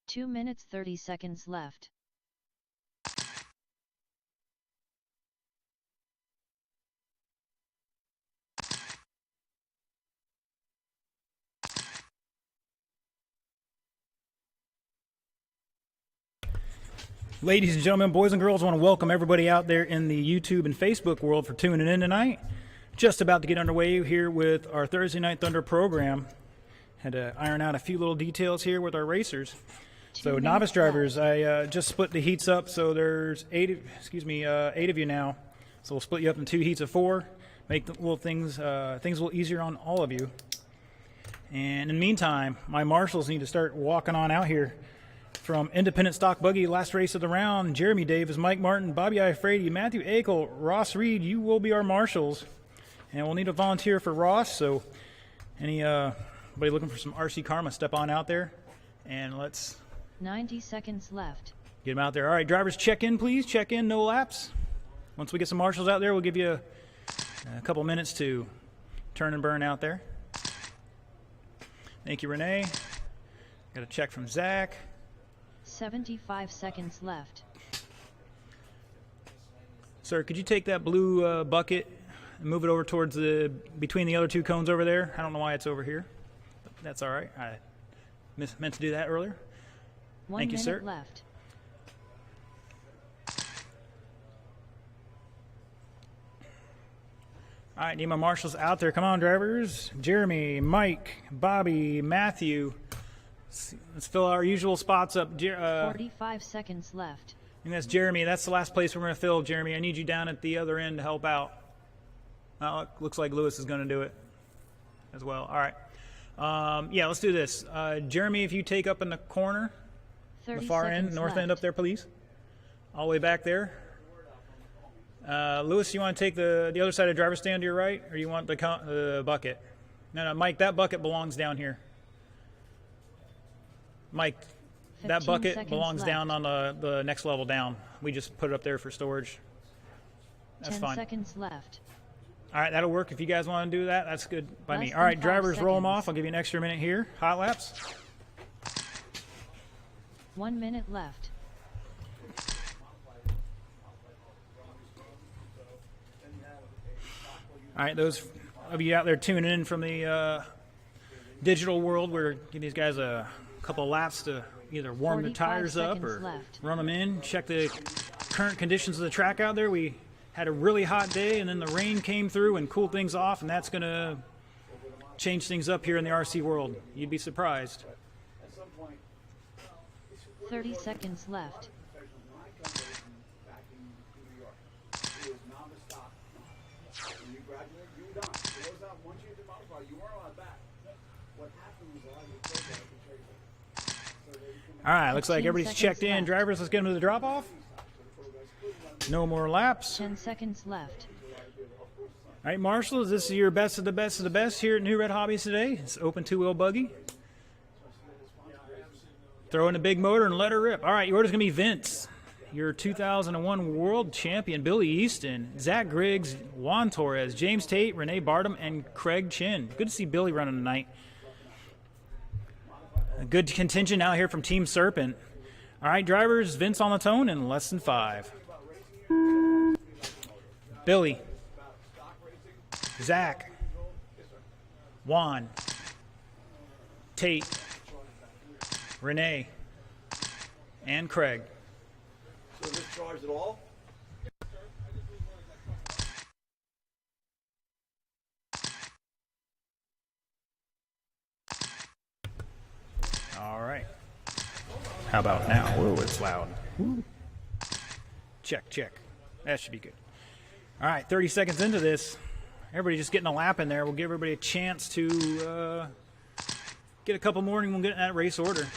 2 minutes 30 seconds left. Ladies and gentlemen, boys and girls, I want to welcome everybody out there in the YouTube and Facebook world for tuning in tonight. Just about to get underway here with our Thursday Night Thunder program. Had to iron out a few little details here with our racers. So novice drivers, I just split the heats up, so there's eight of you now. So we'll split you up in 2 heats of 4, make the little things a little easier on all of you. And in the meantime, my marshals need to start walking on out here. From Independent Stock Buggy, last race of the round, Jeremy Davis, Mike Martin, Bobby Iafredi, Matthew Akel, Ross Reed, you will be our marshals. And we'll need a volunteer for Ross, so anybody looking for some RC Karma, step on out there. And let's 90 seconds left. get them out there. All right, drivers, check in, please. Check in, no laps. Once we get some marshals out there, we'll give you a couple minutes to turn and burn out there. Thank you, Renee. Got a check from Zach. 75 seconds left. Sir, could you take that blue bucket and move it over towards between the other 2 cones over there? I don't know why it's over here, but that's all right. I meant to do that earlier. Thank you, sir. 1 minute left. All right, need my marshals out there. Come on, drivers. Jeremy, Mike, Bobby, Matthew. Let's fill our usual spots up. 45 seconds left. And that's Jeremy. That's the last place we're going to fill, Jeremy. I need you down at the other end to help out. Looks like Lewis is going to do it as well. All right. Yeah, let's do this. Jeremy, if you take up in the corner, the far end, north end up there, please. All the way back there. Lewis, you want to take the other side of the driver's stand to your right, or you want the bucket? No, Mike, that bucket belongs down here. Mike, that bucket belongs down on the next level down. We just put it up there for storage. That's 10 fine. 10 seconds left. All right, that'll work. If you guys want to do that, that's good by me. All right, drivers, roll them off. I'll give you an extra minute here. Hot laps. 1 minute left. All right, those of you out there tuning in from the digital world, we're giving these guys a couple of laps to either warm the tires up or run them in, check the current conditions of the track out there. We had a really hot day, and then the rain came through and cooled things off, and that's going to change things up here in the RC world. You'd be surprised. 30 seconds left. All right, looks like everybody's checked in. left. Drivers, let's get them to the drop-off. No more laps. 10 seconds left. All right, marshals, this is your best of the best of the best here at New Red Hobbies today. It's open 2-wheel buggy. Throw in a big motor and let her rip. All right, your order's going to be Vince, your 2001 world champion, Billy Easton, Zach Griggs, Juan Torres, James Tate, Renee Bartum, and Craig Chin. Good to see Billy running tonight. A good contingent out here from Team Serpent. All right, drivers, Vince on the tone in less than 5. Billy, Zach, Juan, Tate, Renee, and Craig. So this charged at all? All right. How about now? Whoa, it's loud. Woo. Check, check. That should be good. All right, 30 seconds into this. Everybody just getting a lap in there. We'll give everybody a chance to get a couple more, and we'll get in that race order.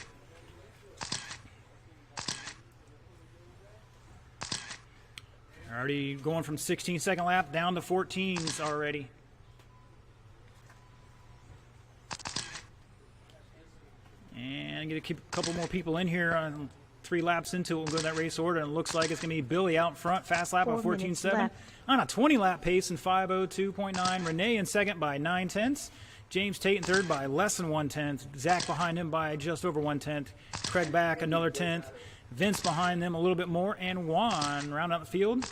Already going from 16-second lap down to 14s already. And get a couple more people in here on 3 laps into it. We'll go to that race order, and it looks like it's going to be Billy out in front, fast lap of 14.7. On a 20-lap pace in 5:02.9. Renee in second by 9 tenths. James Tate in third by less than 1/10. Zach behind him by just over 1/10. Craig back another 10th. Vince behind them a little bit more. And Juan round out the field.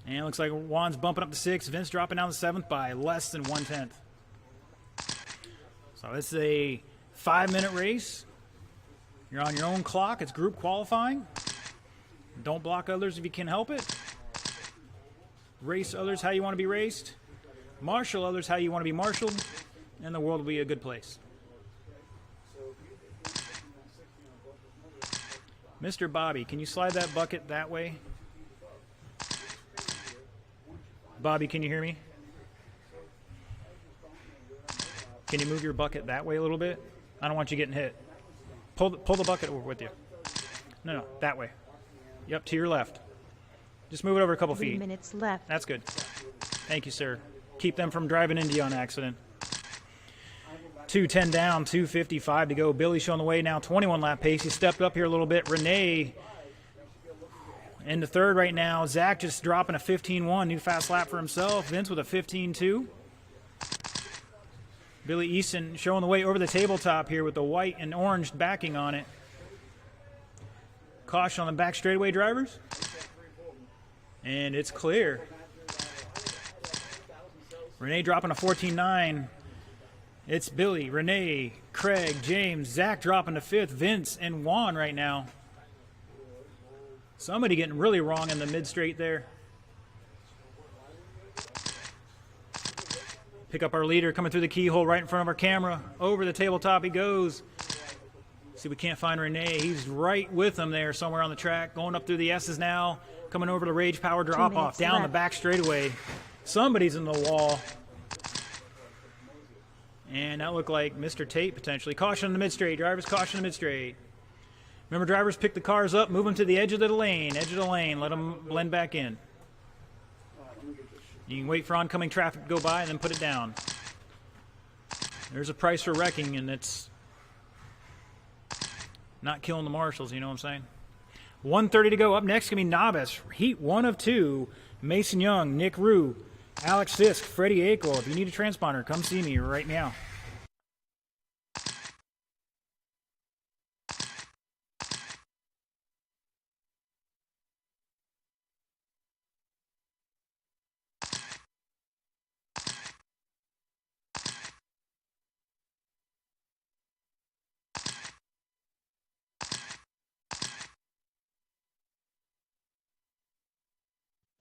And it looks like Juan's bumping up to 6th. Vince dropping down to 7th by less than 1/10. So it's a 5-minute race. You're on your own clock. It's group qualifying. Don't block others if you can help it. Race others how you want to be raced. Marshal others how you want to be marshaled. And the world will be a good place. Mr. Bobby, can you slide that bucket that way? Bobby, can you hear me? Can you move your bucket that way a little bit? I don't want you getting hit. Pull the bucket over with you. No, that way. Yep, to your left. Just move it over a couple 3 feet. minutes left. That's good. Thank you, sir. Keep them from driving into you on accident. 2:10 down, 2:55 to go. Billy showing the way now, 21 lap pace. He stepped up here a little bit. Renee in the third right now. Zach just dropping a 15.1, new fast lap for himself. Vince with a 15.2. Billy Easton showing the way over the tabletop here with the white and orange backing on it. Caution on the back straightaway drivers. And it's clear. Renee dropping a 14.9. It's Billy, Renee, Craig, James, Zach dropping to 5th, Vince, and Juan right now. Somebody getting really wrong in the mid-straight there. Pick up our leader coming through the keyhole right in front of our camera. Over the tabletop he goes. See, we can't find Renee. He's right with him there somewhere on the track. Going up through the S's now. Coming over the Rage Power drop-off. Down the back straightaway. Somebody's in the wall. And that looked like Mr. Tate potentially. Caution in the mid-straight. Drivers, caution in the mid-straight. Remember, drivers, pick the cars up, move them to the edge of the lane. Edge of the lane. Let them blend back in. You can wait for oncoming traffic to go by and then put it down. There's a price for wrecking, and it's not killing the marshals, you know what I'm saying? 1:30 to go. Up next, going to be Novice. Heat 1 of 2. Mason Young, Nick Rue, Alex Fisk, Freddie Akel. If you need a transponder, come see me right now.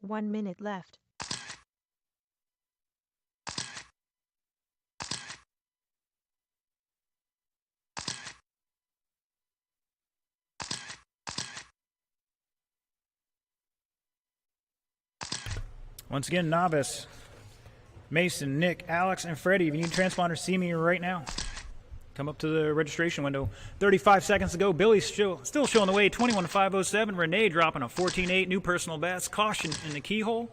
One minute left. Once again, Novice, Mason, Nick, Alex, and Freddie. If you need a transponder, see me right now. Come up to the registration window. 35 seconds to go. Billy's still showing the way. 21.507. Renee dropping a 14.8. New personal best. Caution in the keyhole.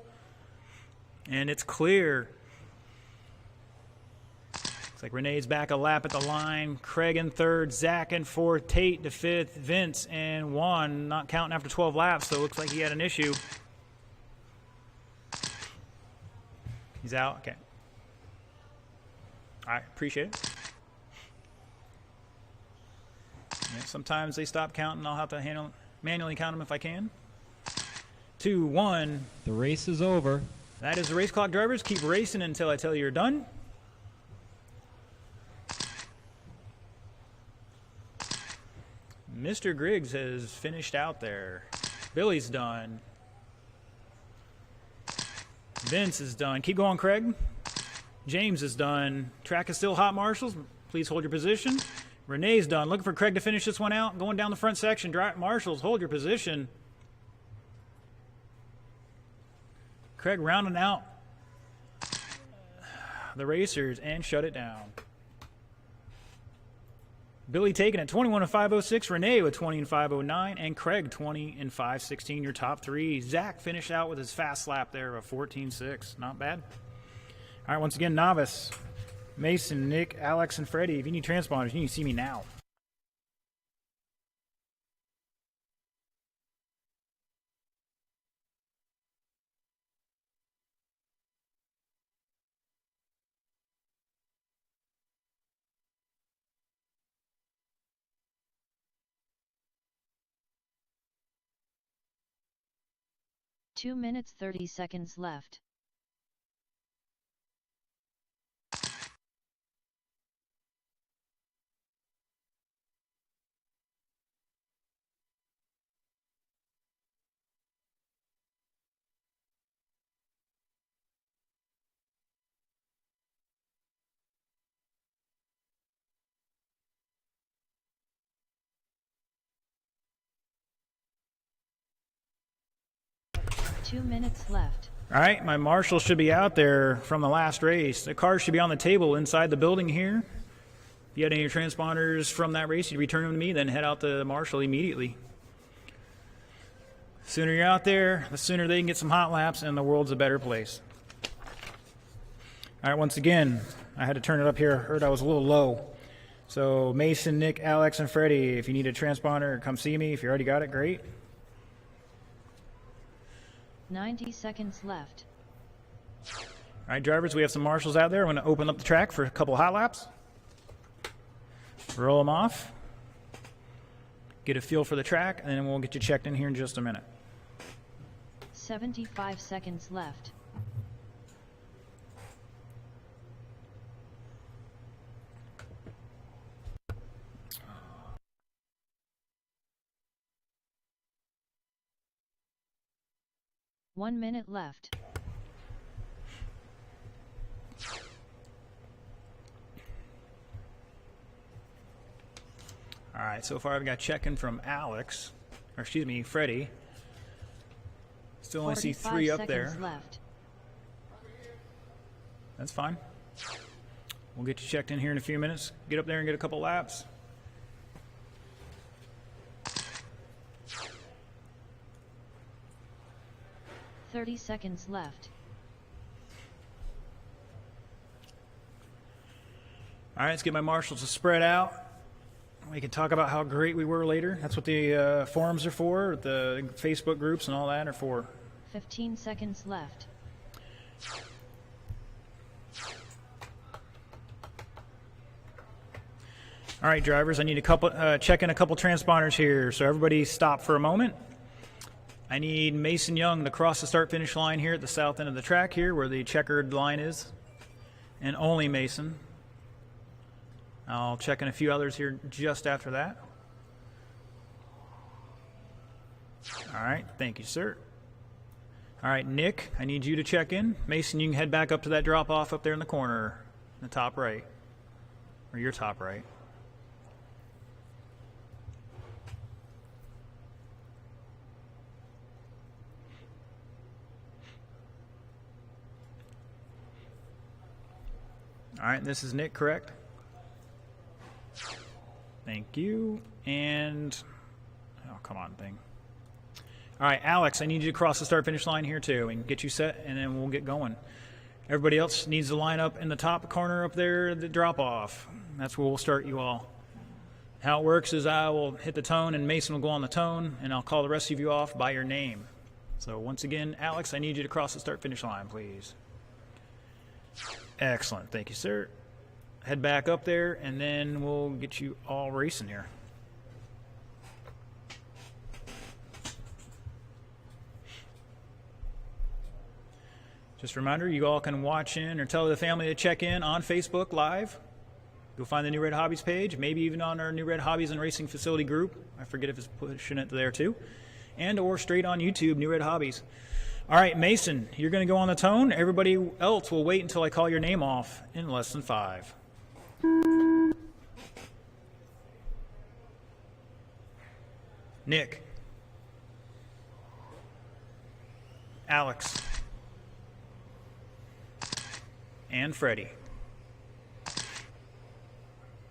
And it's clear. Looks like Renee's back a lap at the line. Craig in third. Zach in fourth. Tate to fifth. Vince and Juan not counting after 12 laps, so it looks like he had an issue. He's out? Okay. All right, appreciate it. Yeah, sometimes they stop counting. I'll have to manually count them if I can. 2, 1. The race is over. That is the race clock, drivers. Keep racing until I tell you you're done. Mr. Griggs has finished out there. Billy's done. Vince is done. Keep going, Craig. James is done. Track is still hot, marshals. Please hold your position. Renee's done. Looking for Craig to finish this one out. Going down the front section. Marshals, hold your position. Craig rounding out the racers and shut it down. Billy taking it 21.506. Renee with 20.509. And Craig 20.516. Your top three. Zach finished out with his fast lap there of 14.6. Not bad. All right, once again, Novice, Mason, Nick, Alex, and Freddie. If you need transponders, you need to see me now. 2 minutes 30 seconds left. Two minutes left. All right, my marshal should be out there from the last race. The car should be on the table inside the building here. If you had any transponders from that race, you return them to me, then head out to the marshal immediately. The sooner you're out there, the sooner they can get some hot laps, and the world's a better place. All right, once again, I had to turn it up here. I heard I was a little low. So Mason, Nick, Alex, and Freddie, if you need a transponder, come see me. If you already got it, great. 90 seconds left. All right, drivers, we have some marshals out there. I'm going to open up the track for a couple hot laps. Roll them off. Get a feel for the track, and then we'll get you checked in here in just a minute. 75 seconds left. One minute left. All right, so far I've got check-in from Alex, or excuse me, Freddie. Still only see 3 up there. Left. That's fine. We'll get you checked in here in a few minutes. Get up there and get a couple laps. "30 seconds left. All right, let's get my marshals to spread out. We can talk about how great we were later. That's what the forums are for, the Facebook groups and all that are for. 15 seconds left. All right, drivers, I need a couple check in a couple transponders here. So everybody stop for a moment. I need Mason Young to cross the start-finish line here at the south end of the track here where the checkered line is. And only Mason. I'll check in a few others here just after that. All right, thank you, sir. All right, Nick, I need you to check in. Mason, you can head back up to that drop-off up there in the corner, in the top right, or your top right. All right, this is Nick, correct? Thank you. And, oh, come on, thing. All right, Alex, I need you to cross the start-finish line here, too, and get you set, and then we'll get going. Everybody else needs to line up in the top corner up there, the drop-off. That's where we'll start you all. How it works is I will hit the tone, and Mason will go on the tone, and I'll call the rest of you off by your name. So once again, Alex, I need you to cross the start-finish line, please. Excellent. Thank you, sir. Head back up there, and then we'll get you all racing here. Just a reminder, you all can watch in or tell the family to check in on Facebook Live. You'll find the New Red Hobbies page, maybe even on our New Red Hobbies and Racing Facility group. I forget if it's pushing it there too. And or straight on YouTube, New Red Hobbies. All right, Mason, you're going to go on the tone. Everybody else will wait until I call your name off in less than 5. Nick. Alex. And Freddie.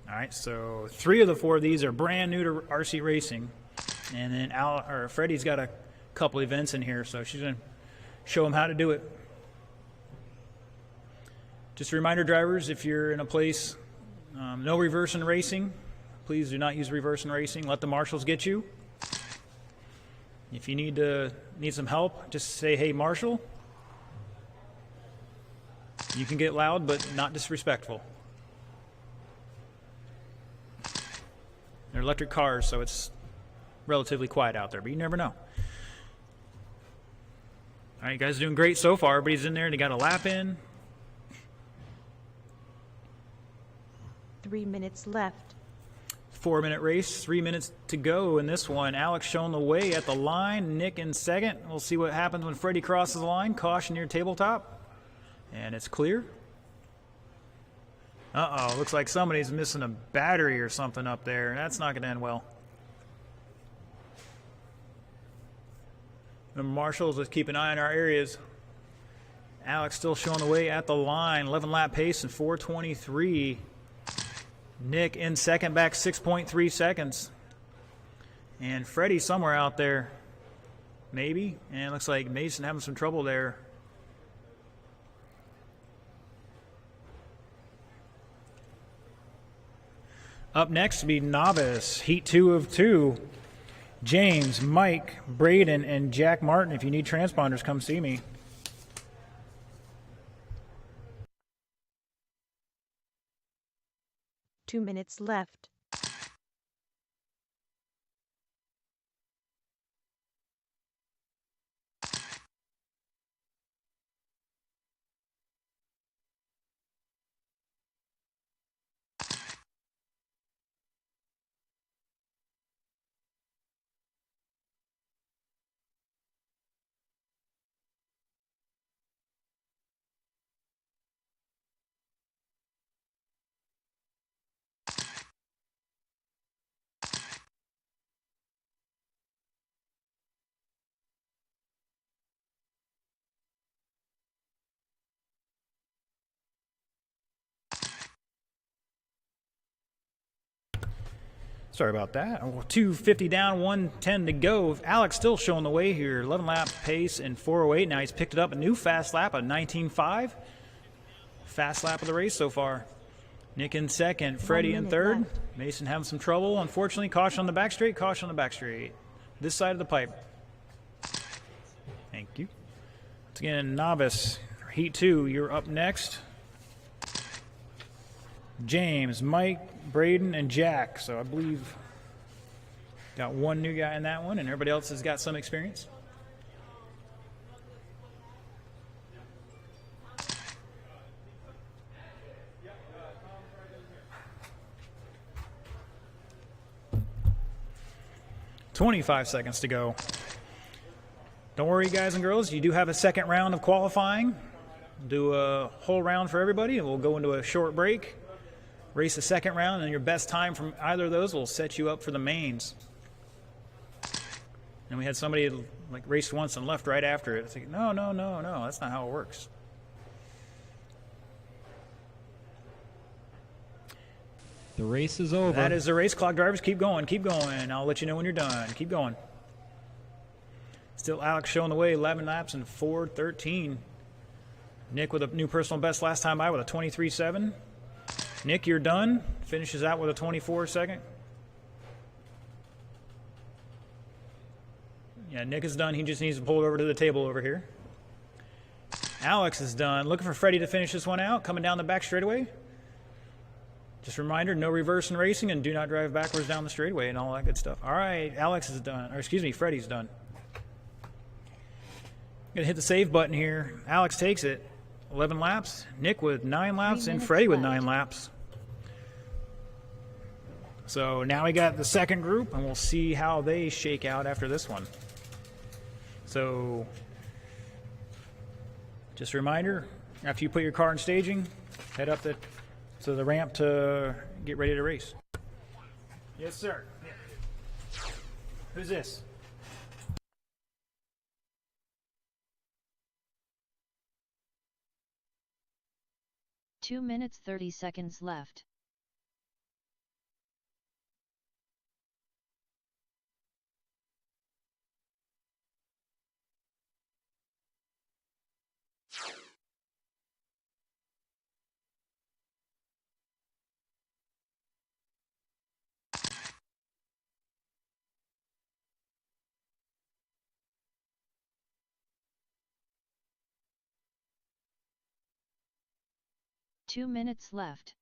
All right, so 3 of the 4 of these are brand new to RC racing. And then Freddie's got a couple events in here, so she's going to show them how to do it. Just a reminder, drivers, if you're in a place, no reversing racing, please do not use reversing racing. Let the marshals get you. If you need some help, just say, "Hey, Marshal." You can get loud, but not disrespectful. They're electric cars, so it's relatively quiet out there, but you never know. All right, you guys are doing great so far. Everybody's in there. They got a lap in. 3 minutes left. 4-minute race, 3 minutes to go in this one. Alex showing the way at the line. Nick in second. We'll see what happens when Freddie crosses the line. Caution near tabletop. And it's clear. Uh-oh, looks like somebody's missing a battery or something up there. That's not going to end well. The marshals, let's keep an eye on our areas. Alex still showing the way at the line. 11-lap pace and 4:23. Nick in second, back 6.3 seconds. And Freddie somewhere out there. Maybe. And it looks like Mason having some trouble there. Up next will be novice, heat 2 of 2. James, Mike, Braden, and Jack Martin. If you need transponders, come see me. Two minutes left. Sorry about that. 250 down, 110 to go. Alex still showing the way here. 11-lap pace and 4:08. Now he's picked it up a new fast lap, a 19.5. Fast lap of the race so far. Nick in second, Freddie in third. Left. Mason having some trouble. Unfortunately, caution on the back straight, caution on the back straight. This side of the pipe. Thank you. Once again, novice, heat 2, you're up next. James, Mike, Braden, and Jack. So I believe got one new guy in that one, and everybody else has got some experience. "25 seconds to go. Don't worry, guys and girls. You do have a second round of qualifying. Do a whole round for everybody, and we'll go into a short break. Race the second round, and your best time from either of those will set you up for the mains. And we had somebody like race once and left right after it. It's like, no, that's not how it works. The race is over. That is the race clock. Drivers, keep going. I'll let you know when you're done. Keep going. Still Alex showing the way, 11 laps and 4:13. Nick with a new personal best last time by with a 23.7. Nick, you're done. Finishes out with a 24 second. Yeah, Nick is done. He just needs to pull it over to the table over here. Alex is done. Looking for Freddie to finish this one out. Coming down the back straightaway. Just a reminder, no reverse in racing, and do not drive backwards down the straightaway and all that good stuff. All right, Alex is done. Or excuse me, Freddie's done. Gonna hit the save button here. Alex takes it. 11 laps. Nick with 9 laps, and Freddie with 9 laps. So now we got the second group, and we'll see how they shake out after this one. So just a reminder, after you put your car in staging, head up to the ramp to get ready to race. Yes, sir. Yeah. Who's this? Two minutes 30 seconds left. Two minutes left.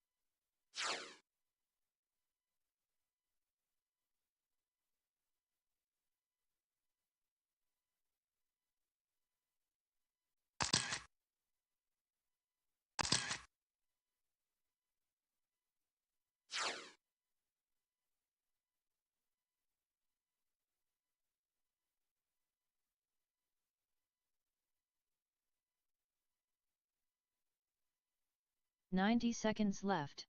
90 seconds left.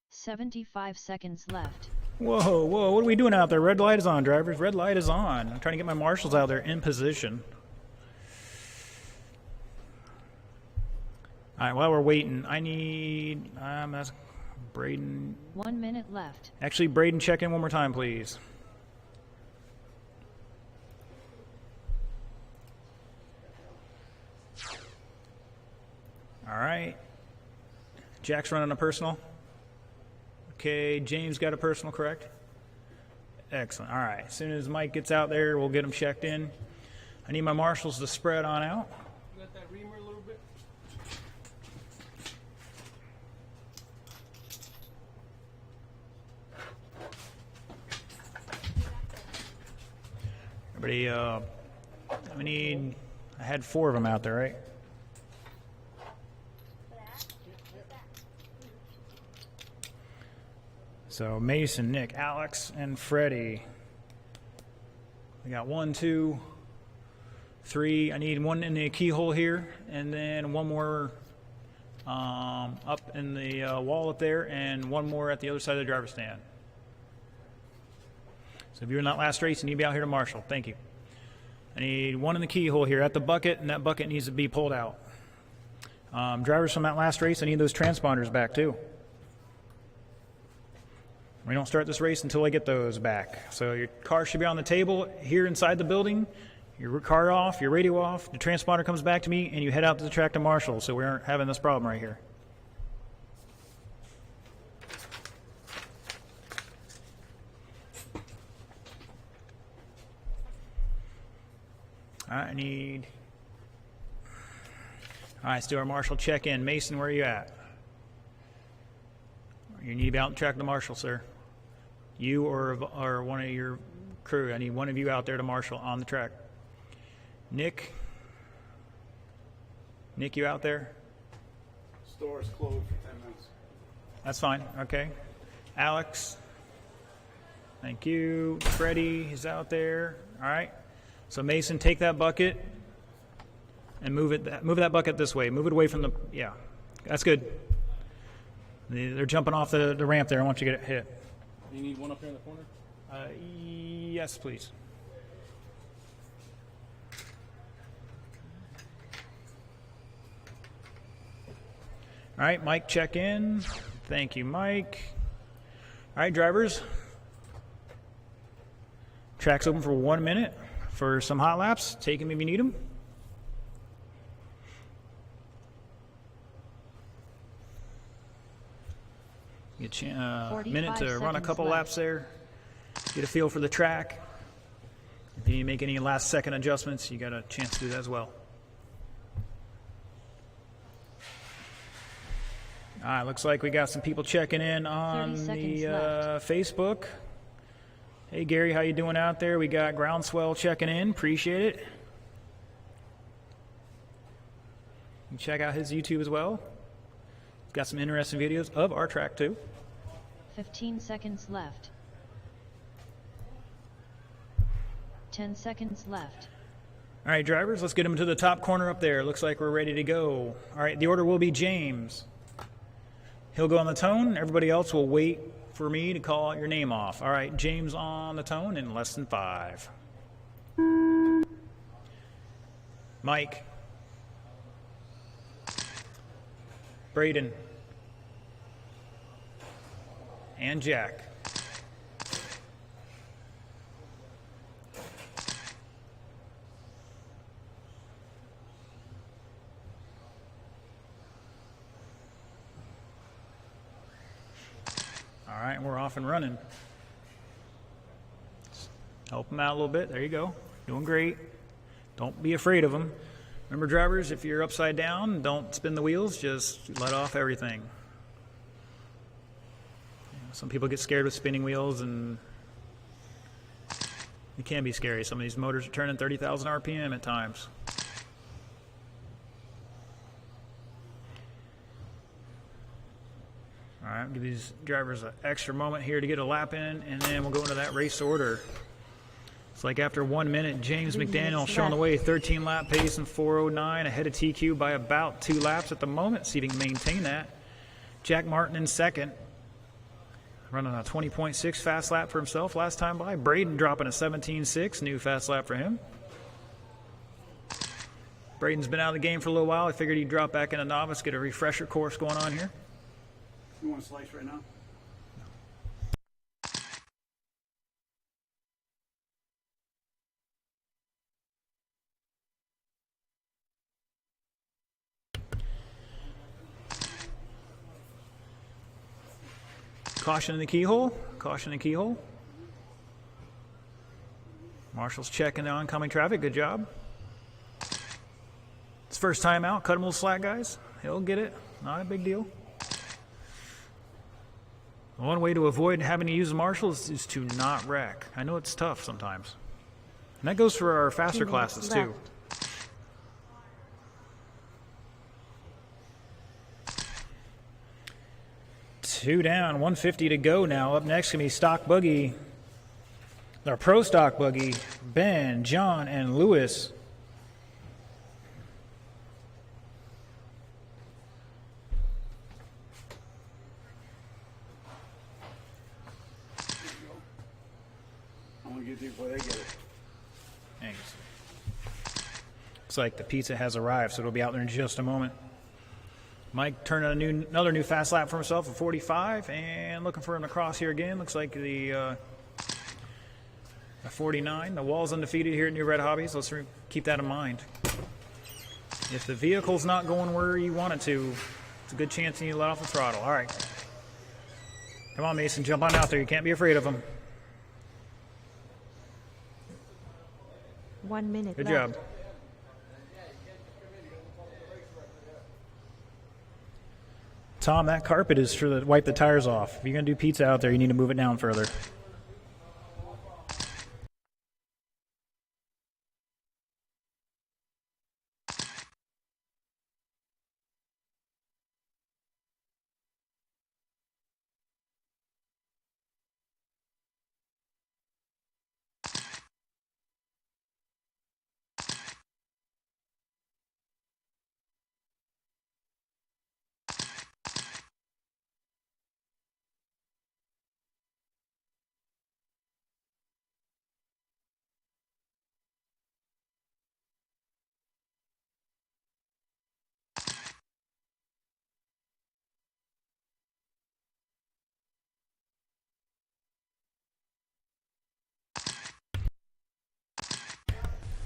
"75 seconds left. Whoa, whoa, what are we doing out there? Red light is on, drivers. Red light is on. I'm trying to get my marshals out there in position. All right, while we're waiting, I need, that's Braden. 1 minute left. Actually, Braden, check in one more time, please. All right. Jack's running a personal. Okay, James got a personal, correct? Excellent. All right. As soon as Mike gets out there, we'll get him checked in. I need my marshals to spread on out. You got that reamer a little bit? Everybody, I had 4 of them out there, right? So Mason, Nick, Alex, and Freddie. We got 1, 2, 3. I need 1 in the keyhole here, and then 1 more up in the wall up there, and 1 more at the other side of the driver's stand. So if you're in that last race, you need to be out here to marshal. Thank you. I need 1 in the keyhole here at the bucket, and that bucket needs to be pulled out. Drivers from that last race, I need those transponders back too. We don't start this race until I get those back. So your car should be on the table here inside the building. Your car off, your radio off, the transponder comes back to me, and you head out to the track to marshal, so we aren't having this problem right here. All right, I need... All right, let's do our marshal check-in. Mason, where are you at? You need to be out on the track to marshal, sir. You or one of your crew. I need one of you out there to marshal on the track. Nick? Nick, you out there? Store is closed for 10 minutes. That's fine, okay. Alex? Thank you. Freddie, he's out there. All right. So Mason, take that bucket and move that bucket this way. Move it away from the, yeah, that's good. They're jumping off the ramp there. I want you to get it hit. You need 1 up here in the corner? Yes, please. All right, Mike, check in. Thank you, Mike. All right, drivers. Track's open for 1 minute for some hot laps. Take them if you need them. Get a minute to run a couple laps there. Get a feel for the track. If you need to make any last second adjustments, you got a chance to do that as well. All right, looks like we got some people checking in on the Facebook. Hey Gary, how you doing out there? We got Groundswell checking in. Appreciate it. You can check out his YouTube as well. He's got some interesting videos of our track too. 15 seconds left. 10 seconds left. All right, drivers, let's get them to the top corner up there. Looks like we're ready to go. All right, the order will be James. He'll go on the tone. Everybody else will wait for me to call your name off. All right, James on the tone in less than 5. Mike. Braden. And Jack. All right, we're off and running. Help them out a little bit. There you go. Doing great. Don't be afraid of them. Remember, drivers, if you're upside down, don't spin the wheels. Just let off everything. Some people get scared with spinning wheels, and it can be scary. Some of these motors are turning 30,000 RPM at times. All right, give these drivers an extra moment here to get a lap in, and then we'll go into that race order. It's like after 1 minute, James 3 McDaniel minutes showing the left. way, 13 lap pace in 4:09, ahead of TQ by about 2 laps at the moment. See if he can maintain that. Jack Martin in second, running a 20.6 fast lap for himself last time by. Braden dropping a 17.6, new fast lap for him. Braden's been out of the game for a little while. I figured he'd drop back in a novice, get a refresher course going on here. You want a slice right now? Caution in the keyhole. Caution in the keyhole. Marshall's checking the oncoming traffic. Good job. It's first time out. Cut him a little slack, guys. He'll get it. Not a big deal. One way to avoid having to use Marshall is to not wreck. I know it's tough sometimes. And that goes for our faster 2 minutes classes, too. left. Two down, 150 to go now. Up next going to be stock buggy. Our pro stock buggy, Ben, John, and Lewis. I'm gonna get to you before they get it. Thanks. Looks like the pizza has arrived, so it'll be out there in just a moment. Mike turning another new fast lap for himself at 45, and looking for him to cross here again. Looks like the 49. The wall's undefeated here at New Red Hobbies. Let's keep that in mind. If the vehicle's not going where you want it to, it's a good chance you need to let off the throttle. All right. Come on, Mason, jump on out there. You can't be afraid of him. 1 minute Good left. job. Tom, that carpet is for the wipe the tires off. If you're going to do pizza out there, you need to move it down further.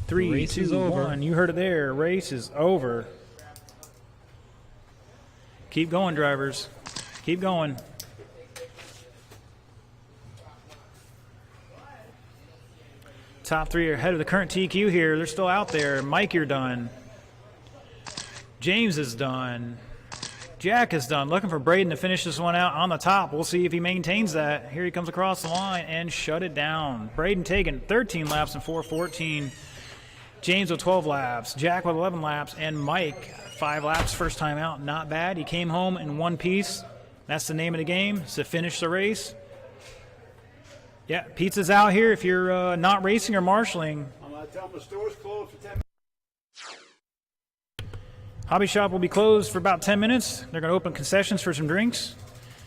Three, Race is two, over. 1. You heard it there. Race is over. Keep going, drivers. Keep going. Top 3 are ahead of the current TQ here. They're still out there. Mike, you're done. James is done. Jack is done. Looking for Braden to finish this one out on the top. We'll see if he maintains that. Here he comes across the line and shut it down. Braden taking 13 laps in 4:14. James with 12 laps. Jack with 11 laps. And Mike, 5 laps, first time out. Not bad. He came home in one piece. That's the name of the game, is to finish the race. Yeah, pizza's out here if you're not racing or marshalling. I'm gonna tell them the store's closed for 10 minutes. Hobby shop will be closed for about 10 minutes. They're going to open concessions for some drinks.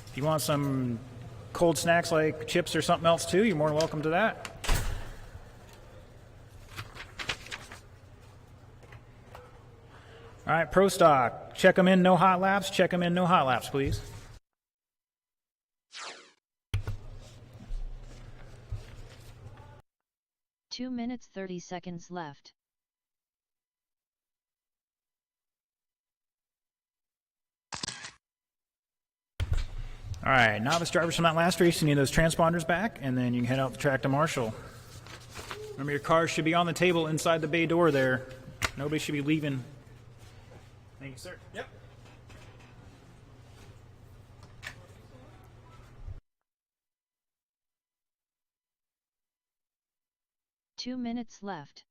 If you want some cold snacks like chips or something else too, you're more than welcome to that. All right, Pro Stock. Check them in, no hot laps. Check them in, no hot laps, please. Two minutes 30 seconds left. All right, novice drivers from that last race, you need those transponders back, and then you can head out the track to Marshall. Remember, your cars should be on the table inside the bay door there. Nobody should be leaving. Thank you, sir. Yep. Two minutes left.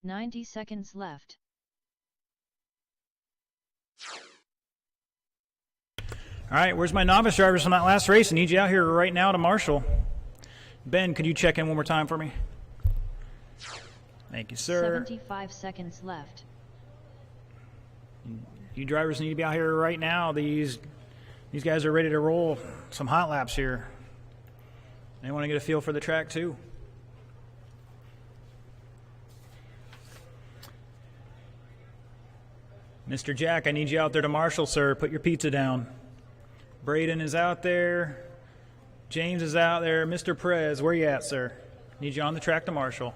90 seconds left. All right, where's my novice drivers from that last race? I need you out here right now to marshal. Ben, could you check in one more time for me? Thank you, sir. 75 seconds left. You drivers need to be out here right now. These guys are ready to roll some hot laps here. They want to get a feel for the track too. Mr. Jack, I need you out there to marshal, sir. Put your pizza down. Braden is out there. James is out there. Mr. Perez, where you at, sir? Need you on the track to marshal.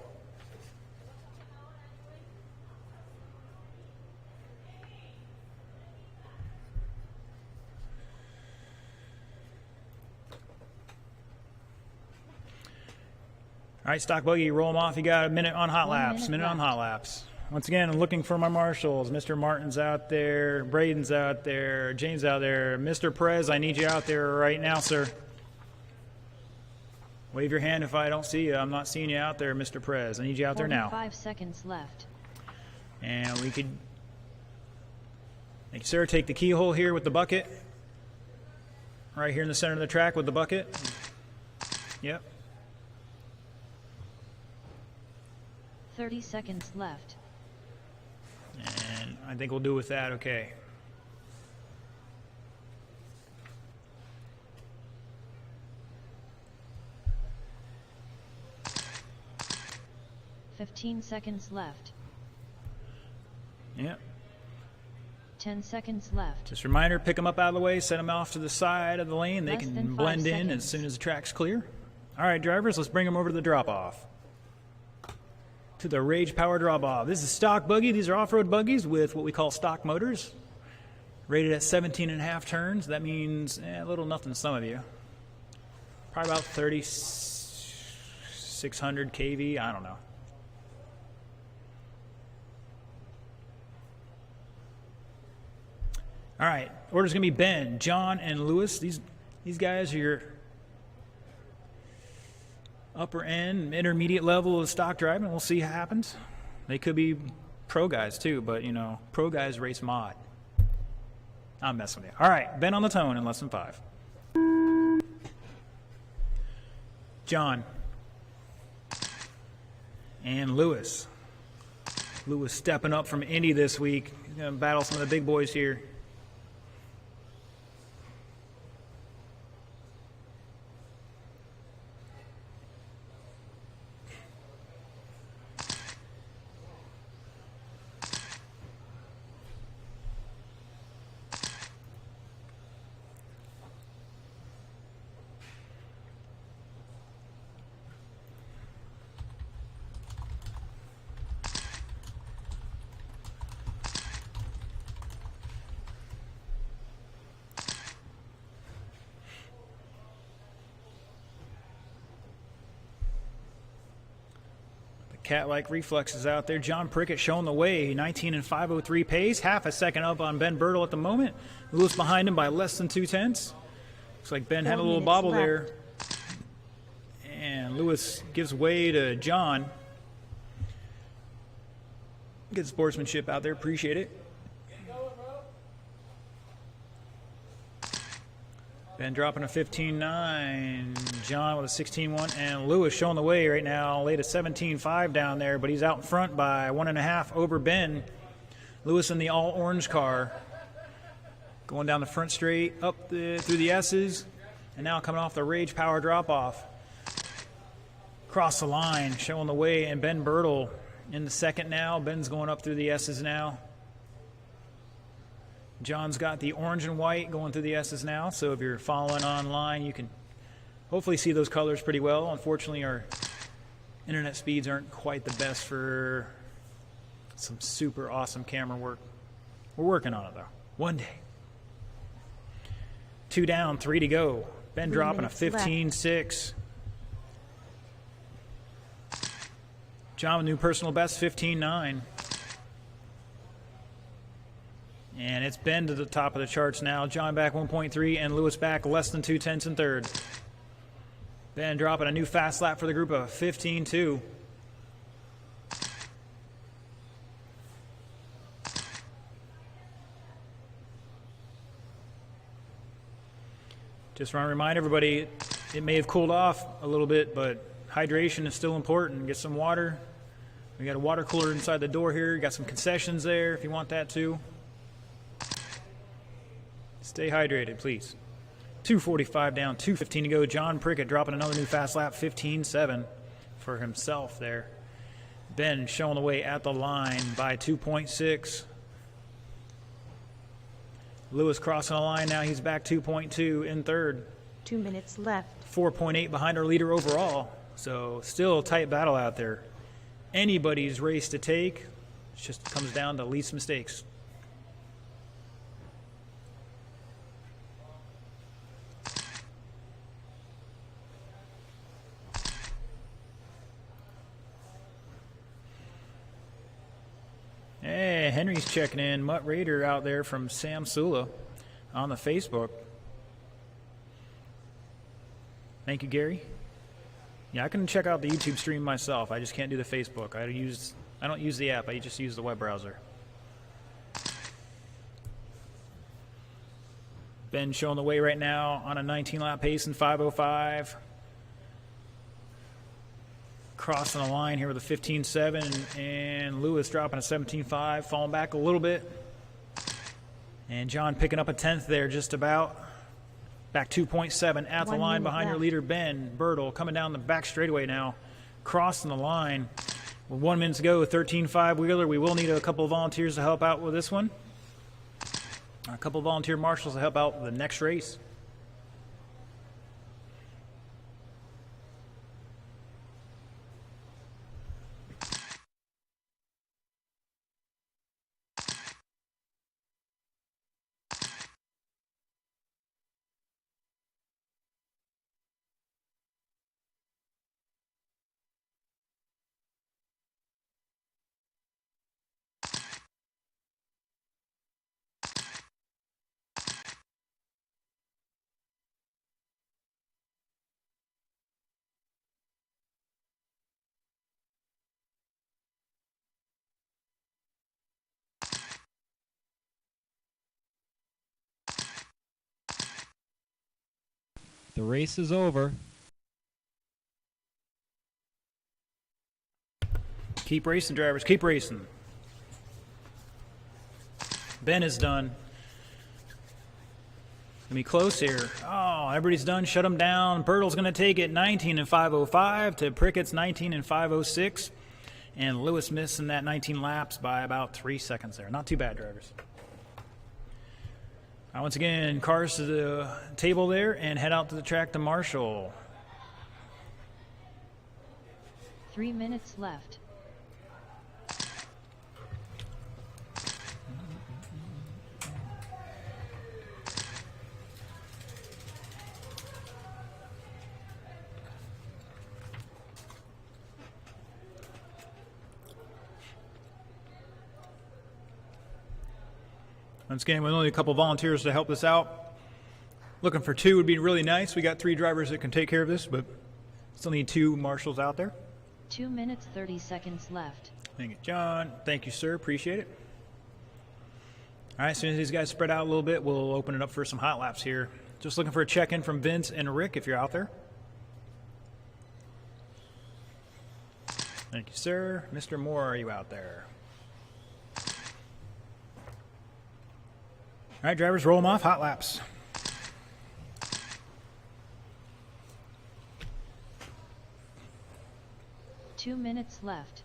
All right, stock buggy, roll them off. You got a minute on hot laps. Minute on hot laps. Once again, I'm looking for my marshals. Mr. Martin's out there. Braden's out there. James out there. Mr. Perez, I need you out there right now, sir. Wave your hand if I don't see you. I'm not seeing you out there, Mr. Perez. I need you out there now. 5 seconds left. And we could, thank you, sir. Take the keyhole here with the bucket. Right here in the center of the track with the bucket. Yep. 30 seconds left. And I think we'll do with that, okay. $15 seconds left. Yep. 10 seconds left. Just a reminder, pick them up out of the way, set them off to the side of the lane. They Less than can 5 blend in seconds. as soon as the track's clear. All right, drivers, let's bring them over to the drop-off. To the Rage Power drop-off. This is stock buggy. These are off-road buggies with what we call stock motors. Rated at 17.5 turns. That means a little nothing to some of you. Probably about 3,600 kV. I don't know. All right, order's going to be Ben, John, and Lewis. These guys are your upper end, intermediate level of stock driving. We'll see what happens. They could be pro guys too, but you know, pro guys race mod. I'm messing with you. All right, Ben on the tone in less than 5. John and Lewis. Lewis stepping up from Indy this week. He's going to battle some of the big boys here. Cat-like reflexes out there. John Prickett showing the way. 19 and 503 pace. Half a second up on Ben Birtle at the moment. Lewis behind him by less than 2/10. Looks like Ben had a little bobble there. And Lewis gives way to John. Good sportsmanship out there. Appreciate it. Ben dropping a 15.9, John with a 16.1, and Lewis showing the way right now, laid a 17.5 down there, but he's out in front by 1.5 over Ben. Lewis in the all-orange car, going down the front straight, up through the S's, and now coming off the Rage Power drop-off. Across the line, showing the way, and Ben Birtle in the second now. Ben's going up through the S's now. John's got the orange and white going through the S's now, so if you're following online, you can hopefully see those colors pretty well. Unfortunately, our internet speeds aren't quite the best for some super awesome camera work. We're working on it, though. One day. 2 down, 3 to go. Ben 3 dropping a minutes left. 15.6. John with new personal best, 15.9. And it's Ben to the top of the charts now. John back 1.3 and Lewis back less than 2/10 in third. Ben dropping a new fast lap for the group of 15.2. Just want to remind everybody, it may have cooled off a little bit, but hydration is still important. Get some water. We got a water cooler inside the door here. You got some concessions there if you want that too. Stay hydrated, please. 2:45 down, 2:15 to go. John Prickett dropping another new fast lap, 15.7 for himself there. Ben showing the way at the line by 2.6. Lewis crossing the line now. He's back 2.2 in third. 2 minutes left. 4.8 behind our leader overall. So still a tight battle out there. Anybody's race to take. It just comes down to least mistakes. Hey, Henry's checking in. Mutt Raider out there from Sam Sula on the Facebook. Thank you, Gary. Yeah, I can check out the YouTube stream myself. I just can't do the Facebook. I don't use the app. I just use the web browser. Ben showing the way right now on a 19-lap pace in 5:05. Crossing the line here with a 15.7, and Lewis dropping a 17.5, falling back a little bit. And John picking up a 10th there, just about. Back 2.7 at the 1 line minute behind your left. leader, Ben Bertle, coming down the back straightaway now, crossing the line. With 1 minute to go, 13.5 Wheeler. We will need a couple of volunteers to help out with this one. A couple of volunteer marshals to help out with the next race. The race is over. Keep racing, drivers. Keep racing. Ben is done. Gonna be close here. Oh, everybody's done. Shut them down. Bertle's gonna take it 19 and 5:05 to Prickett's 19 and 5:06, and Lewis missing that 19 laps by about 3 seconds there. Not too bad, drivers. Once again, cars to the table there and head out to the track to Marshall. 3 minutes left. Once again, with only a couple volunteers to help us out. Looking for 2 would be really nice. We got 3 drivers that can take care of this, but still need 2 marshals out there. 2 minutes 30 seconds left. Thank you, John. Thank you, sir. Appreciate it. All right, as soon as these guys spread out a little bit, we'll open it up for some hot laps here. Just looking for a check-in from Vince and Rick if you're out there. Thank you, sir. Mr. Moore, are you out there? All right, drivers, roll them off. Hot laps. Two minutes left.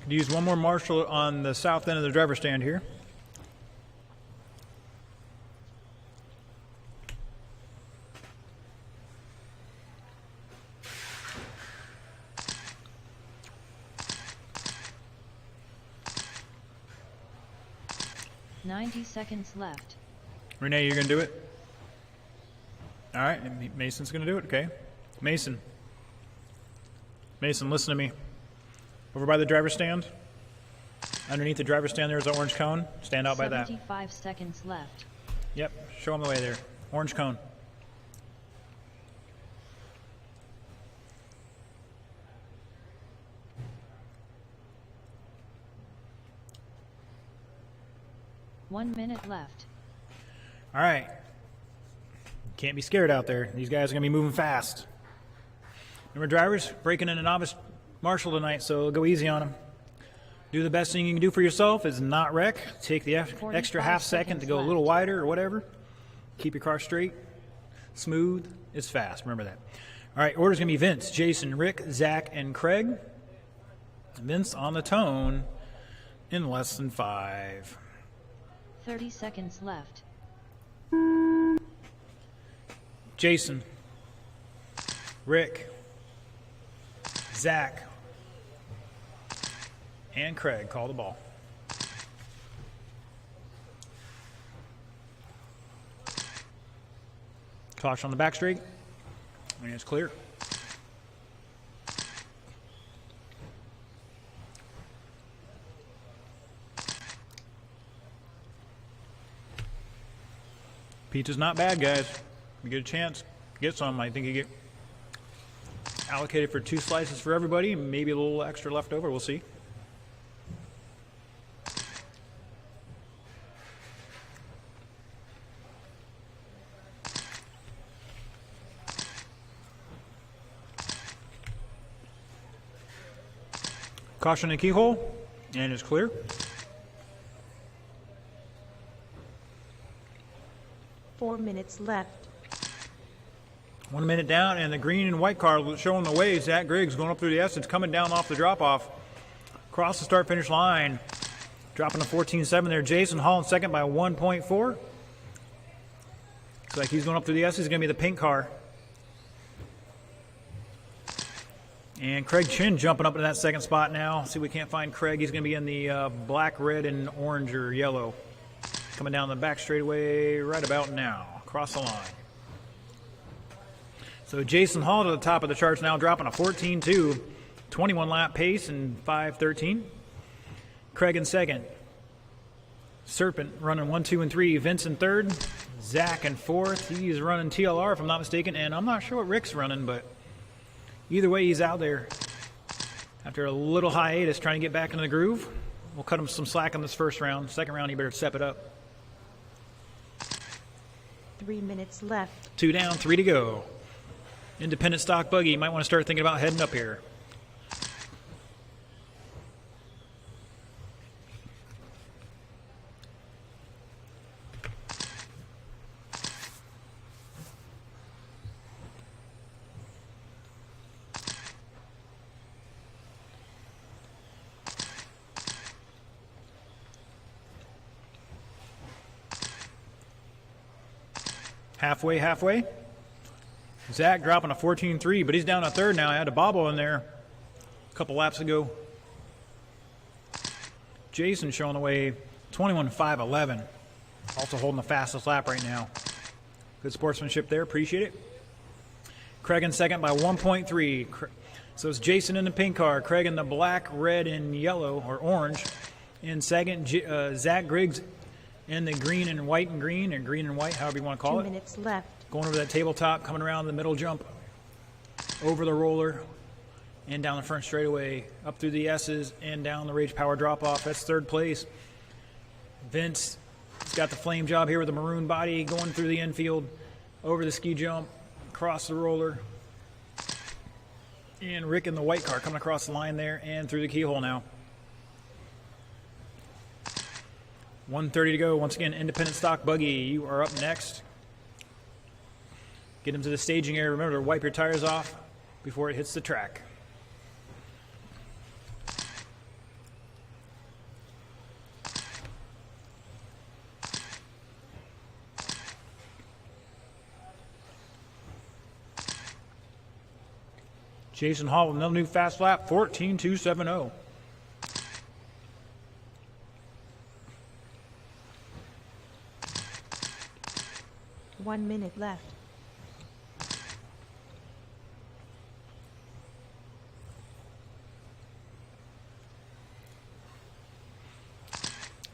Could use one more marshal on the south end of the driver stand here. $90 seconds left. Renee, you're going to do it? All right, and Mason's going to do it. Okay. Mason, listen to me. Over by the driver stand, underneath the driver stand, there's an orange cone. Stand out by that. 75 seconds left. Yep, show them the way there. Orange cone. 1 minute left. All right. Can't be scared out there. These guys are going to be moving fast. Remember, drivers, breaking in a novice marshal tonight, so go easy on them. Do the best thing you can do for yourself is not wreck. Take the extra 45 half second to go a seconds little left. wider or whatever. Keep your car straight, smooth. It's fast. Remember that. All right, order's going to be Vince, Jason, Rick, Zach, and Craig. Vince on the tone in less than 5. 30 seconds left. Jason, Rick, Zach, and Craig call the ball. Caution on the back straight. And it's clear. Pizza's not bad, guys. You get a chance, get some. I think you get allocated for 2 slices for everybody, maybe a little extra left over. We'll see. Caution the keyhole, and it's clear. Four minutes left. 1 minute down, and the green and white car showing the way. Zach Griggs going up through the S. It's coming down off the drop-off. Across the start-finish line. Dropping to 14.7 there. Jason Hall in second by 1.4. Looks like he's going up through the S. He's going to be the pink car. And Craig Chin jumping up into that second spot now. See if we can't find Craig. He's going to be in the black, red, and orange or yellow. Coming down the back straightaway right about now. Across the line. So Jason Hall to the top of the charts now, dropping a 14.2. 21 lap pace and 5.13. Craig in second. Serpent running 1, 2, and 3. Vince in third. Zach in fourth. He's running TLR if I'm not mistaken. And I'm not sure what Rick's running, but either way, he's out there after a little hiatus trying to get back into the groove. We'll cut him some slack on this first round. Second round, he better step it up. 3 minutes left. 2 down, 3 to go. Independent stock buggy. You might want to start thinking about heading up here. Halfway. Zach dropping a 14.3, but he's down a third now. I had a bobble in there a couple laps ago. Jason showing the way 21.511. Also holding the fastest lap right now. Good sportsmanship there. Appreciate it. Craig in second by 1.3. So it's Jason in the pink car. Craig in the black, red, and yellow, or orange. In second, Zach Griggs in the green and white and green, or green and white, however you want to call 2 it. minutes left. Going over that tabletop, coming around the middle jump, over the roller, and down the front straightaway, up through the S's, and down the Rage Power drop-off. That's third place. Vince has got the flame job here with the maroon body, going through the infield, over the ski jump, across the roller. And Rick in the white car coming across the line there and through the keyhole now. 1:30 to go. Once again, independent stock buggy, you are up next. Get him to the staging area. Remember to wipe your tires off before it hits the track. Jason Hall with another new fast lap, 14.270. One minute left.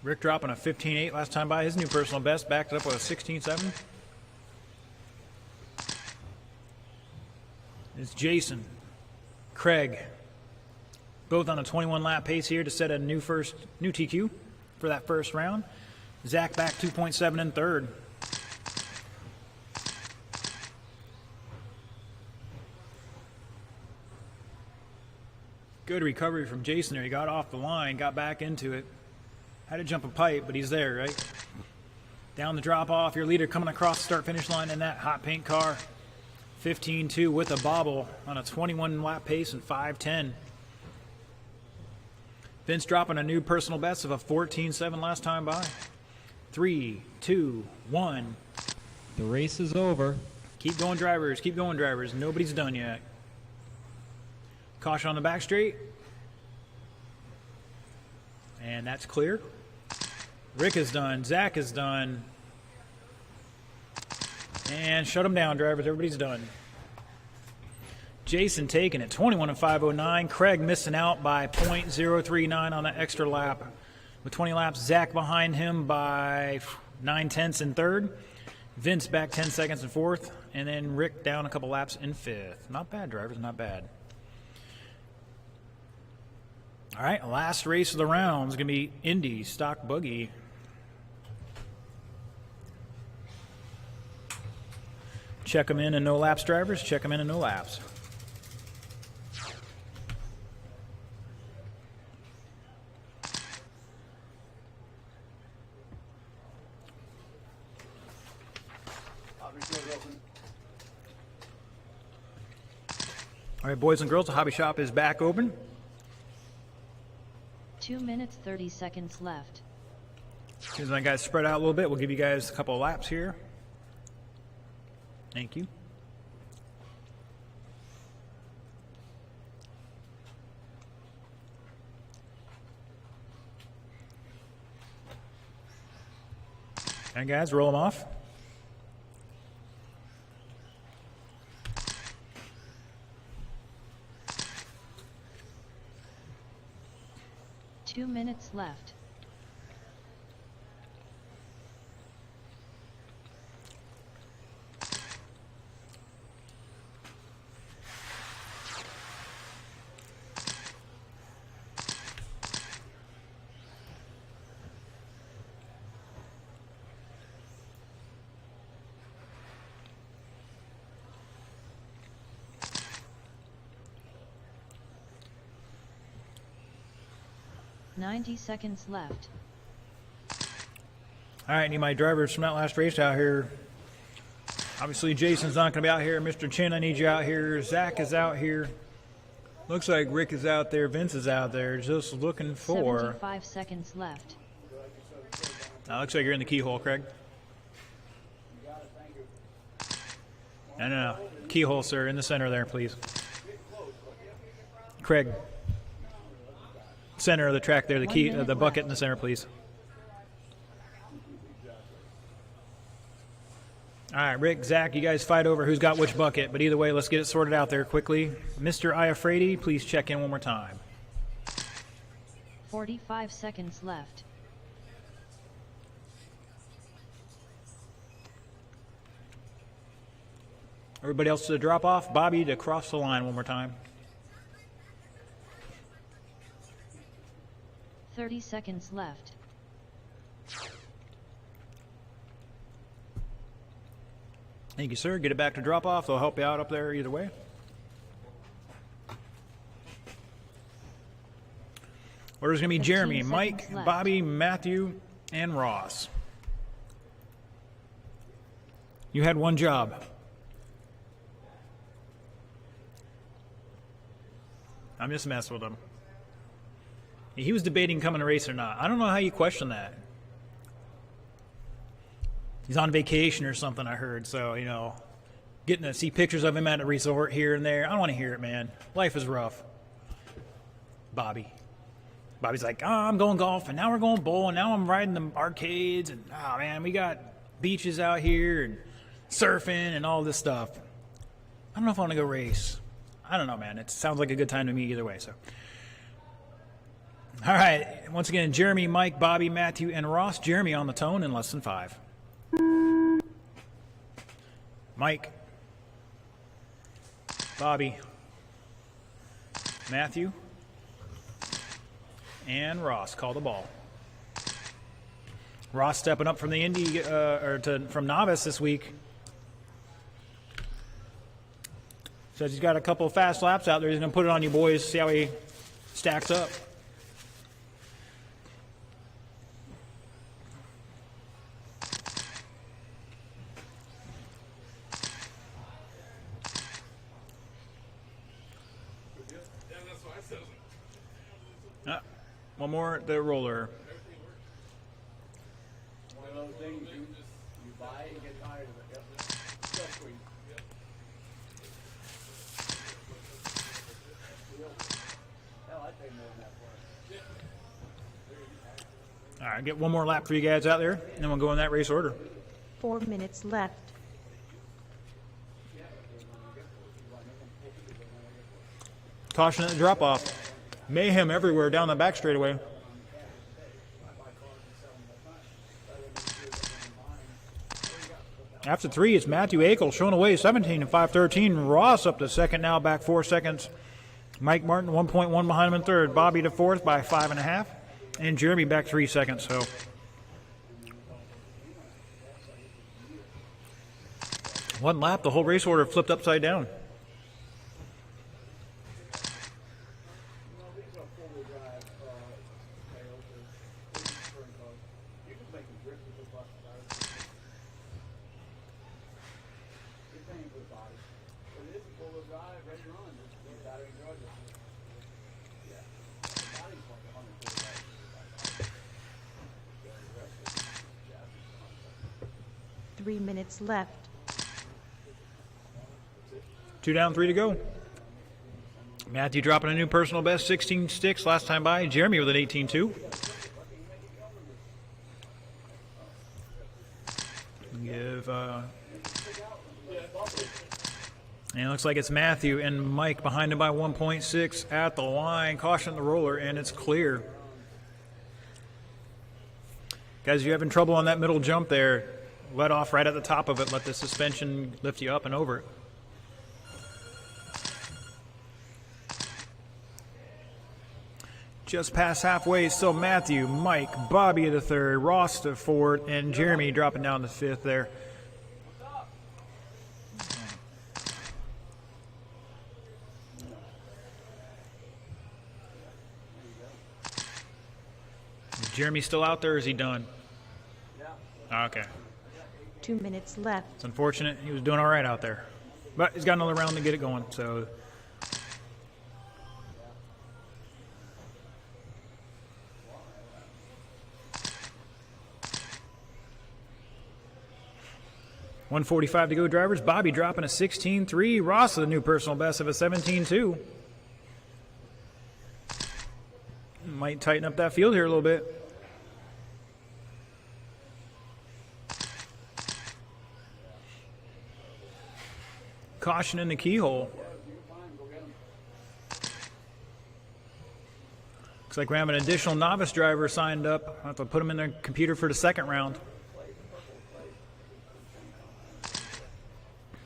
Rick dropping a 15.8 last time by. His new personal best, backed it up with a 16.7. It's Jason, Craig, both on a 21 lap pace here to set a new TQ for that first round. Zach back 2.7 in third. Good recovery from Jason there. He got off the line, got back into it. Had to jump a pipe, but he's there, right? Down the drop off. Your leader coming across the start finish line in that hot pink car. 15-2 with a bobble on a 21 lap pace and 5:10. Vince dropping a new personal best of a 14.7 last time by. 3, 2, 1. The race is over. Keep going, drivers. Keep going, drivers. Nobody's done yet. Caution on the back straight. And that's clear. Rick is done. Zach is done. And shut them down, drivers. Everybody's done. Jason taking it. 21 and 509. Craig missing out by .039 on that extra lap. With 20 laps, Zach behind him by 9/10 in third. Vince back 10 seconds in fourth. And then Rick down a couple laps in fifth. Not bad, drivers. Not bad. All right, last race of the round is going to be Indy Stock Buggy. Check them in and no laps, drivers. Check them in and no laps. All right, boys and girls, the hobby shop is back open. 2 minutes 30 seconds left. As soon as my guys spread out a little bit, we'll give you guys a couple of laps here. Thank you. All right, guys, roll them off. Two minutes left. Ninety seconds left. All right, need my drivers from that last race out here. Obviously, Jason's not going to be out here. Mr. Chin, I need you out here. Zach is out here. Looks like Rick is out there. Vince is out there. Just looking for. 75 seconds left. Looks like you're in the keyhole, Craig. No. Keyhole, sir. In the center there, please. Craig. Center of the track there. The key, the bucket in the center, please. All right, Rick, Zach, you guys fight over who's got which bucket. But either way, let's get it sorted out there quickly. Mr. Iafredi, please check in one more time. 45 seconds left. Everybody else to the drop off. Bobby to cross the line one more time. 30 seconds left. Thank you, sir. Get it back to drop off. They'll help you out up there either way. Order's going to be 15 Jeremy, seconds Mike, left. Bobby, Matthew, and Ross. You had one job. I'm just messing with him. He was debating coming to race or not. I don't know how you question that. He's on vacation or something, I heard. So, you know, getting to see pictures of him at a resort here and there. I don't want to hear it, man. Life is rough. Bobby's like, oh, I'm going golf, and now we're going bowling. Now I'm riding the arcades, and oh man, we got beaches out here and surfing and all this stuff. I don't know if I want to go race. I don't know, man. It sounds like a good time to me either way. So, all right. Once again, Jeremy, Mike, Bobby, Matthew, and Ross. Jeremy on the tone in less than 5. Mike, Bobby, Matthew, and Ross, call the ball. Ross stepping up from the Indy from novice this week. Says he's got a couple of fast laps out there. He's going to put it on you boys, see how he stacks up. One more at the roller. One of those things you buy and get tired of it. Yep. So sweet. Hell, I'd pay more than that for it. All right, get one more lap for you guys out there, and then we'll go in that race order. 4 minutes left. Caution at the drop-off. Mayhem everywhere down the back straightaway. After 3, it's Matthew Akel showing away 17 and 5:13. Ross up to second now, back 4 seconds. Mike Martin 1.1 behind him in third. Bobby to fourth by 5.5. And Jeremy back 3 seconds. So one lap, the whole race order flipped upside down. Three minutes left. 2 down, 3 to go. Matthew dropping a new personal best, 16 sticks last time by. Jeremy with an 18-2. And it looks like it's Matthew and Mike behind him by 1.6 at the line. Caution the roller, and it's clear. Guys, if you're having trouble on that middle jump there, let off right at the top of it. Let the suspension lift you up and over it. Just past halfway, still Matthew, Mike, Bobby to third, Ross to fourth, and Jeremy dropping down to fifth there. Is Jeremy still out there, or is he done? Okay. 2 minutes left. It's unfortunate. He was doing all right out there. But he's got another round to get it going, so... .145 to go, drivers. Bobby dropping a 16.3. Ross with a new personal best of a 17.2. Might tighten up that field here a little bit. Caution in the keyhole. Looks like we have an additional novice driver signed up. I'll have to put him in the computer for the second round.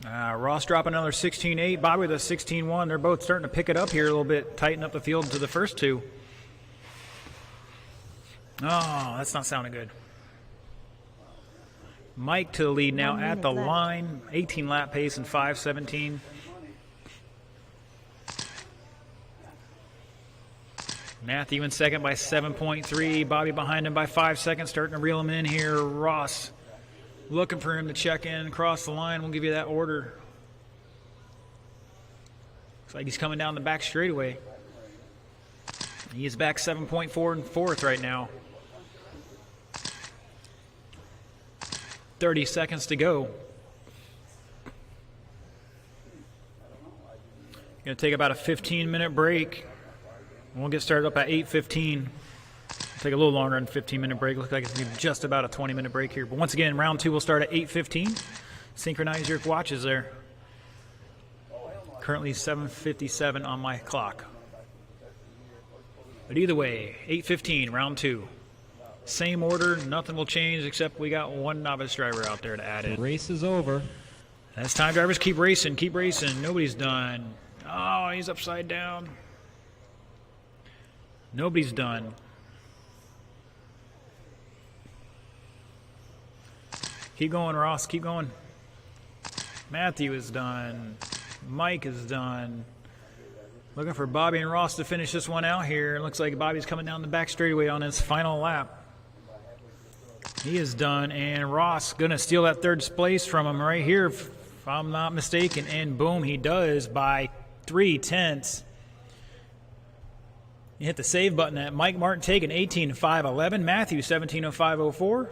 Ross dropping another 16.8. Bobby with a 16.1. They're both starting to pick it up here a little bit, tighten up the field to the first two. Oh, that's not sounding good. Mike to the lead now 1 at the minute left. line. 18 lap pace and 5:17. Matthew in second by 7.3. Bobby behind him by 5 seconds, starting to reel him in here. Ross looking for him to check in, cross the line. We'll give you that order. Looks like he's coming down the back straightaway. He is back 7.4 and fourth right now. 30 seconds to go. Going to take about a 15-minute break. We'll get started up at 8:15. Take a little longer than a 15-minute break. Looks like it's going to be just about a 20-minute break here. But once again, round 2 will start at 8:15. Synchronize your watches there. Currently 7:57 on my clock. But either way, 8:15, round 2. Same order, nothing will change except we got one novice driver out there to add in. Race is over. That's time, drivers. Keep racing, keep racing. Nobody's done. Oh, he's upside down. Nobody's done. Keep going, Ross. Keep going. Matthew is done. Mike is done. Looking for Bobby and Ross to finish this one out here. Looks like Bobby's coming down the back straightaway on his final lap. He is done, and Ross going to steal that third place from him right here, if I'm not mistaken. And boom, he does by 3/10. You hit the save button at Mike Martin taking 18.5.11, Matthew 17.05.04,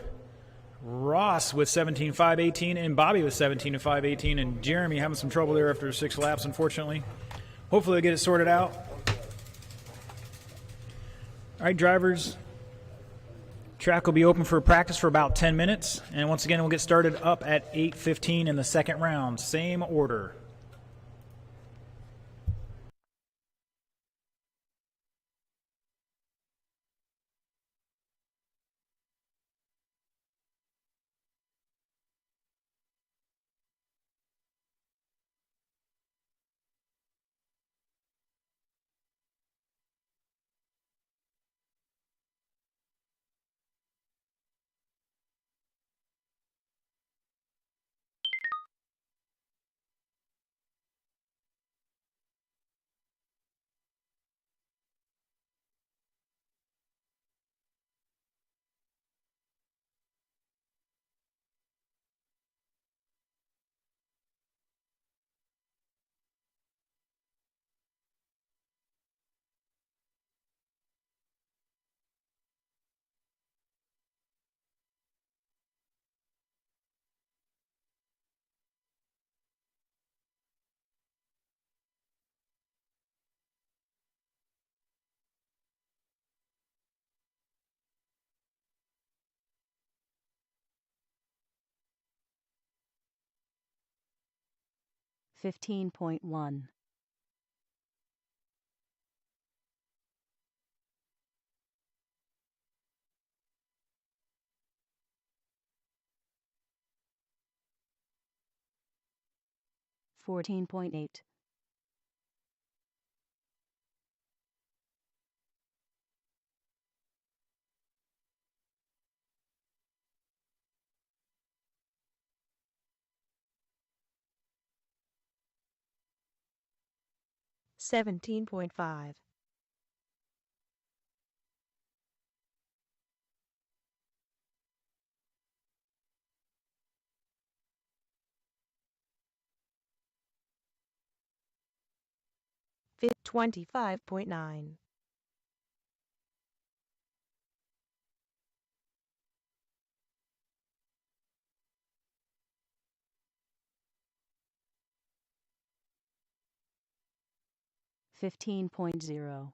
Ross with 17.5.18, and Bobby with 17.5.18, and Jeremy having some trouble there after 6 laps, unfortunately. Hopefully they'll get it sorted out. All right, drivers. Track will be open for practice for about 10 minutes, and once again, we'll get started up at 8:15 in the second round. Same order. Fifteen point one. 14.8. 17.5. 25.9. 15.0.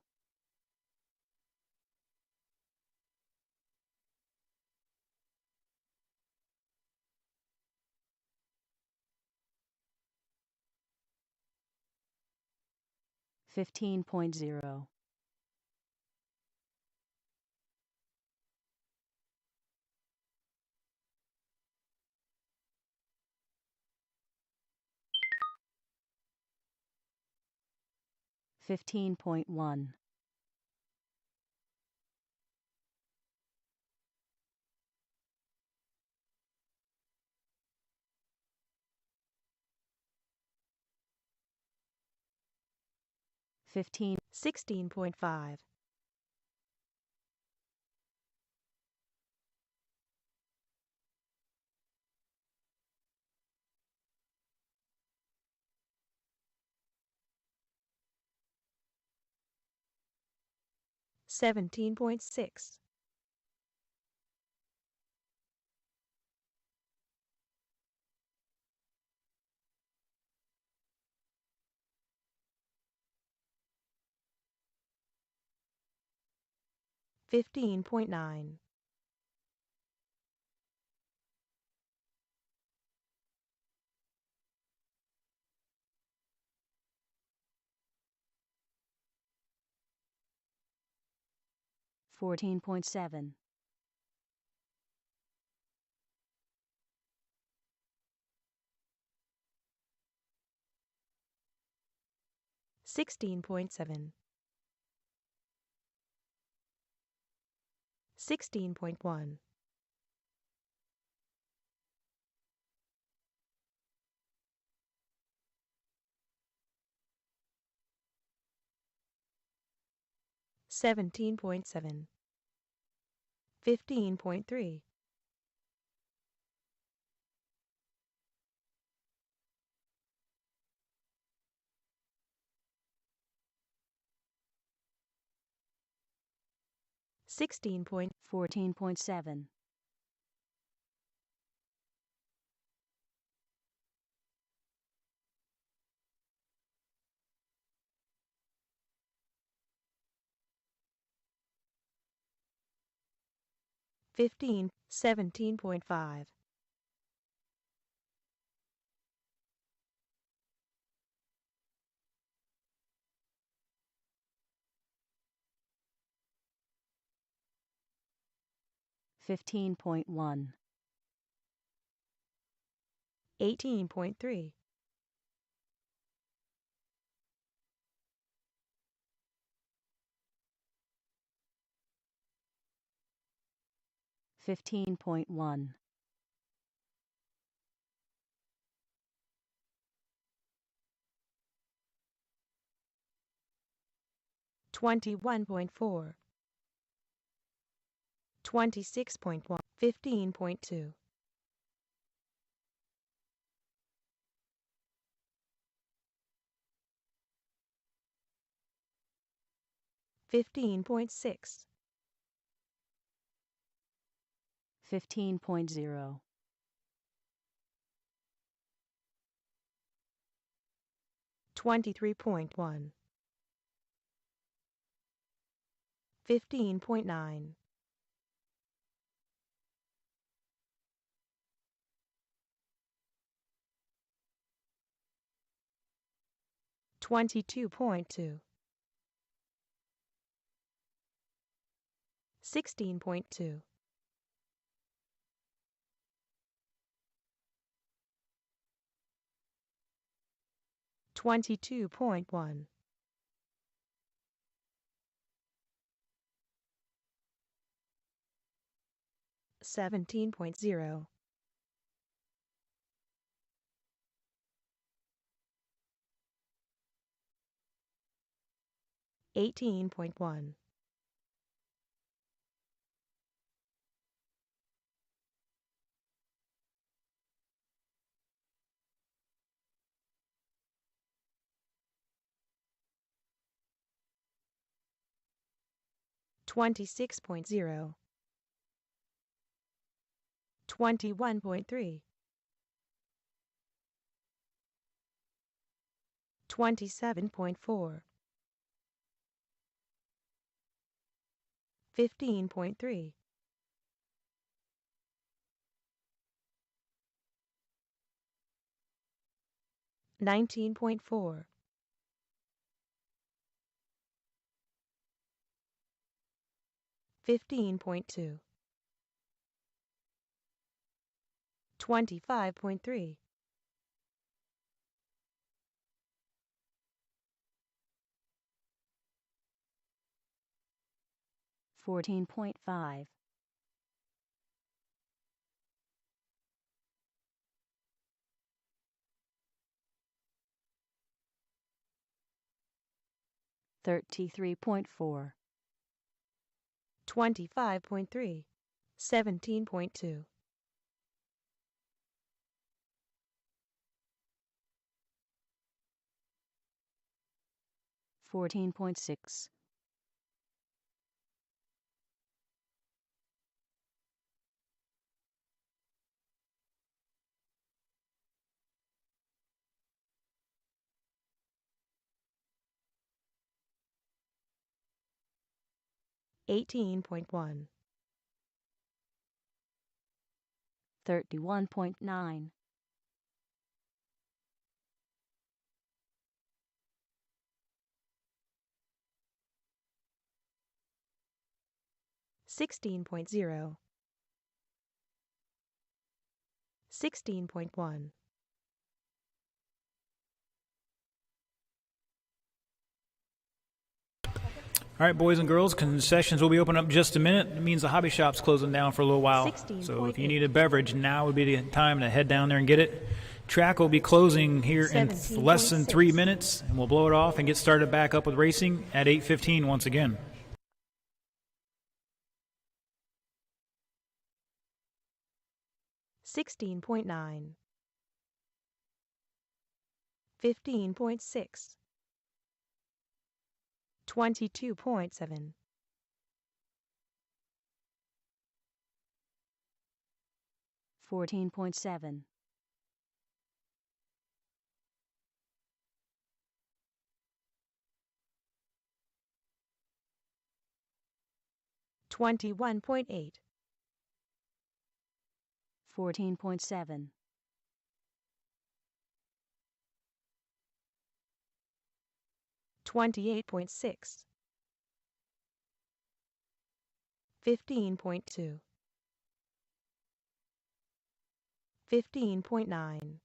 15.0. 15.1. 16.5. 17.6. 15.9. 14.7. 16.7. 16.1. 17.7, 15.3, 14.7, 15, 17.5, 15.1, 18.3, 15.1, 21.4, 26.1, 15.2, 15.6, 15.0, 23.1, 15.9, 22.2, 16.2, 22.1, 17.0, 18.1, 26.0, 21.3, 27.4, 15.3, 19.4, 15.2, 25.3, 14.5, 33.4, 25.3, 17.2, 14.6, 18.1, 31.9, 16.0, 16.1, All right, boys and girls, concessions will be open up just a minute. It means the hobby shop's closing down for a little while. So if you need a beverage, now would be the time to head down there and get it. Track will be closing here in less than 3 minutes, and we'll blow it off and get started back up with racing at 8:15 once again. 16.9, 15.6, 22.7, 14.7, 21.8, 14.7, 28.6, 15.2, 15.9,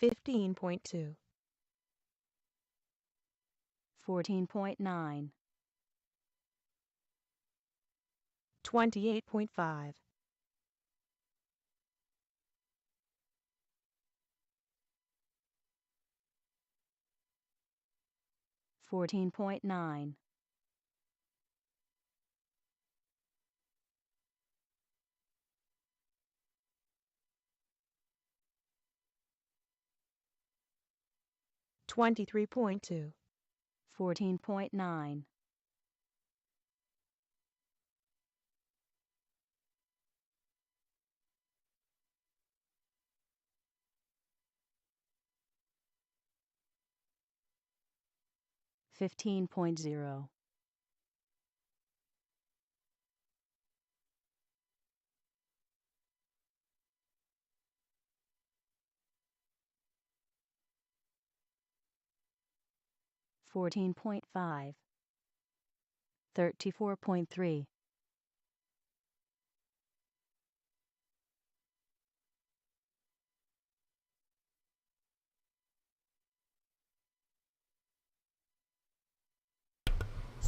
15.2, 14.9, 28.5, 14.9, 23.2, 14.9, 15.0, 14.5, 34.3,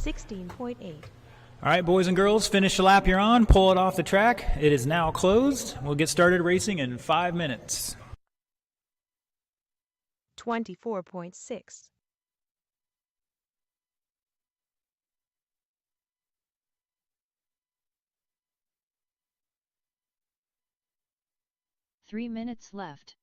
16.8, All right, boys and girls, finish the lap you're on. Pull it off the track. It is now closed. We'll get started racing in 5 minutes. 24.6, 3 minutes left.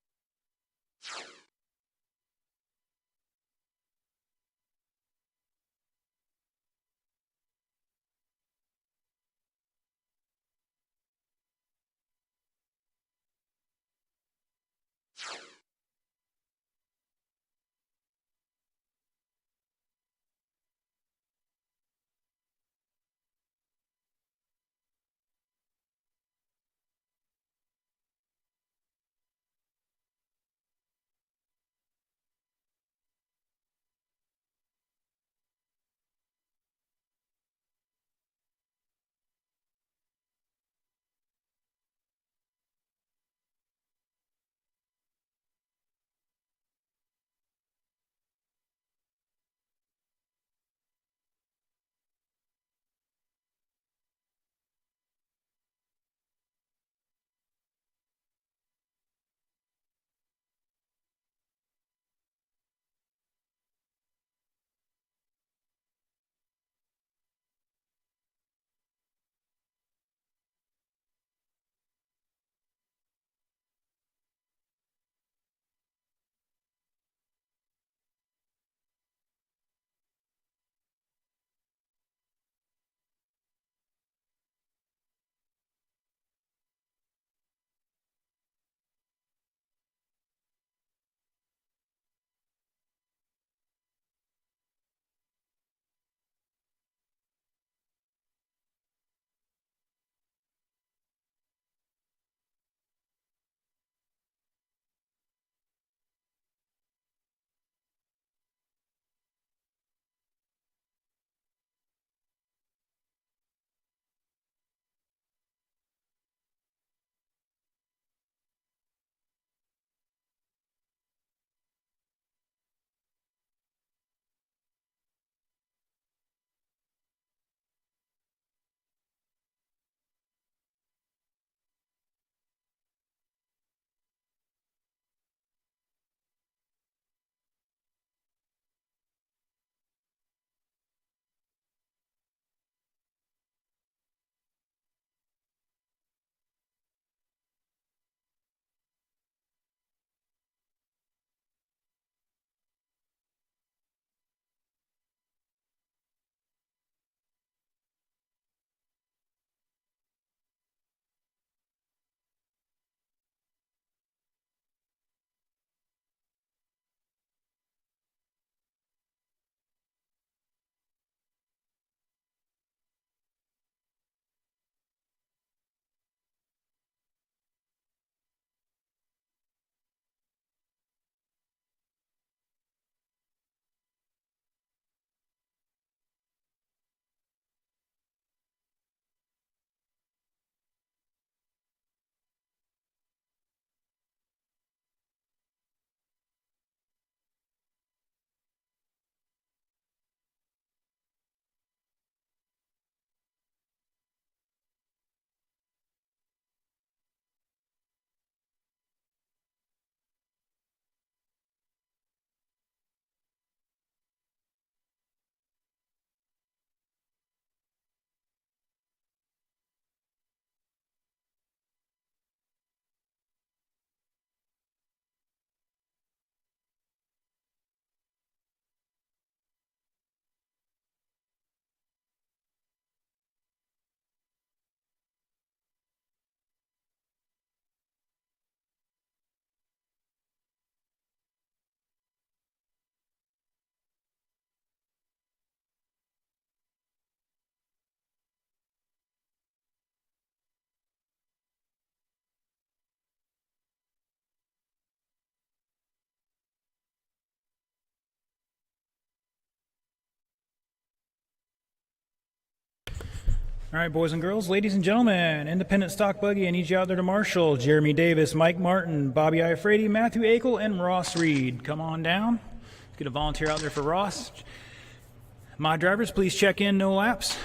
All right, boys and girls, ladies and gentlemen, independent stock buggy, I need you out there to marshal. Jeremy Davis, Mike Martin, Bobby Iafredi, Matthew Akel, and Ross Reed. Come on down. Let's get a volunteer out there for Ross. My drivers, please check in, no laps.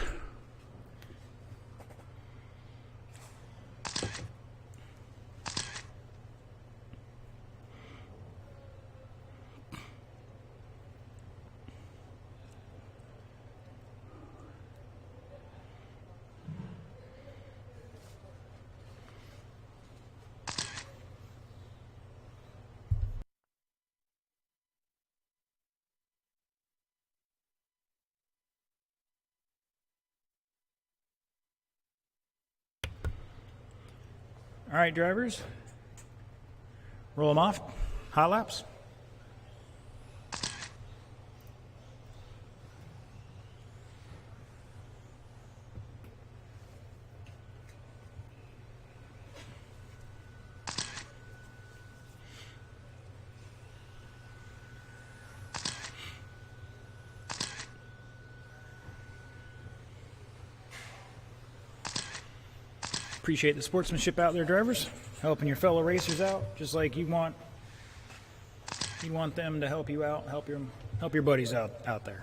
All right, drivers, roll them off. Hot laps. Appreciate the sportsmanship out there, drivers, helping your fellow racers out, just like you want them to help you out, help your buddies out there.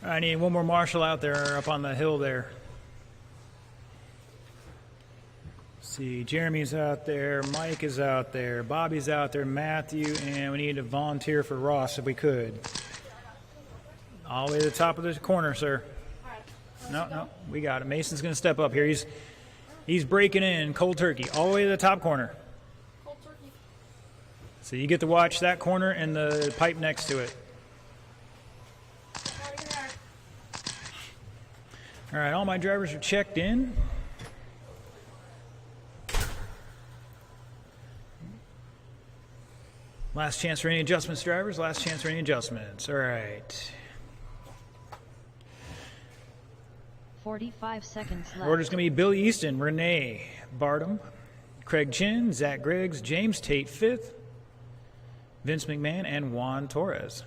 I need one more marshal out there up on the hill there. See, Jeremy's out there, Mike is out there, Bobby's out there, Matthew, and we need a volunteer for Ross if we could. All the way to the top of the corner, sir. No, we got it. Mason's going to step up here. He's breaking in cold turkey all the way to the top corner. So you get to watch that corner and the pipe next to it. All right, all my drivers are checked in. Last chance for any adjustments, drivers. Last chance for any adjustments. All right. 45 seconds left. Order's going to be Billy Easton, Renee Bardem, Craig Chin, Zach Griggs, James Tate 5th, Vince McMahon, and Juan Torres.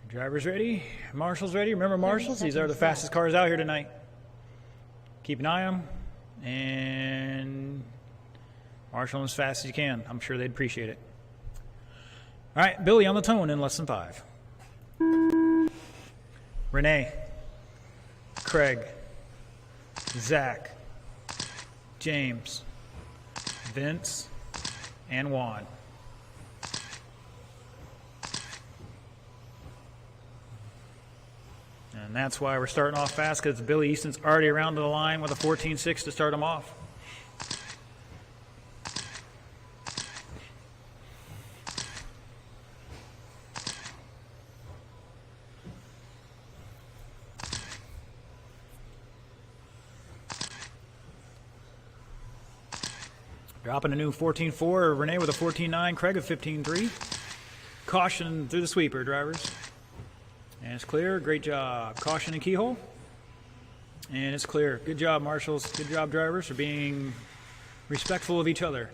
Drivers ready? Marshals ready? Remember marshals? These are the fastest cars out here tonight. Keep an eye on them. And marshal them as fast as you can. I'm sure they'd appreciate it. All right, Billy on the tone in less than 5. Renee, Craig, Zach, James, Vince, and Juan. And that's why we're starting off fast, because Billy Easton's already around the line with a 14.6 to start him off. Dropping a new 14.4, Renee with a 14.9, Craig a 15.3. Caution through the sweeper, drivers. And it's clear. Great job. Caution and keyhole. And it's clear. Good job, marshals. Good job, drivers, for being respectful of each other.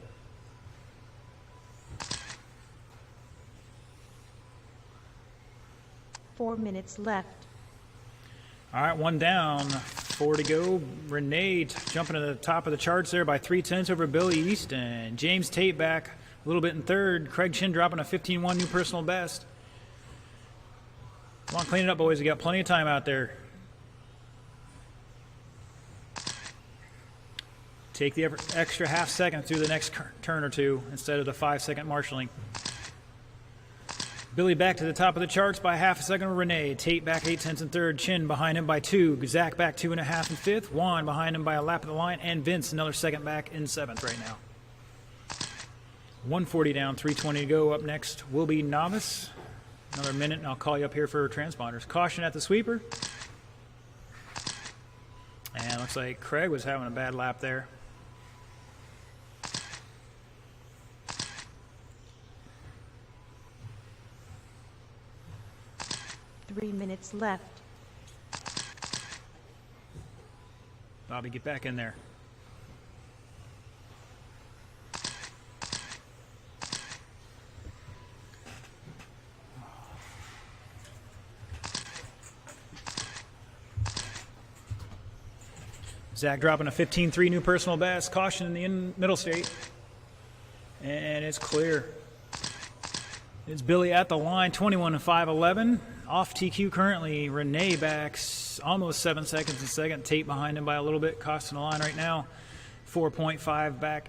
Four minutes left. All right, one down, 4 to go. Renee jumping to the top of the charts there by 0.3 over Billy Easton. James Tate back a little bit in third. Craig Chin dropping a 15.1 new personal best. Come on, clean it up, boys. We got plenty of time out there. Take the extra half second through the next turn or two instead of the 5-second marshalling. Billy back to the top of the charts by half a second with Renee. Tate back 0.8 in third. Chin behind him by 2. Zach back 2.5 in fifth. Juan behind him by a lap of the line. And Vince another second back in 7th right now. 140 down, 3:20 to go. Up next will be Novice. Another minute and I'll call you up here for transponders. Caution at the sweeper. And looks like Craig was having a bad lap there. Three minutes left. Bobby, get back in there. Zach dropping a 15-3 new personal best. Caution in the middle state. And it's clear. It's Billy at the line, 21-5-11. Off TQ currently. Renee backs almost 7 seconds in second. Tate behind him by a little bit. Costing the line right now, 4.5 back.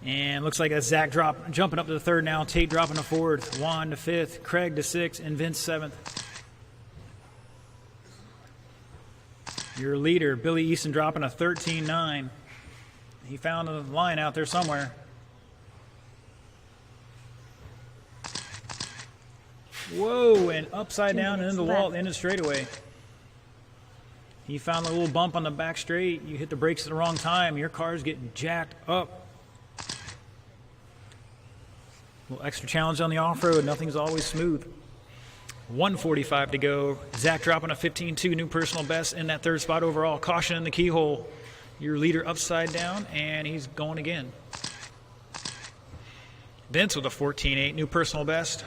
And looks like a Zach jumping up to the third now. Tate dropping to fourth. Juan to fifth. Craig to sixth. And Vince seventh. Your leader, Billy Easton, dropping a 13-9. He found a line out there somewhere. Whoa, and upside 2 down and minutes into the wall at left. the end of the straightaway. He found a little bump on the back straight. You hit the brakes at the wrong time. Your car's getting jacked up. A little extra challenge on the off-road. Nothing's always smooth. 1:45 to go. Zach dropping a 15-2 new personal best in that third spot overall. Caution in the keyhole. Your leader upside down, and he's going again. Vince with a 14-8 new personal best.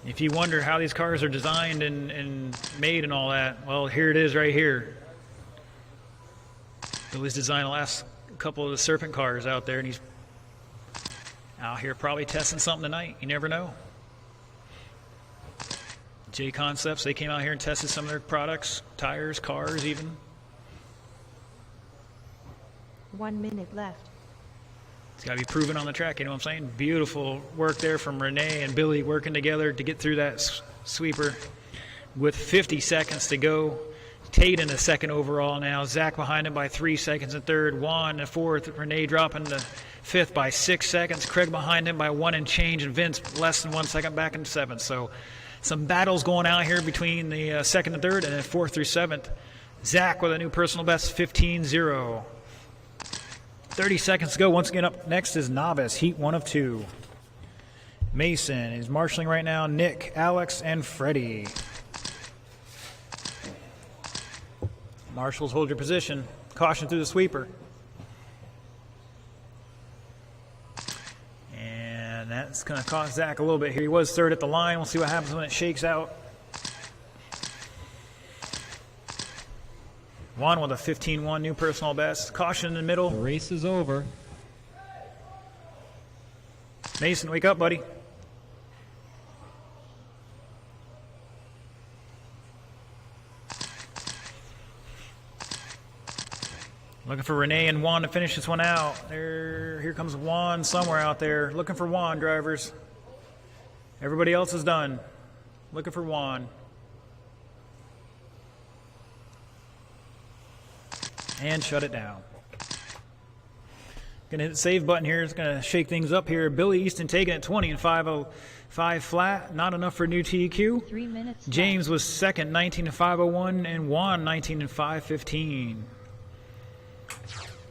If you wonder how these cars are designed and made and all that, well, here it is right here. Billy's designed the last couple of the Serpent cars out there, and he's out here probably testing something tonight. You never know. J Concepts, they came out here and tested some of their products, tires, cars even. 1 minute left. It's got to be proven on the track, you know what I'm saying? Beautiful work there from Renee and Billy working together to get through that sweeper. With 50 seconds to go, Tate in the second overall now. Zach behind him by 3 seconds in third. Juan in fourth. Renee dropping to fifth by 6 seconds. Craig behind him by 1 and change. And Vince less than 1 second back in seventh. So some battles going out here between the second and third, and then fourth through seventh. Zach with a new personal best, 15-0. 30 seconds to go. Once again, up next is Novice, heat 1 of 2. Mason is marshalling right now. Nick, Alex, and Freddie. Marshals, hold your position. Caution through the sweeper. And that's going to cost Zach a little bit here. He was third at the line. We'll see what happens when it shakes out. Juan with a 15-1 new personal best. Caution in the middle. The race is over. Mason, wake up, buddy. Looking for Renee and Juan to finish this one out. Here comes Juan somewhere out there. Looking for Juan, drivers. Everybody else is done. Looking for Juan. And shut it down. Gonna hit the save button here. It's gonna shake things up here. Billy Easton taking it 20 and 505 flat. Not enough for new TQ. 3 minutes James was second, 19 and 501, and Juan 19 and 515.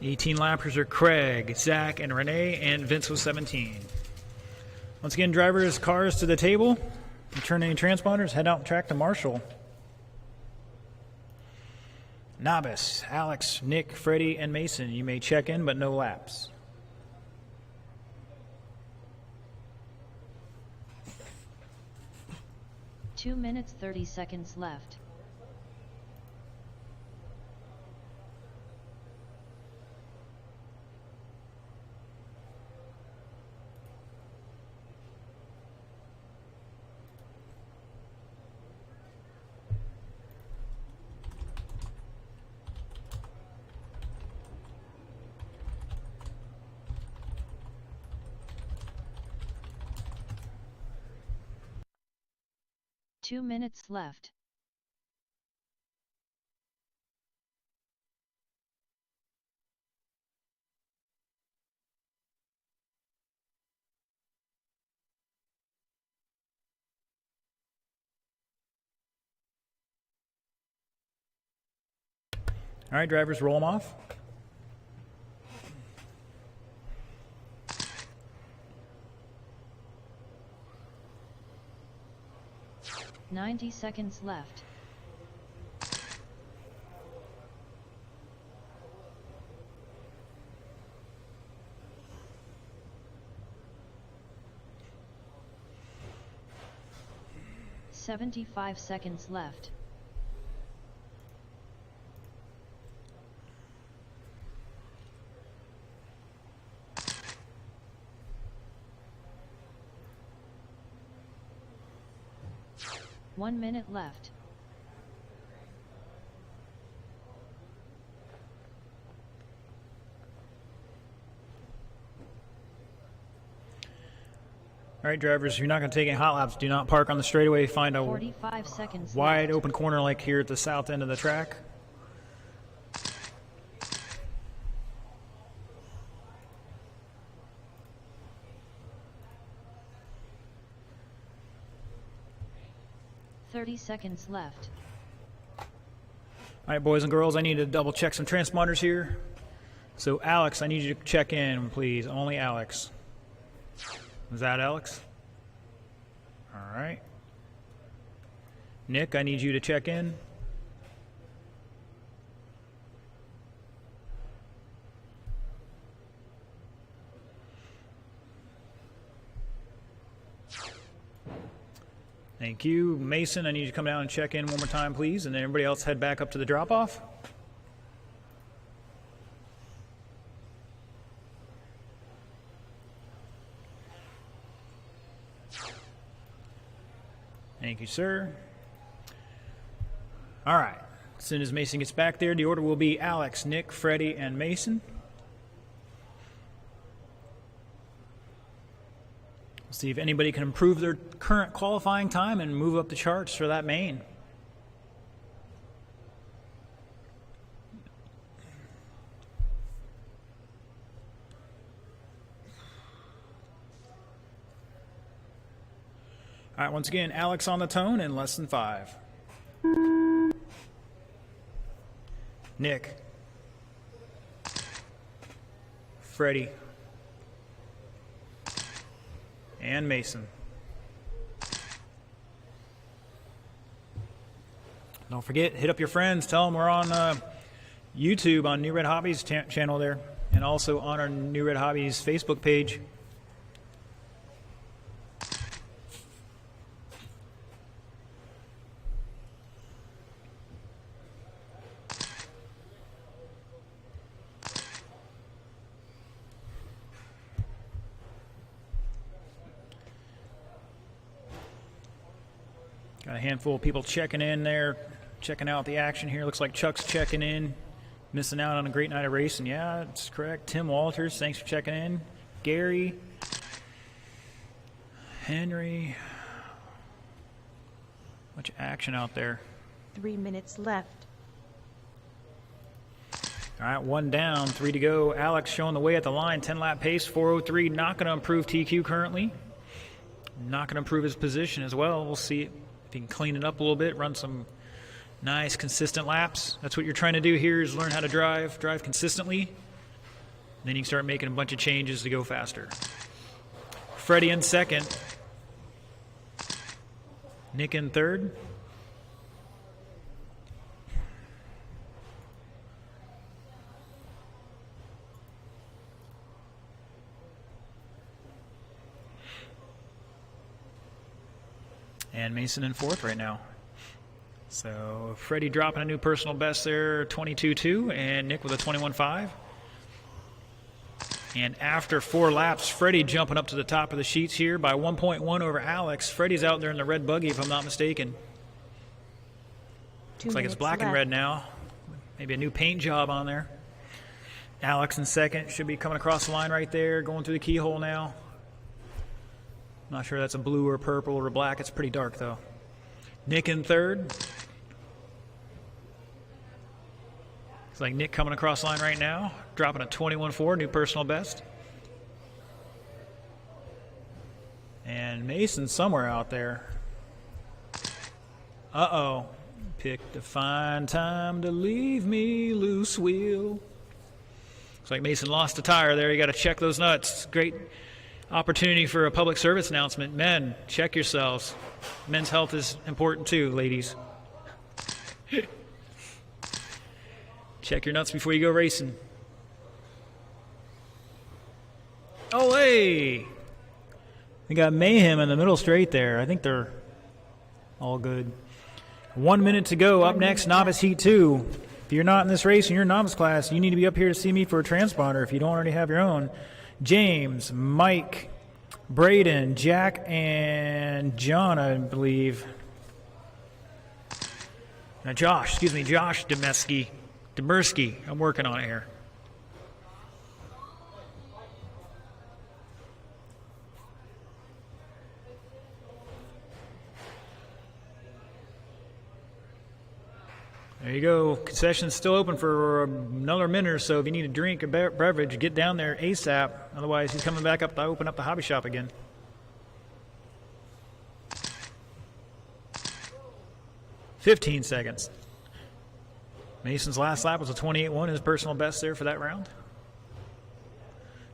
18 lappers are Craig, Zach, and Renee, and Vince was 17. Once again, drivers, cars to the table. Return any transponders, head out track to Marshall. Novice, Alex, Nick, Freddie, and Mason. You may check in, but no laps. left. 2 minutes 30 seconds left. Two minutes left. All right, drivers, roll them off. "90 seconds left. 75 seconds left. One minute left. All right, drivers, if you're not going to take any hot laps, do not park on the straightaway. Find a 45 seconds wide left. open corner like here at the south end of the track. .30 seconds left. All right, boys and girls, I need to double check some transponders here. So, Alex, I need you to check in, please. Only Alex. Is that Alex? All right. Nick, I need you to check in. Thank you. Mason, I need you to come down and check in one more time, please, and then everybody else head back up to the drop-off. Thank you, sir. All right. As soon as Mason gets back there, the order will be Alex, Nick, Freddie, and Mason. We'll see if anybody can improve their current qualifying time and move up the charts for that main. All right, once again, Alex on the tone in less than 5. Nick. Freddie. And Mason. Don't forget, hit up your friends. Tell them we're on YouTube on New Red Hobbies channel there, and also on our New Red Hobbies Facebook page. Got a handful of people checking in there, checking out the action here. Looks like Chuck's checking in, missing out on a great night of racing. Yeah, that's correct. Tim Walters, thanks for checking in. Gary, Henry, much action out there. 3 minutes left. All right, one down, 3 to go. Alex showing the way at the line, 10-lap pace, 4:03. Not going to improve TQ currently. Not going to improve his position as well. We'll see if he can clean it up a little bit, run some nice, consistent laps. That's what you're trying to do here, is learn how to drive consistently. Then you can start making a bunch of changes to go faster. Freddie in second. Nick in third. And Mason in fourth right now. So Freddie dropping a new personal best there, 22.2, and Nick with a 21.5. And after 4 laps, Freddie jumping up to the top of the sheets here by 1.1 over Alex. Freddie's out there in the red buggy, if I'm not mistaken. Looks like it's black and red now. Maybe a new paint job on there. Alex in second, should be coming across the line right there, going through the keyhole now. Not sure that's a blue or purple or black. It's pretty dark, though. Nick in third. It's like Nick coming across the line right now, dropping a 21.4, new personal best. And Mason somewhere out there. Uh-oh. Picked a fine time to leave me loose wheel. Looks like Mason lost a tire there. You got to check those nuts. Great opportunity for a public service announcement. Men, check yourselves. Men's health is important too, ladies. Check your nuts before you go racing. Oh, hey! We got mayhem in the middle straight there. I think they're All good. 1 minute to go. Up next, Novice Heat 2. If you're not in this race and you're in novice class, you need to be up here to see me for a transponder if you don't already have your own. James, Mike, Braden, Jack, and John, I believe. Now Josh Demersky. I'm working on it here. There you go. Concession's still open for another minute or so. If you need a drink or beverage, get down there ASAP. Otherwise, he's coming back up to open up the hobby shop again. "15 seconds. Mason's last lap was a 28.1, his personal best there for that round.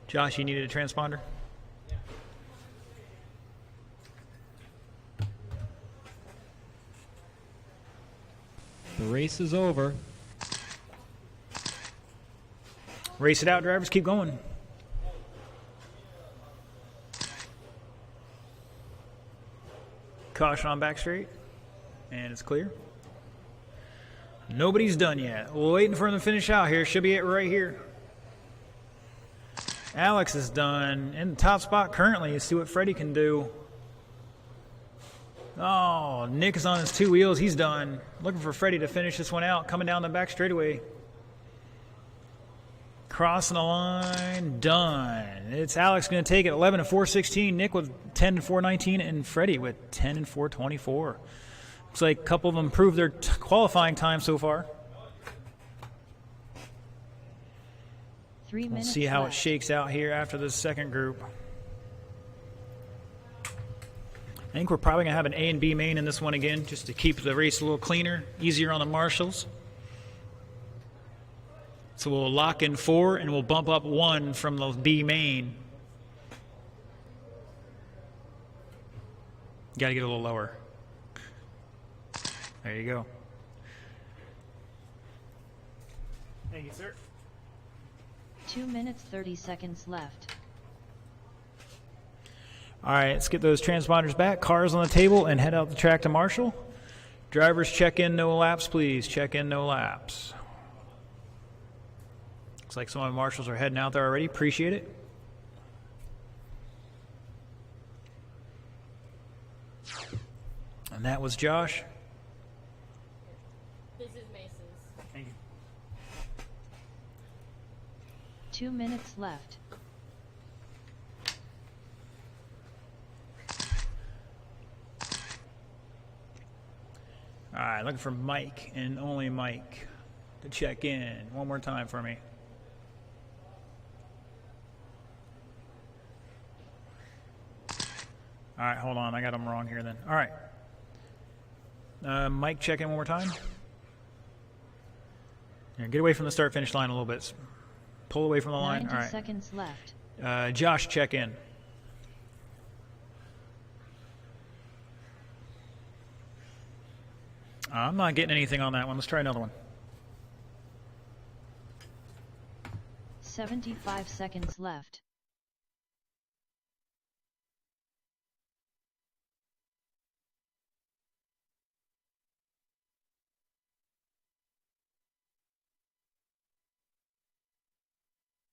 Josh, you needed a transponder? The race is over. Race it out, drivers. Keep going. Caution on back straight. And it's clear. Nobody's done yet. We're waiting for them to finish out here. Should be it right here. Alex is done. In the top spot currently. Let's see what Freddie can do. Oh, Nick is on his two wheels. He's done. Looking for Freddie to finish this one out. Coming down the back straightaway. Crossing the line. Done. It's Alex going to take it. 11 and 4:16. Nick with 10 and 4:19. And Freddie with 10 and 4:24. Looks like a couple of them improved their qualifying time so far. 3 minutes We'll see how it left. shakes out here after the second group. I think we're probably going to have an A and B main in this one again, just to keep the race a little cleaner, easier on the marshals. So we'll lock in 4, and we'll bump up 1 from the B main. Got to get a little lower. There you go. Thank you, sir. 2 minutes 30 seconds left. All right, let's get those transponders back. Cars on the table and head out the track to Marshall. Drivers, check in, no laps, please. Check in, no laps. Looks like some of the marshals are heading out there already. Appreciate it. And that was Josh. This is Mason's. Thank you. 2 minutes left. All right, looking for Mike and only Mike to check in. One more time for me. All right, hold on. I got them wrong here then. All right. Mike, check in one more time. Here, get away from the start-finish line a little bit. Pull away from the line. 90 All right. seconds left. Josh, check in. I'm not getting anything on that one. Let's try another one. 75 seconds left.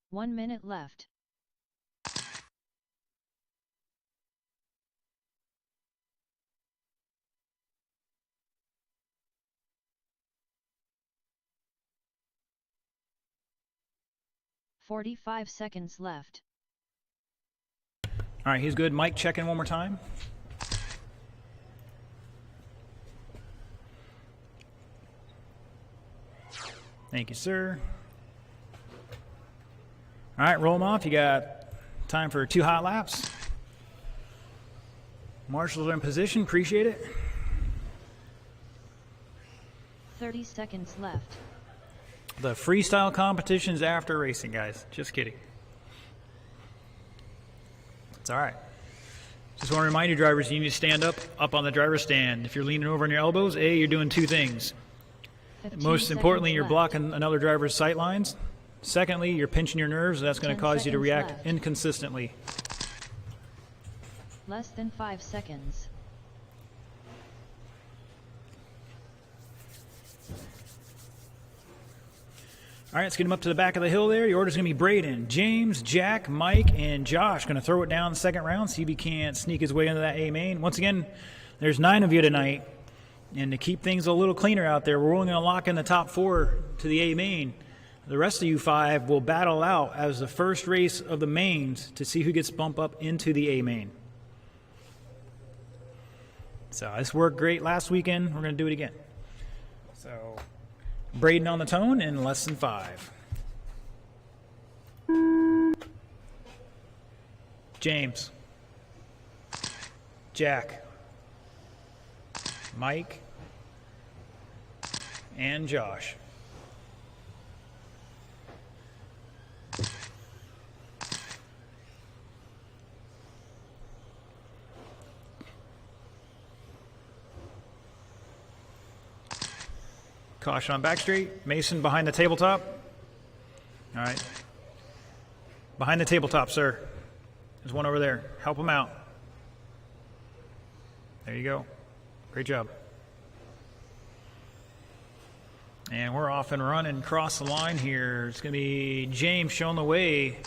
One minute left. "45 seconds left. All right, he's good. Mike, check in one more time. Thank you, sir. All right, roll them off. You got time for 2 hot laps. Marshals are in position. Appreciate it. 30 seconds left. The freestyle competition's after racing, guys. Just kidding. It's all right. Just want to remind you, drivers, you need to stand up on the driver's stand. If you're leaning over on your elbows, A, you're doing 2 things. 15 Most importantly, seconds you're left. blocking another driver's sight lines. Secondly, you're pinching your nerves, and that's going to 10 cause you to seconds react left. inconsistently. Less than 5 seconds. All right, let's get him up to the back of the hill there. The order's going to be Braden, James, Jack, Mike, and Josh. Going to throw it down in the second round, see if he can't sneak his way into that A main. Once again, there's 9 of you tonight. And to keep things a little cleaner out there, we're only going to lock in the top 4 to the A main. The rest of you 5 will battle out as the first race of the mains to see who gets bumped up into the A main. So this worked great last weekend. We're going to do it again. So Braden on the tone in less than 5. James. Jack. Mike. And Josh. Caution on back straight. Mason behind the tabletop. All right. Behind the tabletop, sir. There's one over there. Help him out. There you go. Great job. And we're off and running across the line here. It's going to be James showing the way.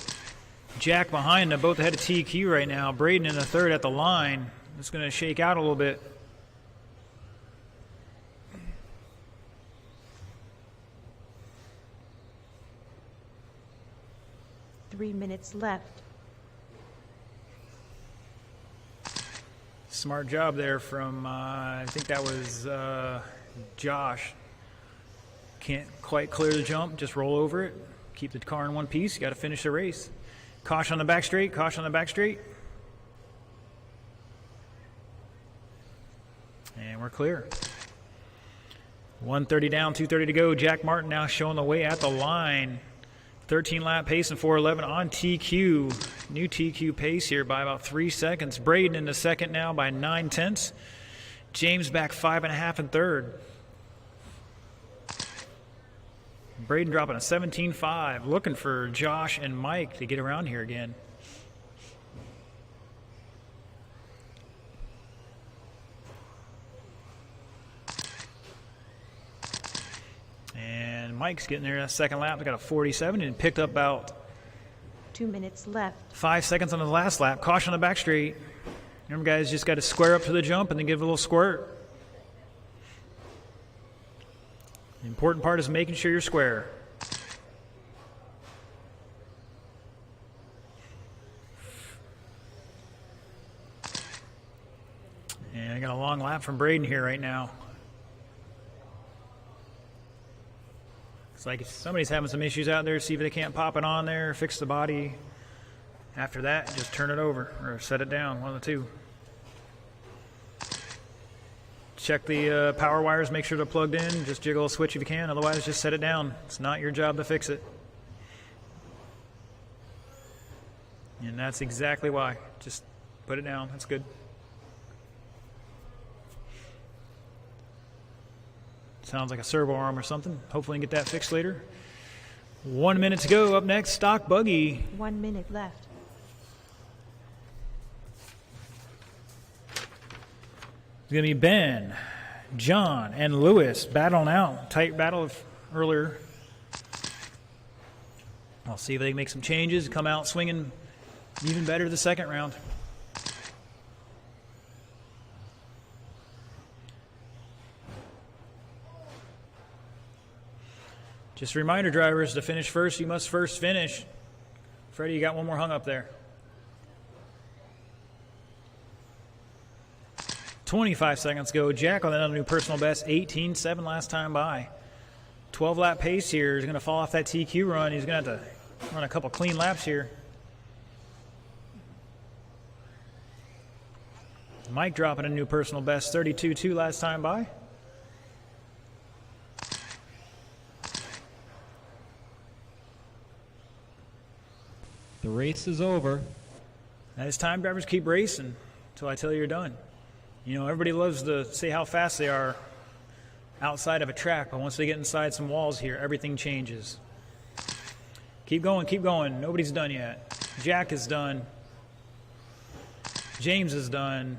Jack behind them, both ahead of TQ right now. Braden in the third at the line. It's going to shake out a little bit. Three minutes left. Smart job there from, I think that was Josh. Can't quite clear the jump, just roll over it. Keep the car in one piece. You got to finish the race. Caution on the back straight, caution on the back straight. And we're clear. 130 down, 230 to go. Jack Martin now showing the way at the line. 13 lap pace and 4:11 on TQ. New TQ pace here by about 3 seconds. Braden in the second now by 9/10. James back 5.5 in third. Braden dropping a 17.5. Looking for Josh and Mike to get around here again. And Mike's getting there that second lap. He got a 47 and picked up about 2 minutes left. 5 seconds on the last lap. Caution on the back straight. Remember, guys, just got to square up to the jump and then give it a little squirt. The important part is making sure you're square. And I got a long lap from Braden here right now. It's like if somebody's having some issues out there, see if they can't pop it on there, fix the body. After that, just turn it over or set it down, one of the two. Check the power wires, make sure they're plugged in. Just jiggle a switch if you can, otherwise just set it down. It's not your job to fix it. And that's exactly why. Just put it down, that's good. Sounds like a servo arm or something. Hopefully we can get that fixed later. 1 minute to go. Up next, Stock Buggy. 1 minute left. It's going to be Ben, John, and Lewis battling out. Tight battle of earlier. I'll see if they can make some changes, come out swinging even better the second round. Just a reminder, drivers, to finish first, you must first finish. Freddie, you got one more hung up there. 25 seconds go. Jack on another new personal best, 18.7 last time by. 12-lap pace here. He's going to fall off that TQ run. He's going to have to run a couple clean laps here. Mike dropping a new personal best, 32.2 last time by. The race is over. That is time, drivers. Keep racing until I tell you you're done. You know, everybody loves to say how fast they are outside of a track, but once they get inside some walls here, everything changes. Keep going, keep going. Nobody's done yet. Jack is done. James is done.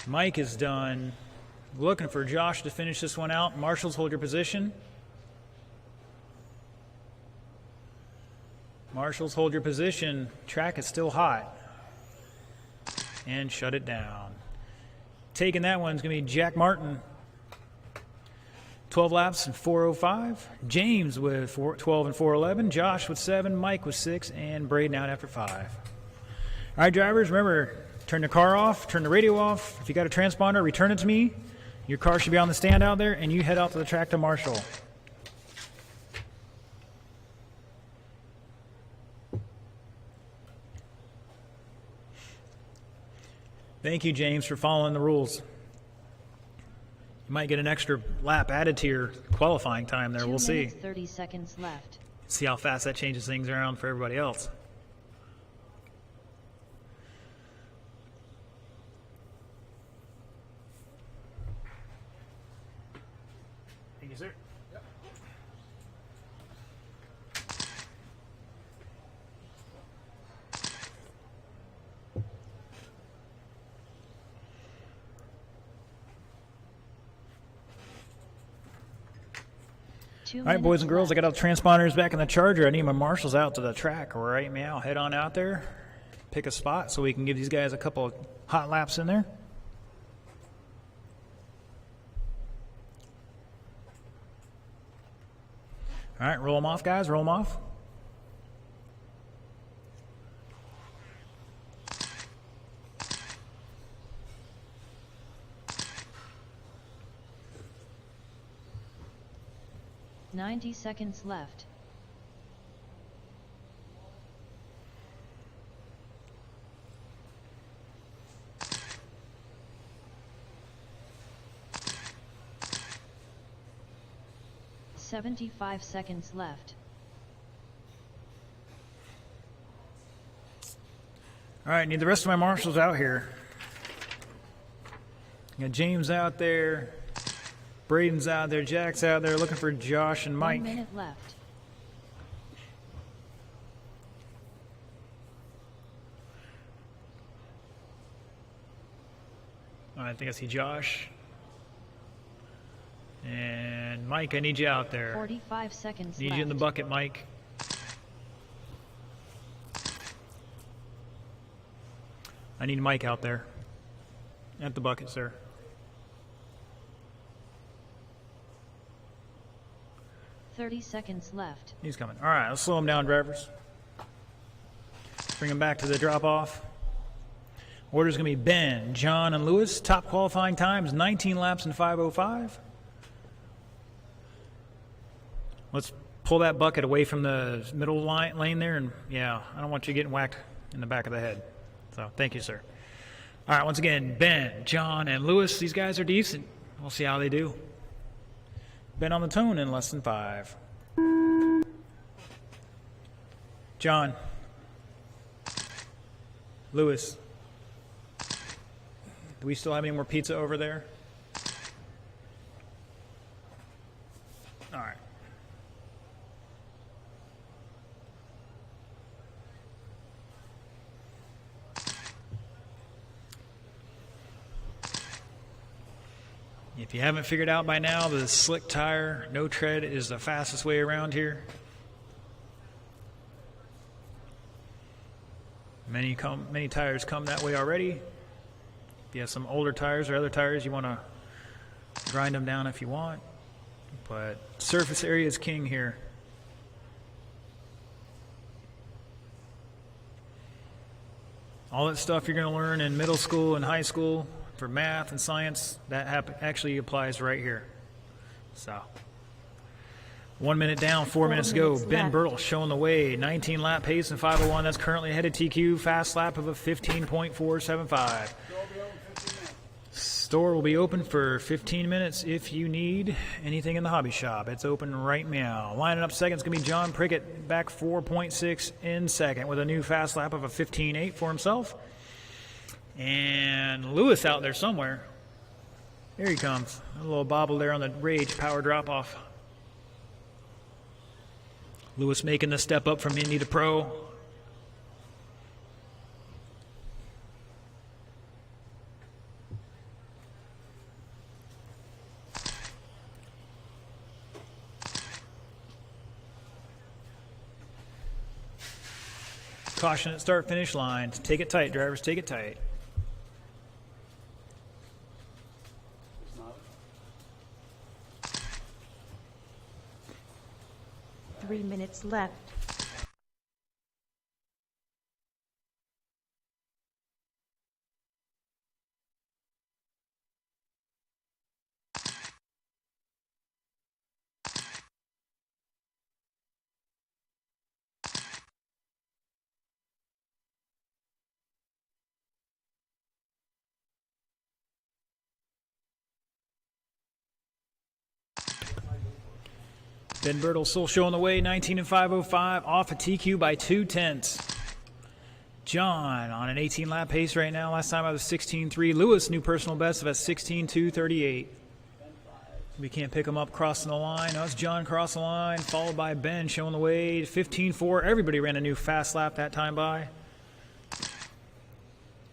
Mike is done. Looking for Josh to finish this one out. Marshals, hold your position. Marshals, hold your position. Track is still hot. And shut it down. Taking that one is going to be Jack Martin. 12 laps and 4:05. James with 12 and 4:11. Josh with 7. Mike with 6. And Braden out after 5. All right, drivers, remember, turn the car off, turn the radio off. If you got a transponder, return it to me. Your car should be on the stand out there, and you head out to the track to Marshall. Thank you, James, for following the rules. You might get an extra lap added to your qualifying time there. 2 We'll see. minutes, 30 seconds left. See how fast that changes things around for everybody else. Thank you, sir. All right, boys and girls, I got all the transponders back in the charger. I need my marshals out to the track right now. Head on out there, pick a spot so we can give these guys a couple of hot laps in there. All right, roll them off, guys. Roll them off. Ninety seconds left. Seventy-five seconds left. All right, need the rest of my marshals out here. Got James out there. Braden's out there. Jack's out there looking for Josh and Mike. 1 minute left. I think I see Josh. And Mike, I need you out there. 45 seconds Need left. you in the bucket, Mike. I need Mike out there. At the bucket, sir. $30 seconds left. He's coming. All right, let's slow him down, drivers. Bring him back to the drop-off. Order's going to be Ben, John, and Lewis. Top qualifying times, 19 laps and 5:05. Let's pull that bucket away from the middle lane there. And, yeah, I don't want you getting whacked in the back of the head. So, thank you, sir. All right, once again, Ben, John, and Lewis. These guys are decent. We'll see how they do. Ben on the tone in less than 5. John. Lewis. Do we still have any more pizza over there? All right. If you haven't figured out by now, the slick tire, no tread is the fastest way around here. Many tires come that way already. If you have some older tires or other tires, you want to grind them down if you want. But surface area is king here. All that stuff you're going to learn in middle school and high school for math and science, that actually applies right here. So, 1 minute down, 4 minutes to go. minutes Ben left. Bertle showing the way. 19 lap pace and 5:01. That's currently ahead of TQ. Fast lap of a 15.475. Store will be open for 15 minutes if you need anything in the hobby shop. It's open right now. Lining up second is going to be John Prickett, back 4.6 in second with a new fast lap of a 15.8 for himself. And Lewis out there somewhere. Here he comes. A little bobble there on the Rage power drop-off. Lewis making the step up from Indy to Pro. Caution at start finish line. Take it tight, drivers. Take it tight. It's not. 3 minutes left. Ben Bertle still showing the way, 19 and 505, off a TQ by 2/10. John on an 18 lap pace right now. Last time I was 16.3. Lewis, new personal best of a 16.238. We can't pick him up crossing the line. That's John crossing the line, followed by Ben showing the way, 15.4. Everybody ran a new fast lap that time by.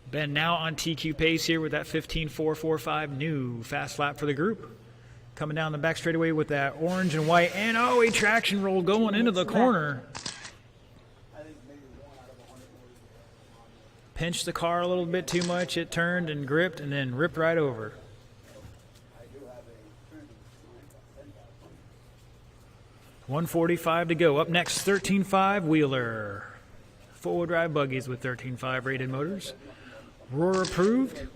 Ben now on TQ pace here with that 15.445 new fast lap for the group. Coming down the back straightaway with that orange and white, and a traction roll going into the corner. Pinched the car a little bit too much. It turned and gripped and then ripped right over. 1:45 to go. Up next, 13.5 Wheeler. Four-wheel drive buggies with 13.5 rated motors. Roar approved.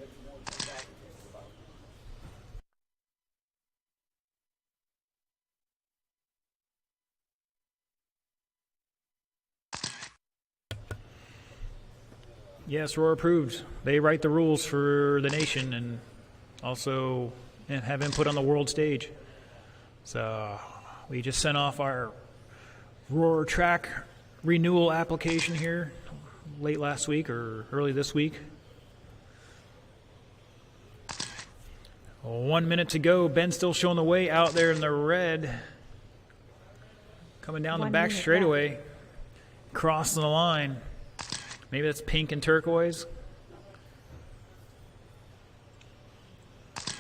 Yes, Roar approved. They write the rules for the nation and also have input on the world stage. So we just sent off our Roar track renewal application here late last week or early this week. 1 minute to go. Ben still showing the way out there in the red. Coming down the 1 back minute straightaway. Crossing the line. Maybe that's pink and turquoise.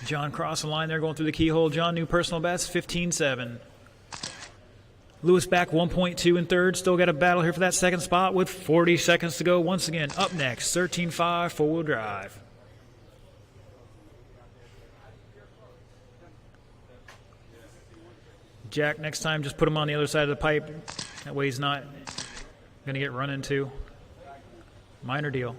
John crossing the line there going through the keyhole. John, new personal best, 15.7. Lewis back 1.2 in third. Still got a battle here for that second spot with 40 seconds to go. Once again, up next, 13.5 four-wheel drive. Jack, next time just put him on the other side of the pipe. That way he's not going to get run into. Minor deal.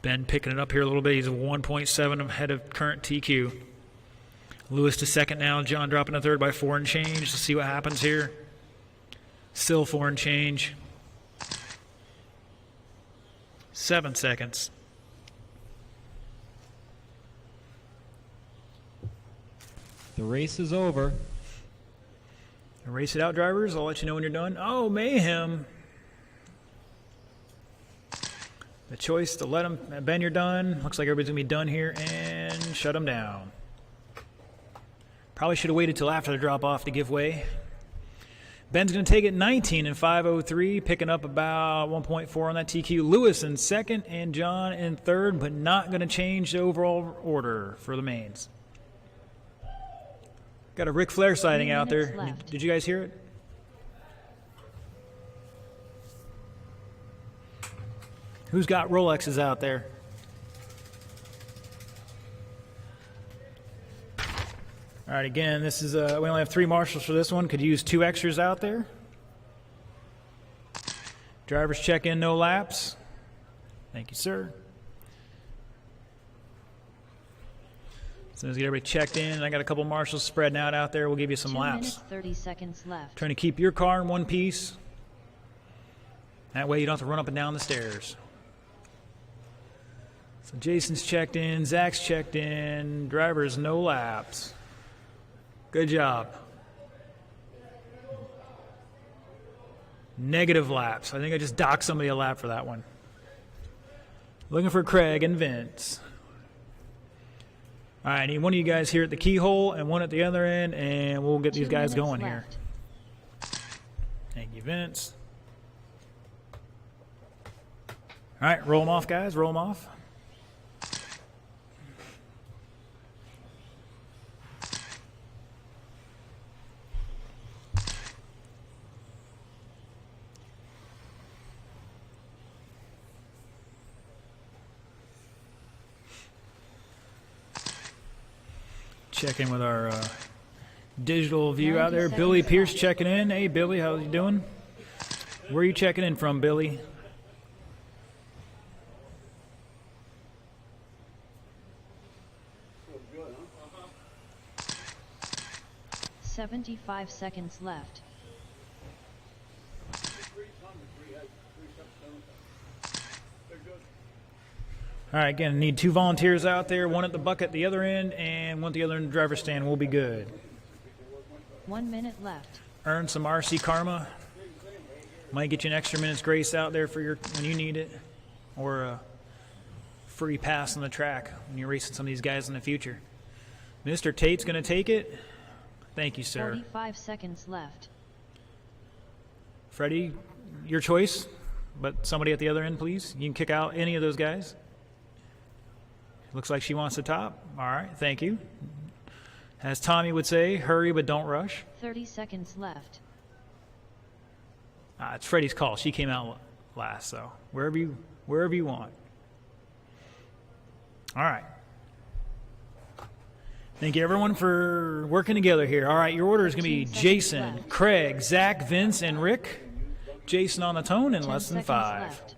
Ben picking it up here a little bit. He's 1.7 ahead of current TQ. Lewis to second now. John dropping to third by 4 and change. Let's see what happens here. Still 4 and change. 7 seconds. The race is over. Race it out, drivers. I'll let you know when you're done. Oh, mayhem. The choice to let them, Ben, you're done. Looks like everybody's going to be done here and shut them down. Probably should have waited till after the drop off to give way. Ben's going to take it 19 and 503, picking up about 1.4 on that TQ. Lewis in second and John in third, but not going to change the overall order for the mains. Got a Ric Flair sighting out there. Left. Did you guys hear it? Who's got Rolexes out there? All right, again, this is we only have 3 marshals for this one. Could use 2 extras out there. Drivers check in, no laps. Thank you, sir. As soon as we get everybody checked in, I got a couple marshals spreading out there. We'll give you some 2 laps. minutes, 30 seconds left. Trying to keep your car in one piece. That way you don't have to run up and down the stairs. So Jason's checked in, Zach's checked in, drivers no laps. Good job. Negative laps. I think I just docked somebody a lap for that one. Looking for Craig and Vince. All right, I need one of you guys here at the keyhole and one at the other end, and we'll get these 2 guys minutes going here. left. Thank you, Vince. All right, roll them off, guys. Roll them off. Check in with our digital view out 90 there. seconds Billy Pierce left. checking in. Hey, Billy, how's you doing? Where are you checking in from, Billy? 75 seconds left. All right, again, need 2 volunteers out there, 1 at the bucket at the other end, and 1 at the other end of the driver's stand. We'll be good. 1 minute left. Earn some RC karma. Might get you an extra minute's grace out there for your when you need it, or a free pass on the track when you're racing some of these guys in the future. Mr. Tate's going to take it. Thank you, sir. 45 seconds left. Freddie, your choice, but somebody at the other end, please. You can kick out any of those guys. Looks like she wants the top. All right, thank you. As Tommy would say, hurry but don't rush. 30 seconds left. It's Freddie's call. She came out last, so wherever you want. All right. Thank you, everyone, for working together here. All right, your order is going to be 15 seconds Jason, left. Craig, Zach, Vince, and Rick. Jason on the tone in 10 less than seconds 5.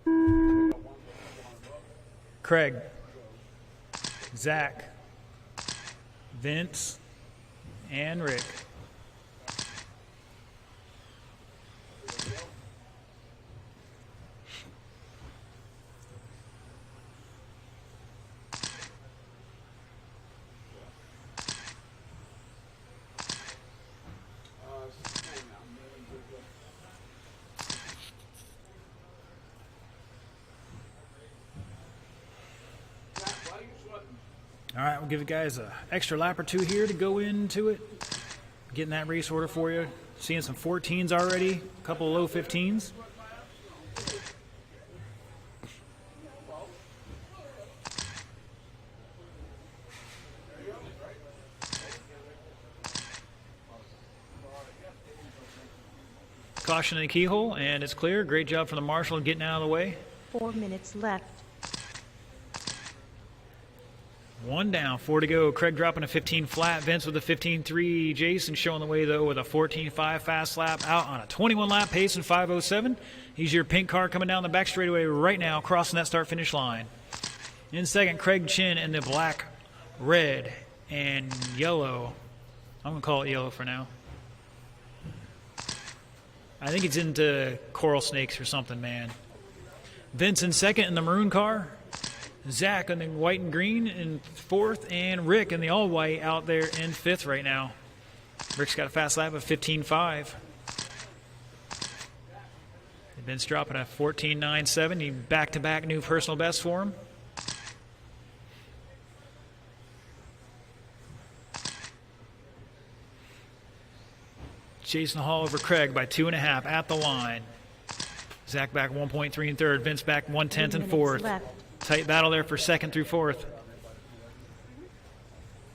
left. Craig, Zach, Vince, and Rick. All right, we'll give you guys an extra lap or 2 here to go into it. Getting that race order for you. Seeing some 14s already, a couple of low 15s. Caution in the keyhole, and it's clear. Great job from the marshal in getting out of the way. 4 minutes left. 1 down, 4 to go. Craig dropping a 15 flat. Vince with a 15.3. Jason showing the way, though, with a 14.5 fast lap out on a 21 lap pace in 5.07. He's your pink car coming down the back straightaway right now, crossing that start-finish line. In second, Craig Chin in the black, red, and yellow. I'm going to call it yellow for now. I think it's into coral snakes or something, man. Vince in second in the maroon car. Zach in the white and green in 4th, and Rick in the all-white out there in 5th right now. Rick's got a fast lap of 15.5. Vince dropping a 14.97. He back-to-back new personal best for him. Jason Hall over Craig by 2.5 at the line. Zach back 1.3 in 3rd. Vince back 1/10 in 3 minutes 4th. left. Tight battle there for 2nd through 4th.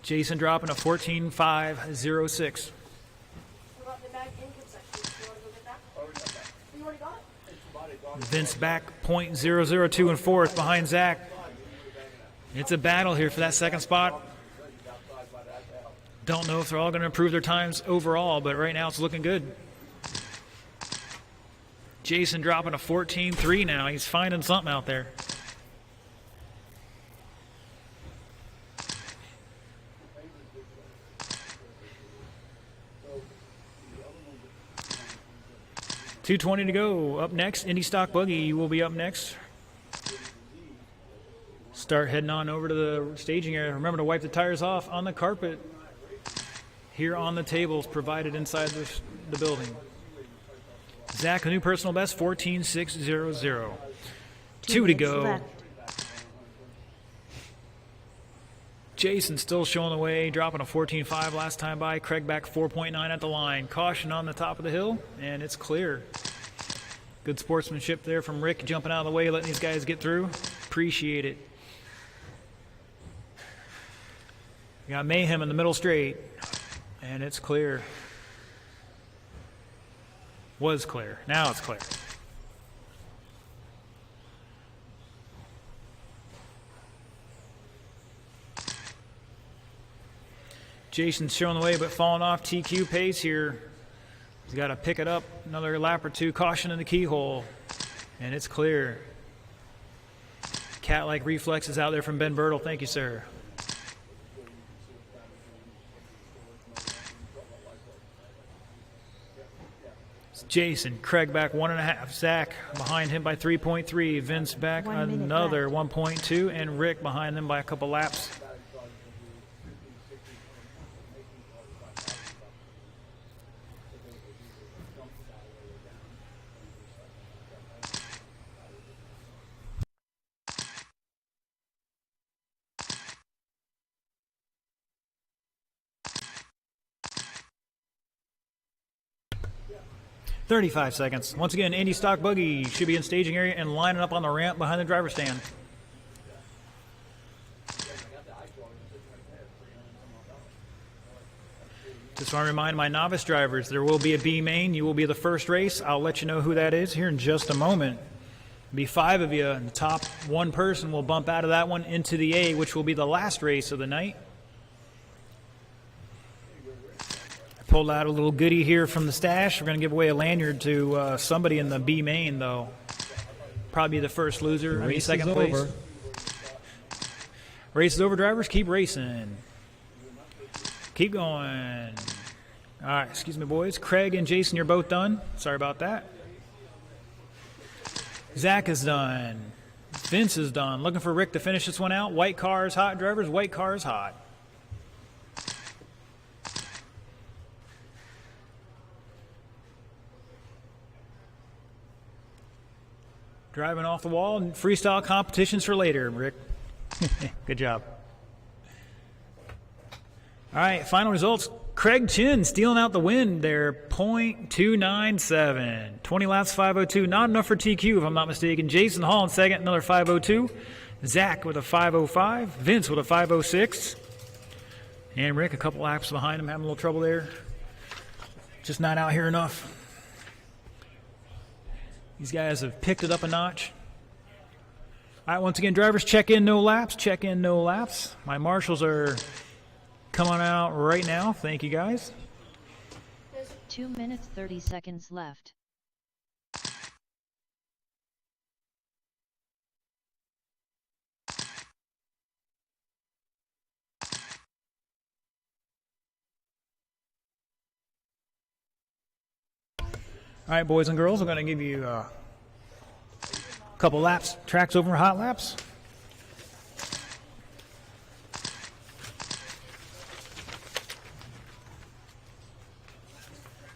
Jason dropping a 14.506. Vince back 0.002 in 4th behind Zach. It's a battle here for that 2nd spot. Don't know if they're all going to improve their times overall, but right now it's looking good. Jason dropping a 14.3 now. He's finding something out there. $220 to go. Up next, Indy Stock Buggy. You will be up next. Start heading on over to the staging area. Remember to wipe the tires off on the carpet here on the tables provided inside the building. Zach, a new personal best, 14.600. 2 to go. Left. Jason still showing the way, dropping a 14.5 last time by. Craig back 4.9 at the line. Caution on the top of the hill, and it's clear. Good sportsmanship there from Rick, jumping out of the way, letting these guys get through. Appreciate it. We got Mayhem in the middle straight, and it's clear. Was clear. Now it's clear. Jason's showing the way but falling off TQ pace here. He's got to pick it up another lap or two. Caution in the keyhole. And it's clear. Cat-like reflexes out there from Ben Bertle. Thank you, sir. It's Jason. Craig back 1.5. Zach behind him by 3.3. Vince back 1 minute another left. 1.2. And Rick behind them by a couple laps. "35 seconds. Once again, Indy Stock Buggy should be in staging area and lining up on the ramp behind the driver's stand. Just want to remind my novice drivers, there will be a B main. You will be the first race. I'll let you know who that is here in just a moment. There'll be 5 of you, and the top one person will bump out of that one into the A, which will be the last race of the night. Pulled out a little goodie here from the stash. We're going to give away a lanyard to somebody in the B main, though. Probably the first loser. I mean, Race second is place. over. Race is over, drivers. Keep racing. Keep going. All right, excuse me, boys. Craig and Jason, you're both done. Sorry about that. Zach is done. Vince is done. Looking for Rick to finish this one out. White car is hot, drivers. White car is hot. Driving off the wall and freestyle competitions for later, Rick. Good job. All right, final results. Craig Chin stealing out the win there, .297. 20 laps, 502. Not enough for TQ, if I'm not mistaken. Jason Hall in second, another 502. Zach with a 505. Vince with a 506. And Rick a couple laps behind him, having a little trouble there. Just not out here enough. These guys have picked it up a notch. All right, once again, drivers, check in, no laps. Check in, no laps. My marshals are coming out right now. Thank you, guys. 2 minutes 30 seconds left. All right, boys and girls, I'm going to give you a couple laps, tracks over hot laps.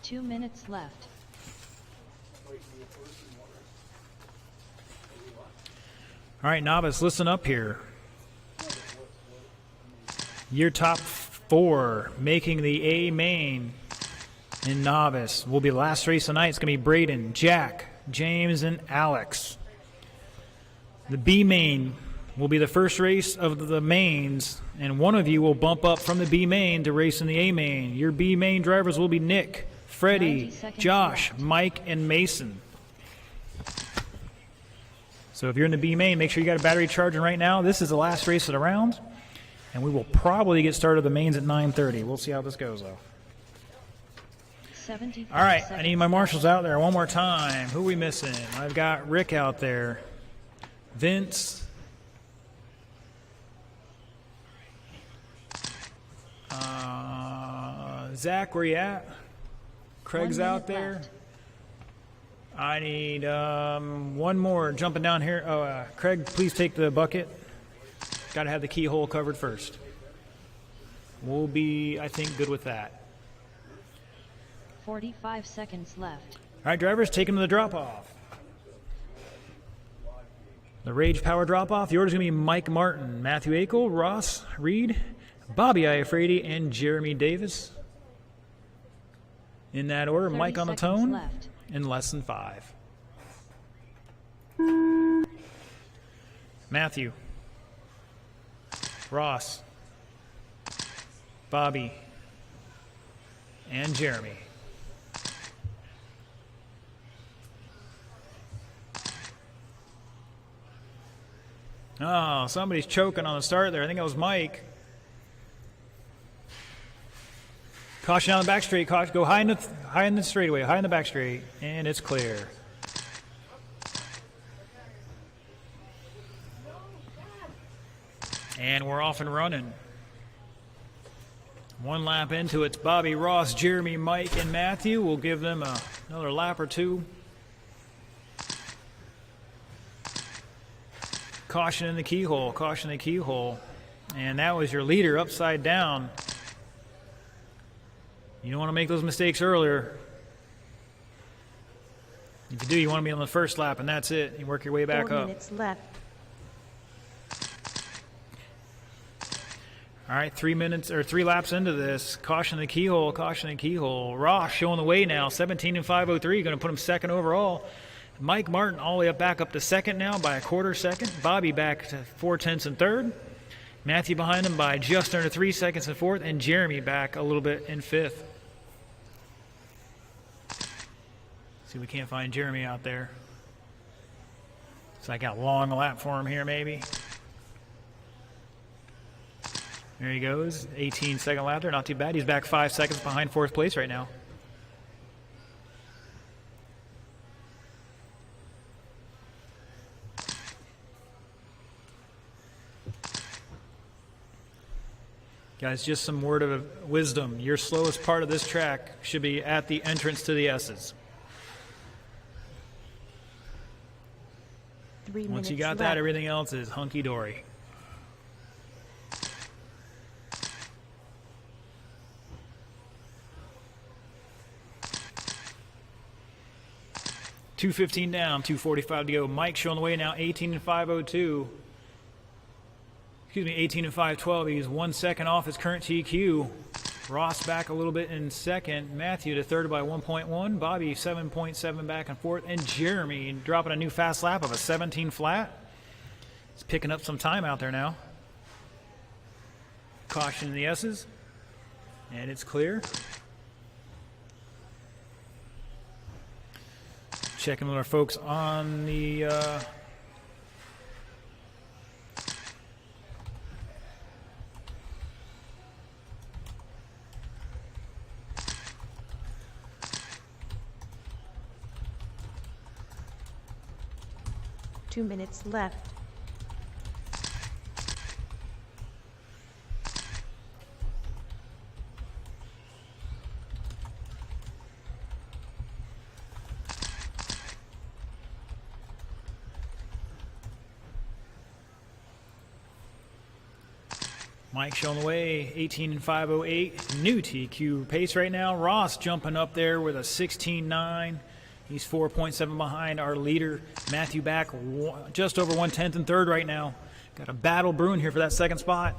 Two minutes left. All right, novice, listen up here. Your top 4 making the A main in novice will be the last race tonight. It's going to be Braden, Jack, James, and Alex. The B main will be the first race of the mains, and one of you will bump up from the B main to race in the A main. Your B main drivers will be Nick, 90 Freddie, seconds Josh, left. Mike, and Mason. So if you're in the B main, make sure you got a battery charging right now. This is the last race of the round, and we will probably get started the mains at 9:30. We'll see how this goes, though. 75 All right, I seconds need my left. marshals out there one more time. Who are we missing? I've got Rick out there. Vince. Zach, where you at? Craig's 1 minute out there. left. I need one more jumping down here. Oh, Craig, please take the bucket. Got to have the keyhole covered first. We'll be, I think, good with that. 45 seconds left. All right, drivers, take them to the drop-off. The Rage Power drop-off. The order's going to be Mike Martin, Matthew Akel, Ross Reed, Bobby Iafredi, and Jeremy Davis. In that order, 30 Mike on the seconds tone left. in less than 5. Matthew, Ross, Bobby, and Jeremy. Oh, somebody's choking on the start there. I think it was Mike. Caution on the back straight. Caution, go high in the straightaway, high in the back straight, and it's clear. And we're off and running. One lap into it, it's Bobby, Ross, Jeremy, Mike, and Matthew. We'll give them another lap or two. Caution in the keyhole, caution in the keyhole. And that was your leader upside down. You don't want to make those mistakes earlier. If you do, you want to be on the first lap, and that's it. You work your way back 4 up. minutes left. All right, 3 laps into this. Caution the keyhole, caution the keyhole. Ross showing the way now, 17 and 503, going to put him second overall. Mike Martin all the way back up to second now by a quarter second. Bobby back to 4/10 in third. Matthew behind him by just under 3 seconds in fourth, and Jeremy back a little bit in fifth. See if we can't find Jeremy out there. So I got a long lap for him here maybe. There he goes, 18-second lap there, not too bad. He's back 5 seconds behind fourth place right now. Guys, just some word of wisdom. Your slowest part of this track should be at the entrance to the S's. 3 minutes Once you got left. that, everything else is hunky-dory. .215 down, 2:45 to go. Mike showing the way now, 18 and 502. Excuse me, 18 and 512. He's 1 second off his current TQ. Ross back a little bit in second. Matthew to third by 1.1. Bobby 7.7 back and fourth. And Jeremy dropping a new fast lap of a 17 flat. He's picking up some time out there now. Caution in the S's. And it's clear. Checking with our folks on the Two minutes left. Mike showing the way, 18 and 508. New TQ pace right now. Ross jumping up there with a 16.9. He's 4.7 behind our leader. Matthew back just over 1/10 in third right now. Got a battle brewing here for that second spot.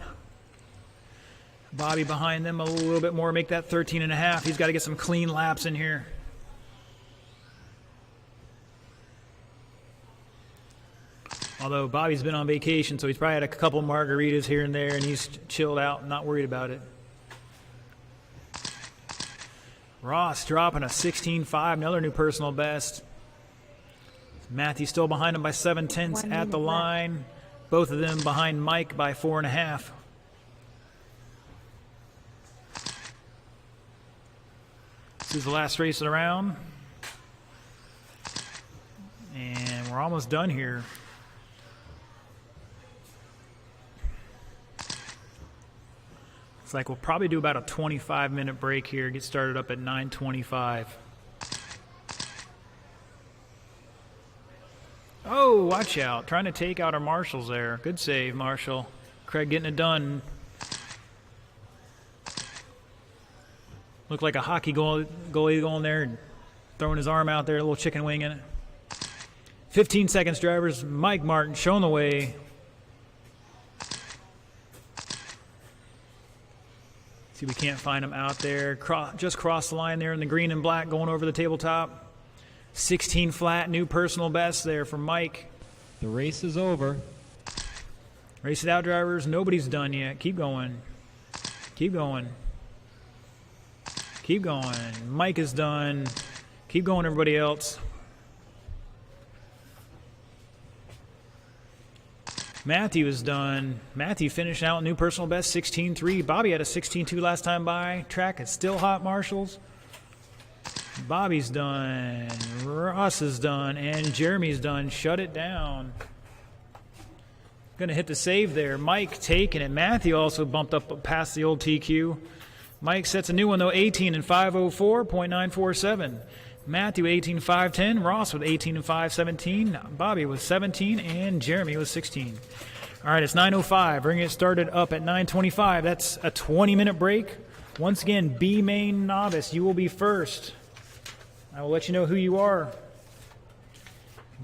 Bobby behind them a little bit more, make that 13 and a half. He's got to get some clean laps in here. Although Bobby's been on vacation, so he's probably had a couple margaritas here and there, and he's chilled out and not worried about it. Ross dropping a 16.5, another new personal best. Matthew still behind him by 7/10 at the line. Both of them behind Mike by 4.5. This is the last race of the round. And we're almost done here. It's like we'll probably do about a 25-minute break here, get started up at 9:25. Oh, watch out. Trying to take out our marshals there. Good save, Marshall. Craig getting it done. Looked like a hockey goalie going there and throwing his arm out there, a little chicken wing in it. 15 seconds, drivers. Mike Martin showing the way. See, we can't find him out there. Just crossed the line there in the green and black going over the tabletop. 16 flat, new personal best there for Mike. The race is over. Race it out, drivers. Nobody's done yet. Keep going. Keep going. Keep going. Mike is done. Keep going, everybody else. Matthew is done. Matthew finished out new personal best 16.3. Bobby had a 16.2 last time by. Track is still hot, Marshalls. Bobby's done. Ross is done. And Jeremy's done. Shut it down. Going to hit the save there. Mike taking it. Matthew also bumped up past the old TQ. Mike sets a new one, though, 18 and 504.947. Matthew 18.510. Ross with 18 and 517. Bobby with 17. And Jeremy with 16. All right, it's 9:05. Bringing it started up at 9:25. That's a 20-minute break. Once again, B main novice, you will be first. I will let you know who you are.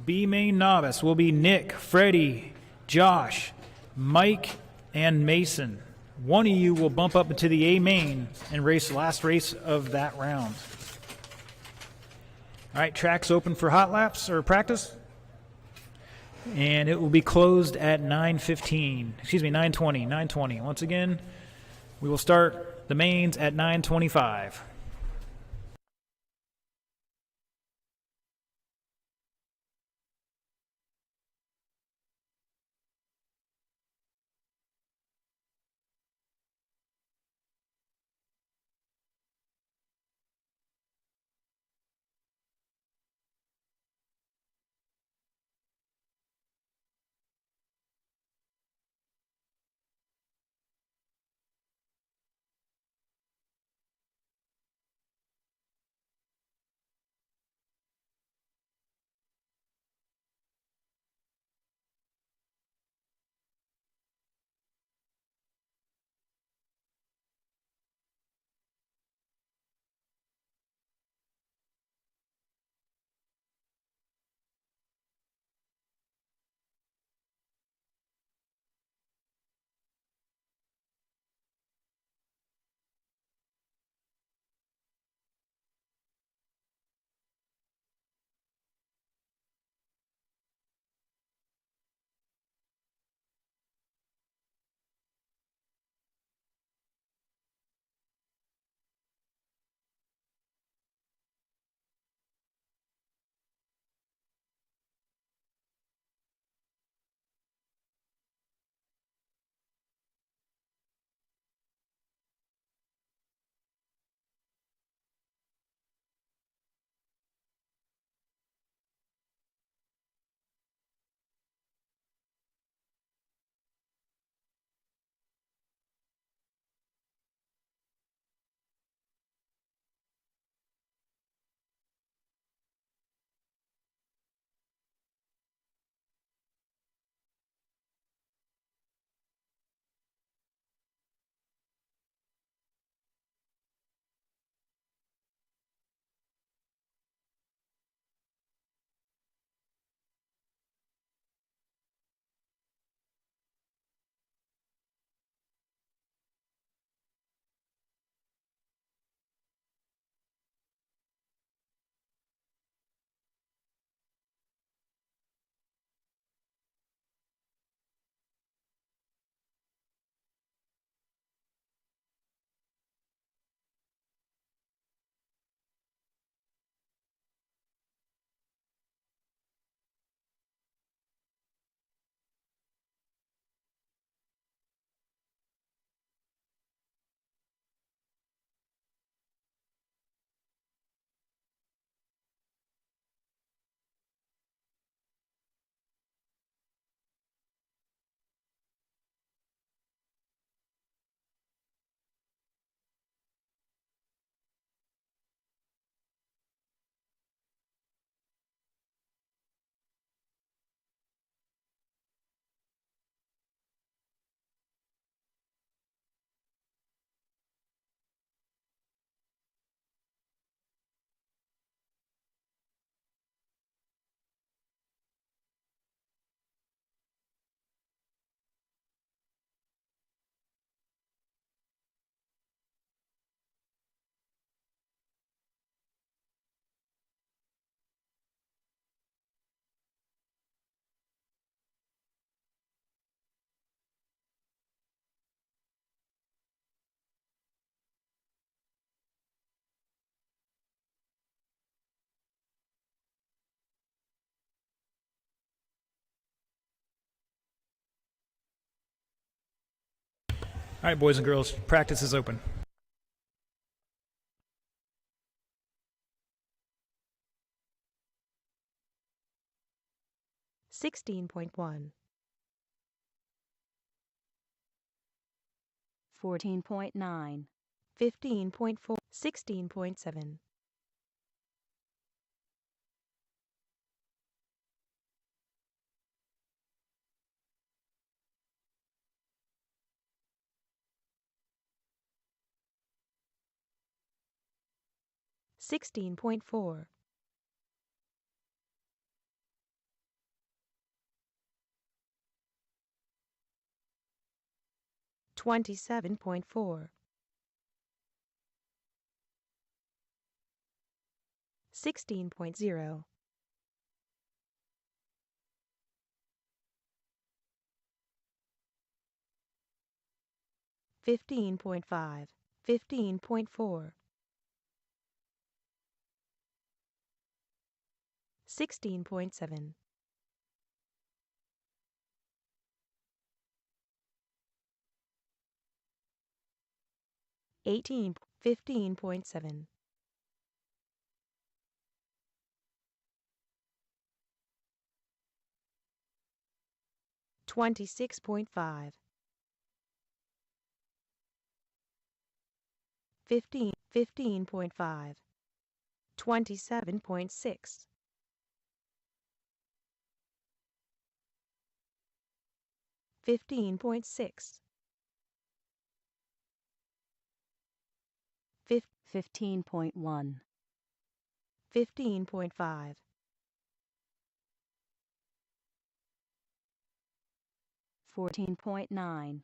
B main novice will be Nick, Freddie, Josh, Mike, and Mason. One of you will bump up into the A main and race the last race of that round. All right, track's open for hot laps or practice. And it will be closed at 9:15. Excuse me, 9:20. 9:20. Once again, we will start the mains at 9:25. All right, boys and girls, practice is open. Sixteen point one. 14.9. 15.4. 16.7. 16.4. 27.4. 16.0. 15.5. 15.4. 16.7. 18. 15.7. 26.5. 15. 15.5. 27.6. 15.6. 15.1. 15.5. 14.9.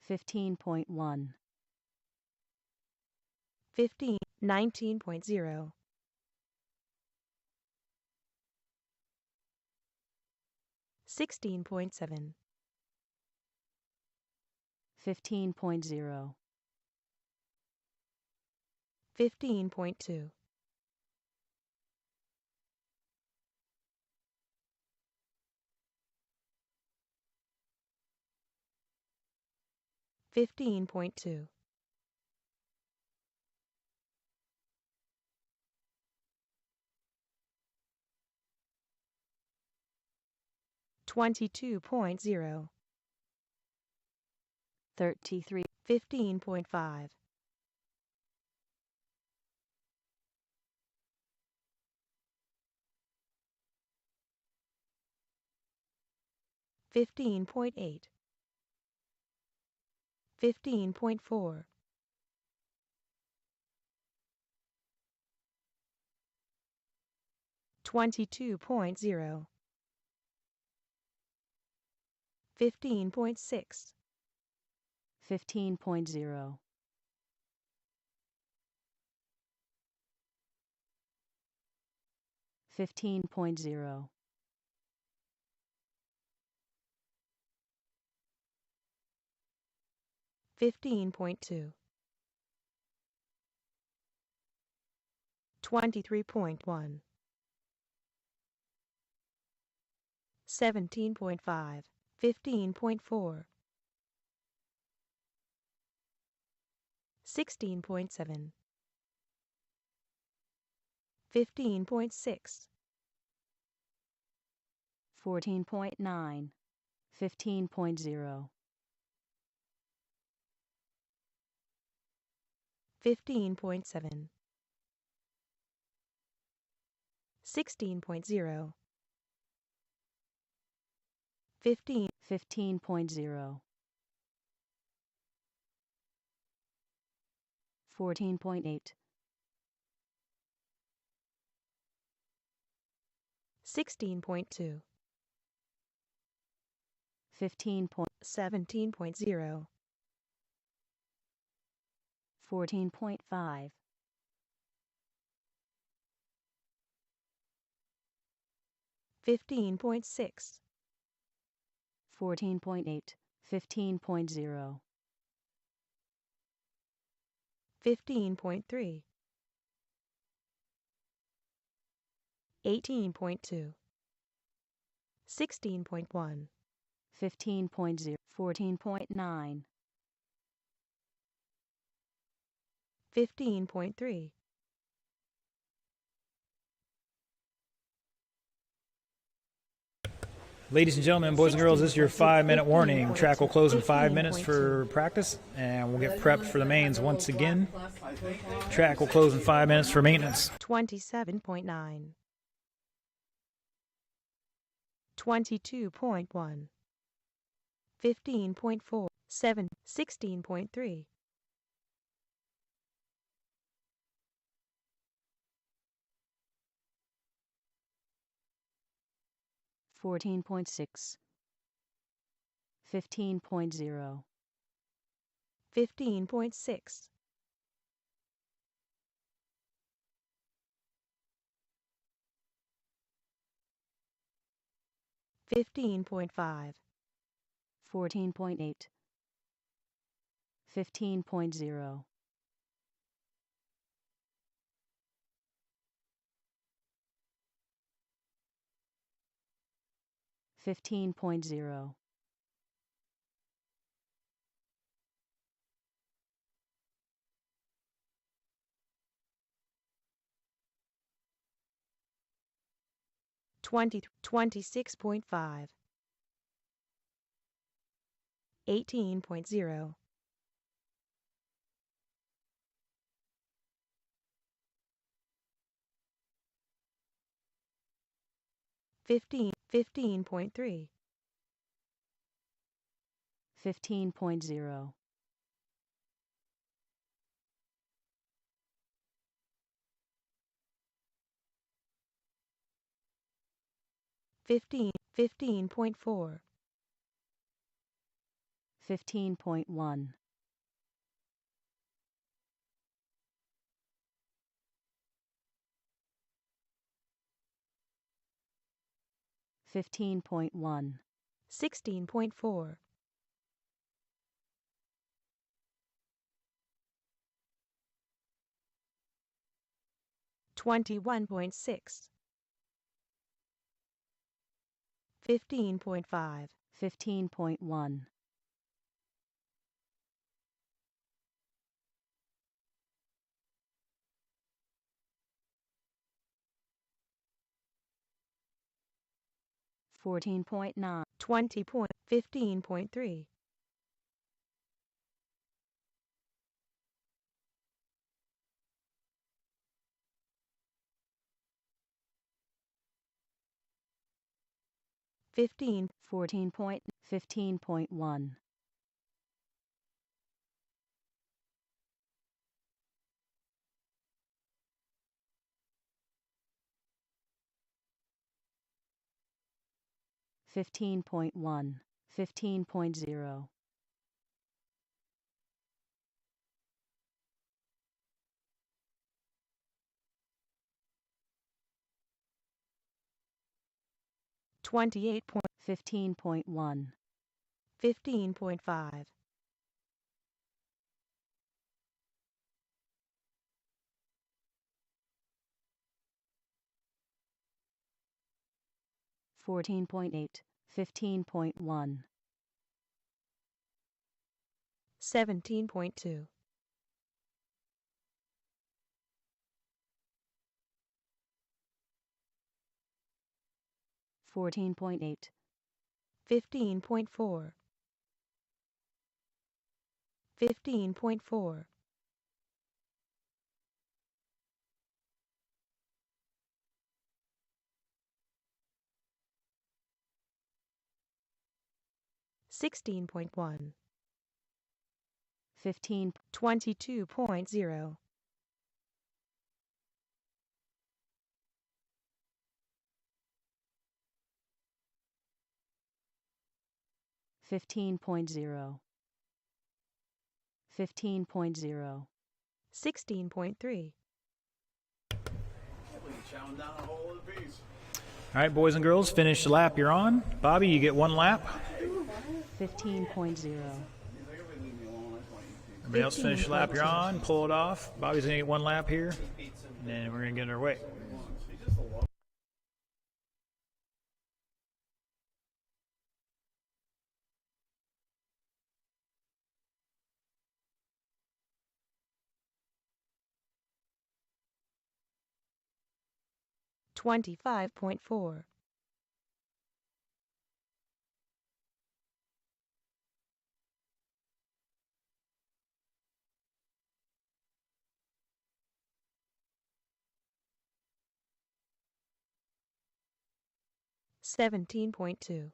15.1. 15. 19.0. 16.7. 15.0. 15.2. 15.2. 22.0. 33. 15.5. 15.8. 15.4. 22.0. 15.6. 15.0. 15.0. 15.2. 23.1. 17.5. 15.4. 16.7. 15.6. 14.9. 15.0. 15.7. 16.0. 15. 15.0. 14.8. 16.2. 15. 17.0. 14.5. 15.6. 14.8. 15.0. 15.3. 18.2. 16.1. 15.0, 14.9, 15.3, Ladies and gentlemen, boys and girls, this is your 5-minute warning. Track will close in 5 minutes for practice, and we'll get prepped for the mains once again. Track will close in 5 minutes for maintenance. 27.9, 22.1, 15.4, 7, 16.3, 14.6, 15.0, 15.6, 15.5, 14.8, 15.0, 15.0, 26.5, 18.0, 15.3, 15.0, 15.4, 15.1, 15.1, 16.4, 21.6, 15.5, 15.1, 14.9, 15.3, 15, 14. 15.1, 15.1, 15.0, 28. 15.1, 15.5, 14.8, 15.1, 17.2, 14.8, 15.4, 15.4, 16.1, 15, 22.0, 15.0, 15.0, 16.3, Chowing down a whole other piece. All right, boys and girls, finish the lap you're on. Bobby, you get 1 lap. 15.0, Everybody else finish the lap you're on. Pull it off. Bobby's going to get 1 lap here, and then we're going to get underway. 25.4. Seventeen point two.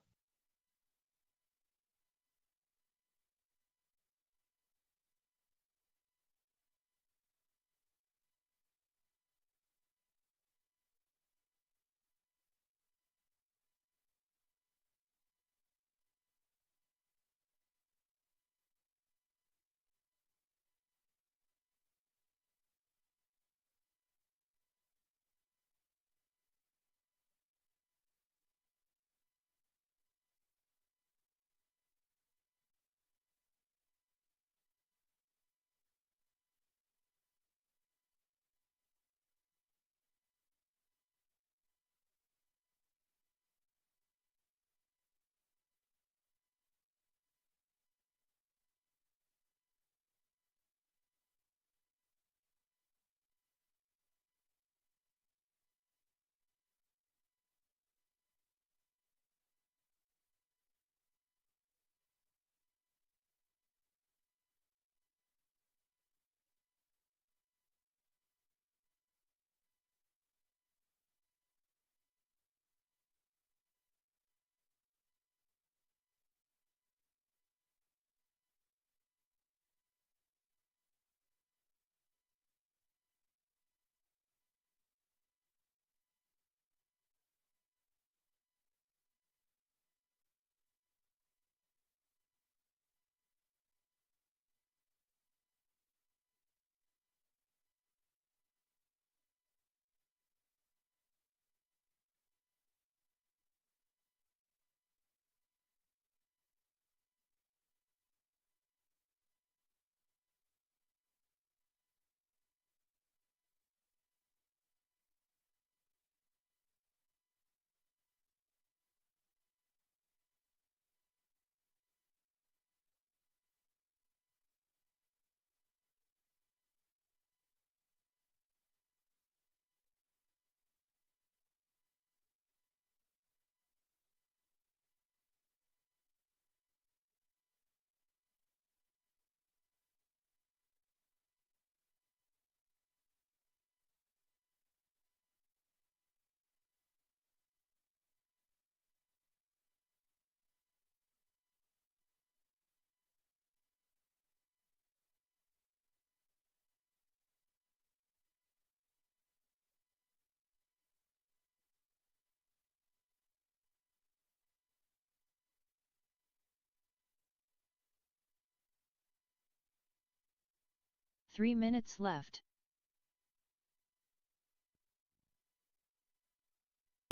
Three minutes left.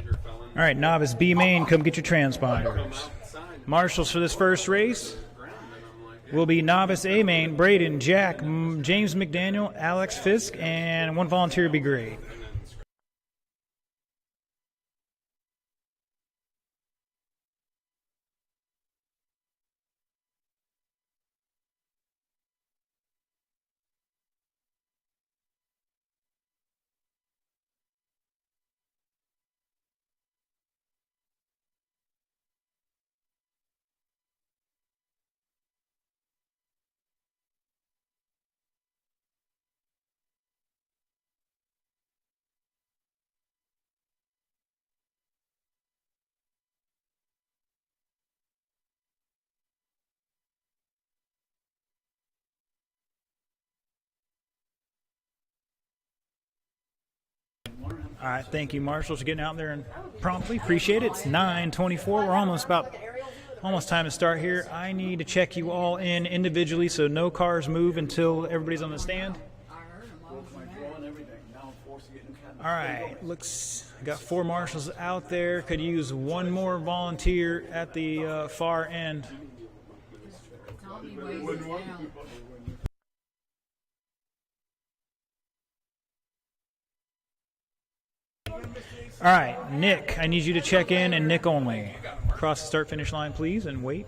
All right, novice B main, come get your transponders. Marshals for this first race will be novice A main, Braden, Jack, James McDaniel, Alex Fisk, and one volunteer would be great. All right, thank you, marshals, for getting out there and promptly. Appreciate it. It's 9:24. We're almost time to start here. I need to check you all in individually, so no cars move until everybody's on the stand. All right, looks I got 4 marshals out there. Could use one more volunteer at the far end. All right, Nick, I need you to check in, and Nick only. Cross the start-finish line, please, and wait.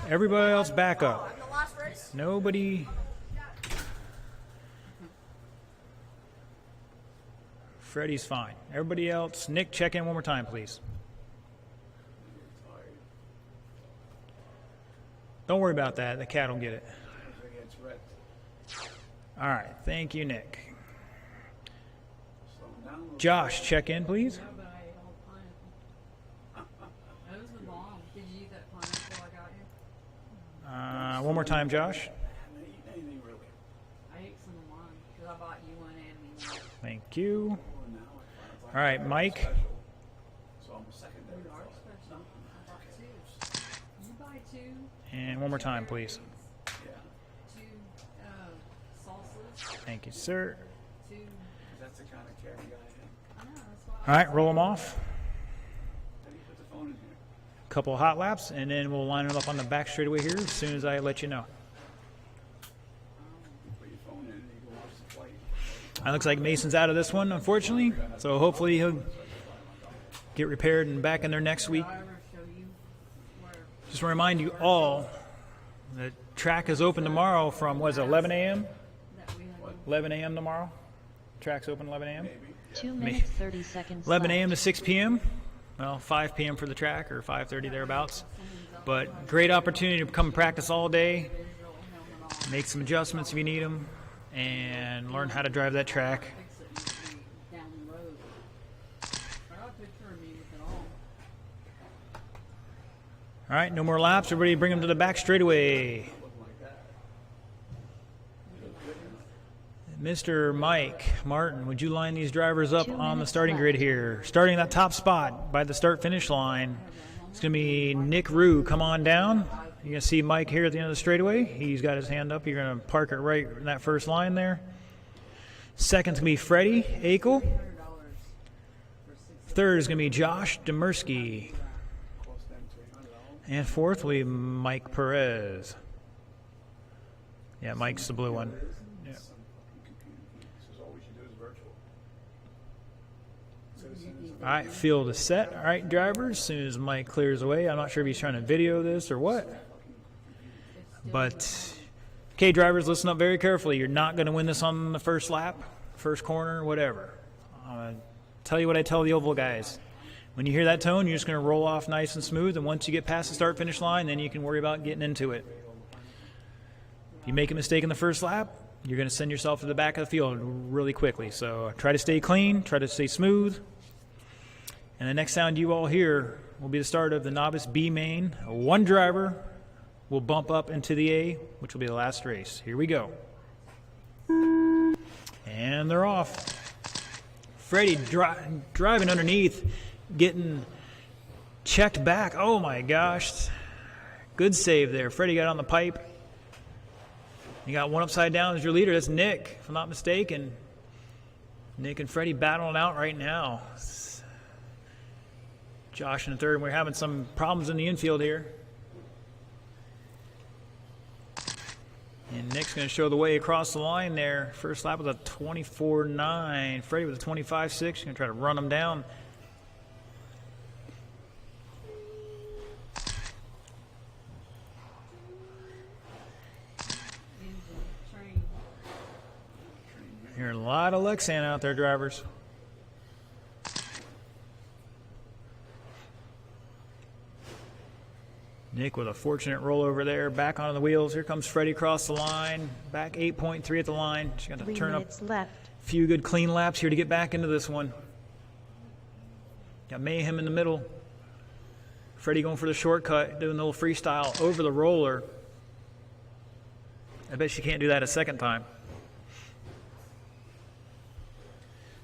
Everybody else back up. Nobody Freddie's fine. Everybody else, Nick, check in one more time, please. Don't worry about that. The cat will get it. It's wrecked. All right. Thank you, Nick. Slow down a little. Josh, check in, please. Yeah, but I ate all the pineapple. That was the bomb. Did you eat that pineapple I got you? One more time, Josh. I haven't eaten anything really. I ate some of mine because I bought you one and me one. Thank you. Oh, now I find All right, Mike. special. So I'm a secondary. We are special. I bought two. You buy two. And one more time, please. Yeah. Two salsas. Thank you, sir. Two. That's the kind of carry I am. I know. That's why. All right, roll them off. How do you put the phone in here? Couple of hot laps, and then we'll line it up on the back straightaway here as soon as I let you know. You put your phone in and you go watch the flight. It looks like Mason's out of this one, unfortunately. So hopefully he'll get repaired and back in there next week. Did I ever show you where? Just want to remind you all, the track is open tomorrow from, what is it, 11 a.m.? That we had. 11 a.m. tomorrow? Track's open 11 a.m.? 2 minutes 30 seconds 11 left. a.m. to 6 p.m. Well, 5 p.m. for the track, or 5:30 thereabouts. But great opportunity to come practice all day, make some adjustments if you need them, and learn how to drive that track. Fix it and be down the road. I got a picture of me with it all. All right, no more laps. Everybody bring them to the back straightaway. Mr. Mike Martin, would you line these drivers up 2 on the minutes starting left. grid here? Starting at that top spot by the start-finish line, it's going to be Nick Rue. Come on down. You're going to see Mike here at the end of the straightaway. He's got his hand up. You're going to park it right in that first line there. Second's going to be Freddie Akel. Third is going to be Josh Demersky. Cost them $300. And fourth will be Mike Perez. Yeah, Mike's the blue one. Yeah. Some fucking computer geek says all we should do is virtual. Citizens All right, field is set. All right, drivers, as soon as Mike clears away, I'm not sure if he's trying to video this or what. But, okay, drivers, listen up very carefully. You're not going to win this on the first lap, first corner, whatever. Tell you what I tell the oval guys. When you hear that tone, you're just going to roll off nice and smooth, and once you get past the start-finish line, then you can worry about getting into it. If you make a mistake in the first lap, you're going to send yourself to the back of the field really quickly. So try to stay clean, try to stay smooth. And the next sound you all hear will be the start of the novice B main. One driver will bump up into the A, which will be the last race. Here we go. And they're off. Freddie driving underneath, getting checked back. Oh my gosh. Good save there. Freddie got on the pipe. You got one upside down as your leader. That's Nick, if I'm not mistaken. Nick and Freddie battling out right now. Josh in third. We're having some problems in the infield here. And Nick's going to show the way across the line there. First lap was a 24.9. Freddie was a 25.6. Going to try to run him down. Train. Hearing a lot of Lexan out there, drivers. Nick with a fortunate rollover there, back onto the wheels. Here comes Freddie across the line, back 8.3 at the line. She's got to 3 turn up minutes left. a few good clean laps here to get back into this one. Got Mayhem in the middle. Freddie going for the shortcut, doing a little freestyle over the roller. I bet she can't do that a second time.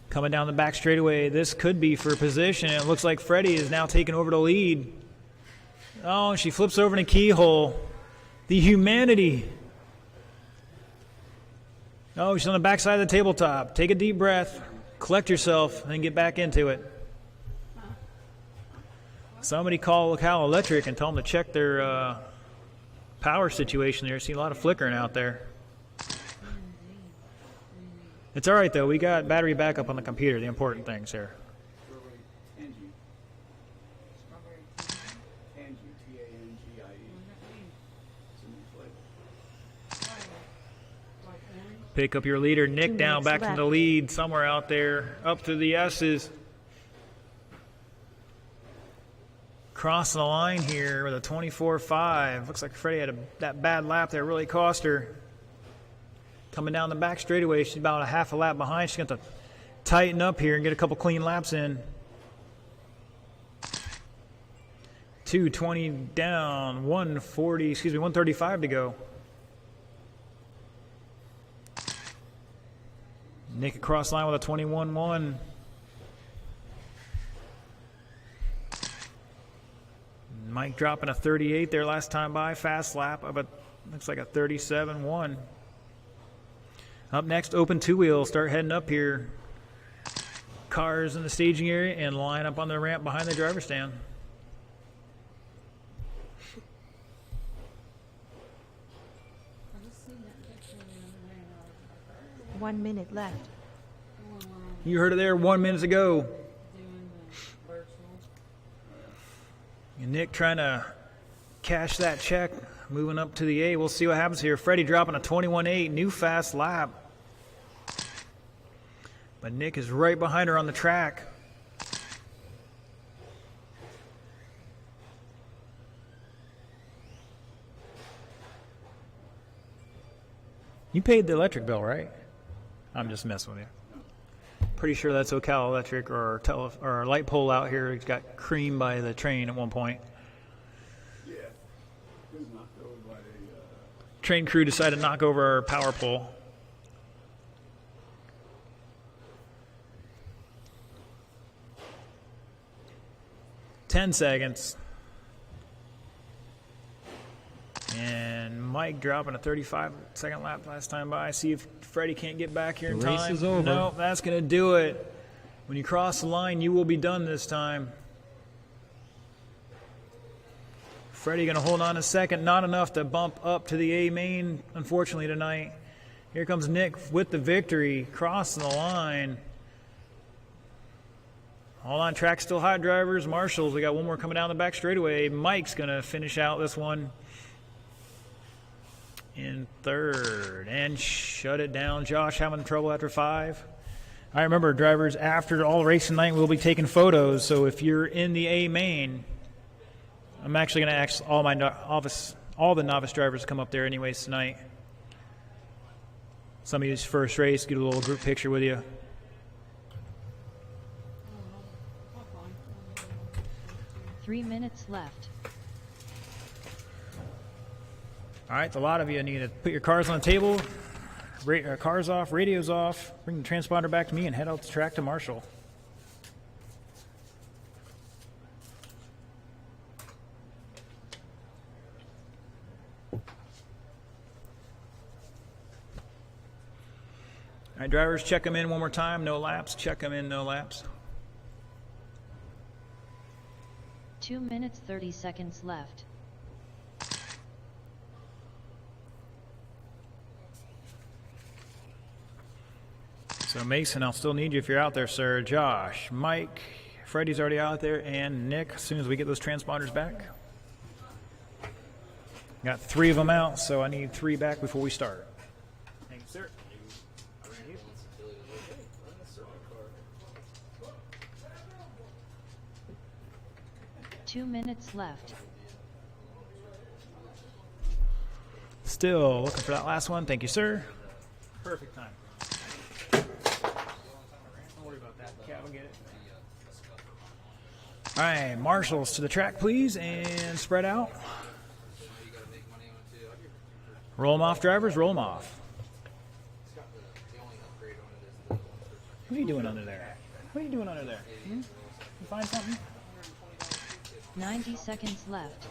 Coming down the back straightaway, this could be for position. It looks like Freddie is now taking over the lead. Oh, she flips over in a keyhole. The humanity. Oh, she's on the backside of the tabletop. Take a deep breath, collect yourself, and then get back into it. Somebody call Cal Electric and tell them to check their power situation there. I see a lot of flickering out there. It's all right, though. We got battery backup on the computer, the important things here. Tangy. Tangy, T-A-N-G-I-E. It's a new flavor. Pick up your leader, Nick, 2 down minutes back from left. the lead, somewhere out there, up to the S's. Crossing the line here with a 24.5. Looks like Freddie had that bad lap there, really cost her. Coming down the back straightaway, she's about a half a lap behind. She's got to tighten up here and get a couple clean laps in. 220 down, 135 to go. Nick across line with a 21.1. Mike dropping a 38 there last time by. Fast lap of a, looks like a 37.1. Up next, open two-wheel. Start heading up here. Cars in the staging area and line up on the ramp behind the driver's stand. I just seen that picture the other day and I was like, 1 minute left. You heard it there 1 minute ago. doing the virtual. And Nick trying to cash that check, moving up to the A. We'll see what happens here. Freddie dropping a 21.8, new fast lap. But Nick is right behind her on the track. You paid the electric bill, right? I'm just messing with you. Pretty sure that's Ocala Electric or our light pole out here. It got creamed by the train at one point. Yeah. It was knocked over by a, Train crew decided to knock over our power pole. Ten seconds. And Mike dropping a 35-second lap last time by. See if Freddie can't get back here in The race time. is over. No, that's going to do it. When you cross the line, you will be done this time. Freddie going to hold on a second. Not enough to bump up to the A main, unfortunately, tonight. Here comes Nick with the victory, crossing the line. All on track, still hot drivers. Marshals, we got one more coming down the back straightaway. Mike's going to finish out this one in third and shut it down. Josh having trouble after 5. I remember, drivers, after all racing night, we'll be taking photos. So if you're in the A main, I'm actually going to ask all the novice drivers to come up there anyways tonight. Some of you's first race, get a little group picture with you. 3 minutes left. All right, a lot of you need to put your cars on the table, cars off, radios off, bring the transponder back to me, and head out the track to Marshall. All right, drivers, check them in one more time. No laps. Check them in, no laps. 2 minutes 30 seconds left. So Mason, I'll still need you if you're out there, sir. Josh, Mike, Freddie's already out there, and Nick, as soon as we get those transponders back. Got 3 of them out, so I need 3 back before we start. Thank you, sir. 2 minutes left. Still looking for that last one. Thank you, sir. Perfect time. Don't worry about that. Cat will get it. All right, marshals to the track, please, and spread out. Roll them off, drivers. Roll them off. What are you doing under there? What are you doing under there? You find something? 90 seconds left.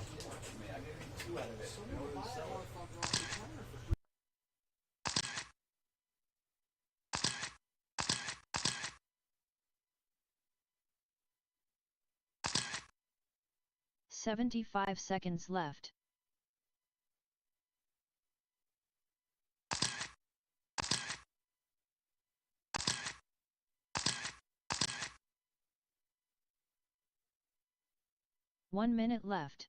"75 seconds left. "1 minute left.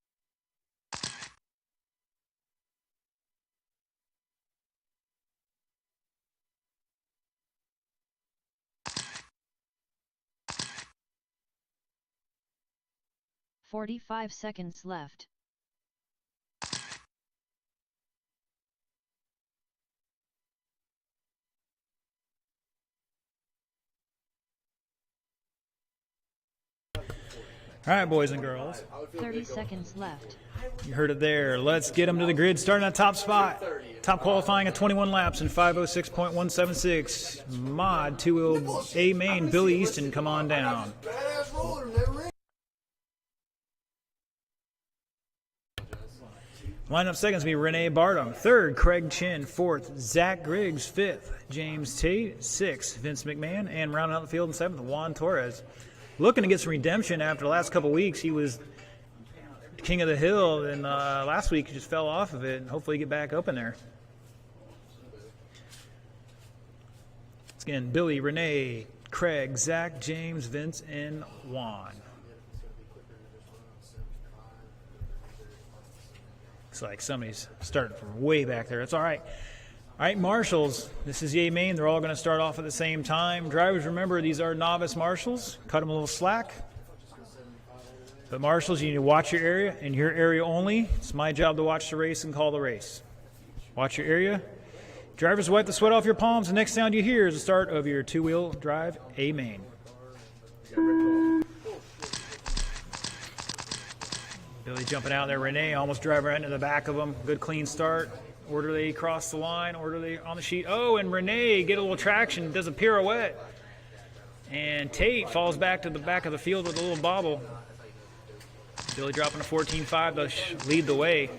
45 seconds left. All right, boys and girls. 30 seconds left. You heard it there. Let's get them to the grid. Starting at top spot. Top qualifying at 21 laps in 5:06.176. Mod 2 A main. Billy Easton, come on down. Badass roller, never in. Lineup seconds be Renee Bartum. Third, Craig Chin. Fourth, Zach Griggs. Fifth, James Tate. Sixth, Vince McMahon. And rounding out the field in seventh, Juan Torres. Looking to get some redemption after the last couple weeks. He was king of the hill, and last week he just fell off of it, and hopefully get back up in there. It's again Billy, Renee, Craig, Zach, James, Vince, and Juan. Looks like somebody's starting from way back there. That's all right. All right, marshals. This is Yay Main. They're all going to start off at the same time. Drivers, remember, these are novice marshals. Cut them a little slack. But marshals, you need to watch your area, and your area only. It's my job to watch the race and call the race. Watch your area. Drivers, wipe the sweat off your palms. The next sound you hear is the start of your two-wheel drive A main. Billy jumping out there. Renee almost driving right into the back of him. Good clean start. Orderly across the line. Orderly on the sheet. Oh, and Renee get a little traction. Does a pirouette. And Tate falls back to the back of the field with a little bobble. Billy dropping a 14.5 to lead the way.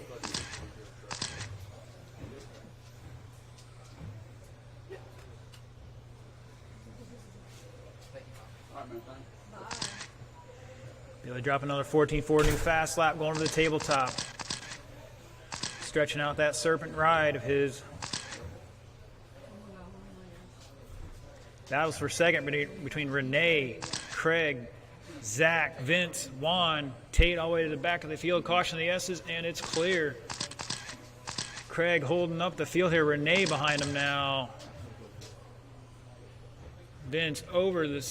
Billy dropping another 14.4 new fast lap going to the tabletop. Stretching out that serpent ride of his. Battles for second between Renee, Craig, Zach, Vince, Juan, Tate all the way to the back of the field. Caution the S's, and it's clear. Craig holding up the field here. Renee behind him now. Vince over the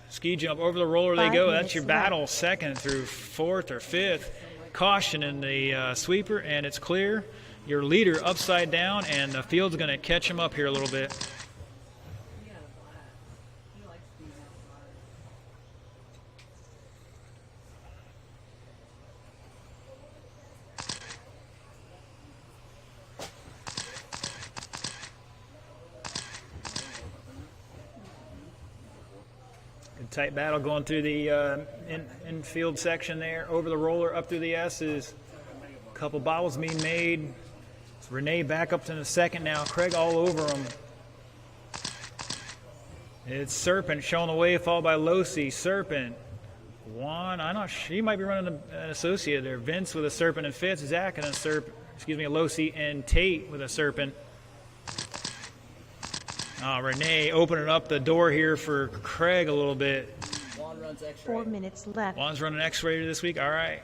ski jump, over the roller they go. That's your battle, second through fourth or fifth. Caution in the sweeper, and it's clear. Your leader upside down, and the field's going to catch him up here a little bit. Good tight battle going through the infield section there. Over the roller, up through the S's. A couple bobbles being made. It's Renee back up to the second now. Craig all over him. It's Serpent showing the way, followed by Losi. Serpent. Juan, I'm not sure. He might be running an associate there. Vince with a Serpent and fifth. Zach and a Serpent. Excuse me, a Losi and Tate with a Serpent. Renee opening up the door here for Craig a little bit. Juan runs X-ray. 4 minutes left. Juan's running X-rated this week. All right.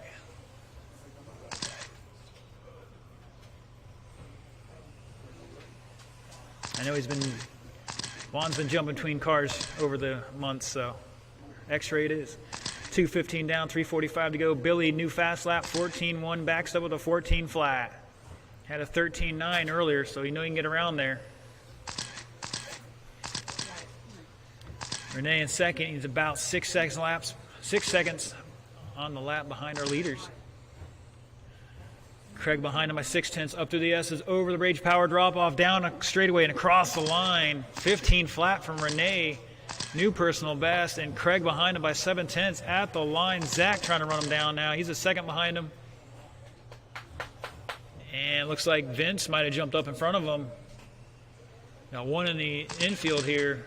I know Juan's been jumping between cars over the months, so X-ray it is. 2:15 down, 3:45 to go. Billy, new fast lap, 14.1, backs up with a 14 flat. Had a 13.9 earlier, so you know you can get around there. Renee in second. He's about 6 seconds on the lap behind our leaders. Craig behind him by 0.6, up through the S's, over the Rage Power drop off, down a straightaway and across the line. 15 flat from Renee, new personal best, and Craig behind him by 0.7 at the line. Zach trying to run him down now. He's a second behind him. And looks like Vince might have jumped up in front of him. Got one in the infield here.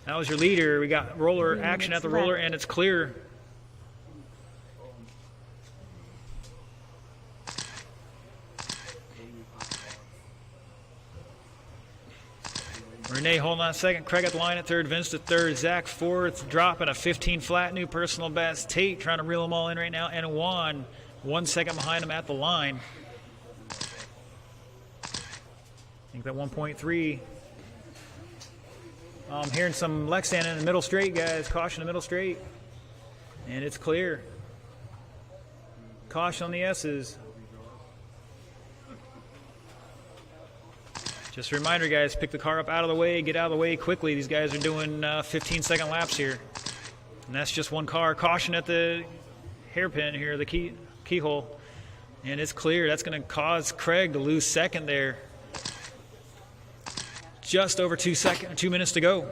That was your leader. We got roller action at the roller, and it's clear. Renee holding on second. Craig at the line at third. Vince to third. Zach fourth. Dropping a 15 flat. New personal best. Tate trying to reel them all in right now. And Juan 1 second behind him at the line. I think that 1.3. I'm hearing some Lexan in the middle straight, guys. Caution the middle straight. And it's clear. Caution on the S's. Just a reminder, guys, pick the car up out of the way, get out of the way quickly. These guys are doing 15-second laps here. And that's just one car. Caution at the hairpin here, the keyhole. And it's clear. That's going to cause Craig to lose second there. Just over 2 minutes to go.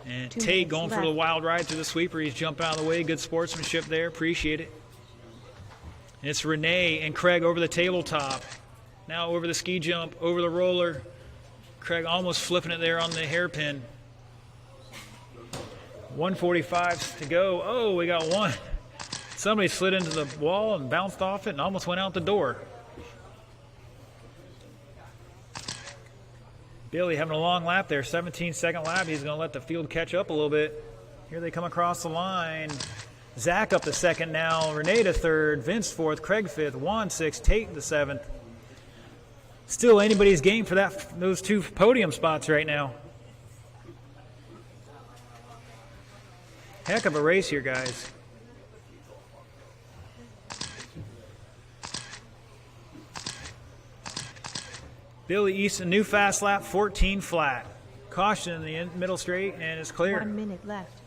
And Tate going for the wild ride through the sweeper. He's jumping out of the way. Good sportsmanship there. Appreciate it. And it's Renee and Craig over the tabletop. Now over the ski jump, over the roller. Craig almost flipping it there on the hairpin. 1:45 to go. Oh, we got one. Somebody slid into the wall and bounced off it and almost went out the door. Billy having a long lap there, 17-second lap. He's going to let the field catch up a little bit. Here they come across the line. Zach up to second now. Renee to third. Vince fourth. Craig fifth. Juan sixth. Tate the seventh. Still anybody's game for those two podium spots right now. Heck of a race here, guys. Billy Easton, new fast lap, 14 flat. Caution in the middle straight, and it's clear. 1 minute left.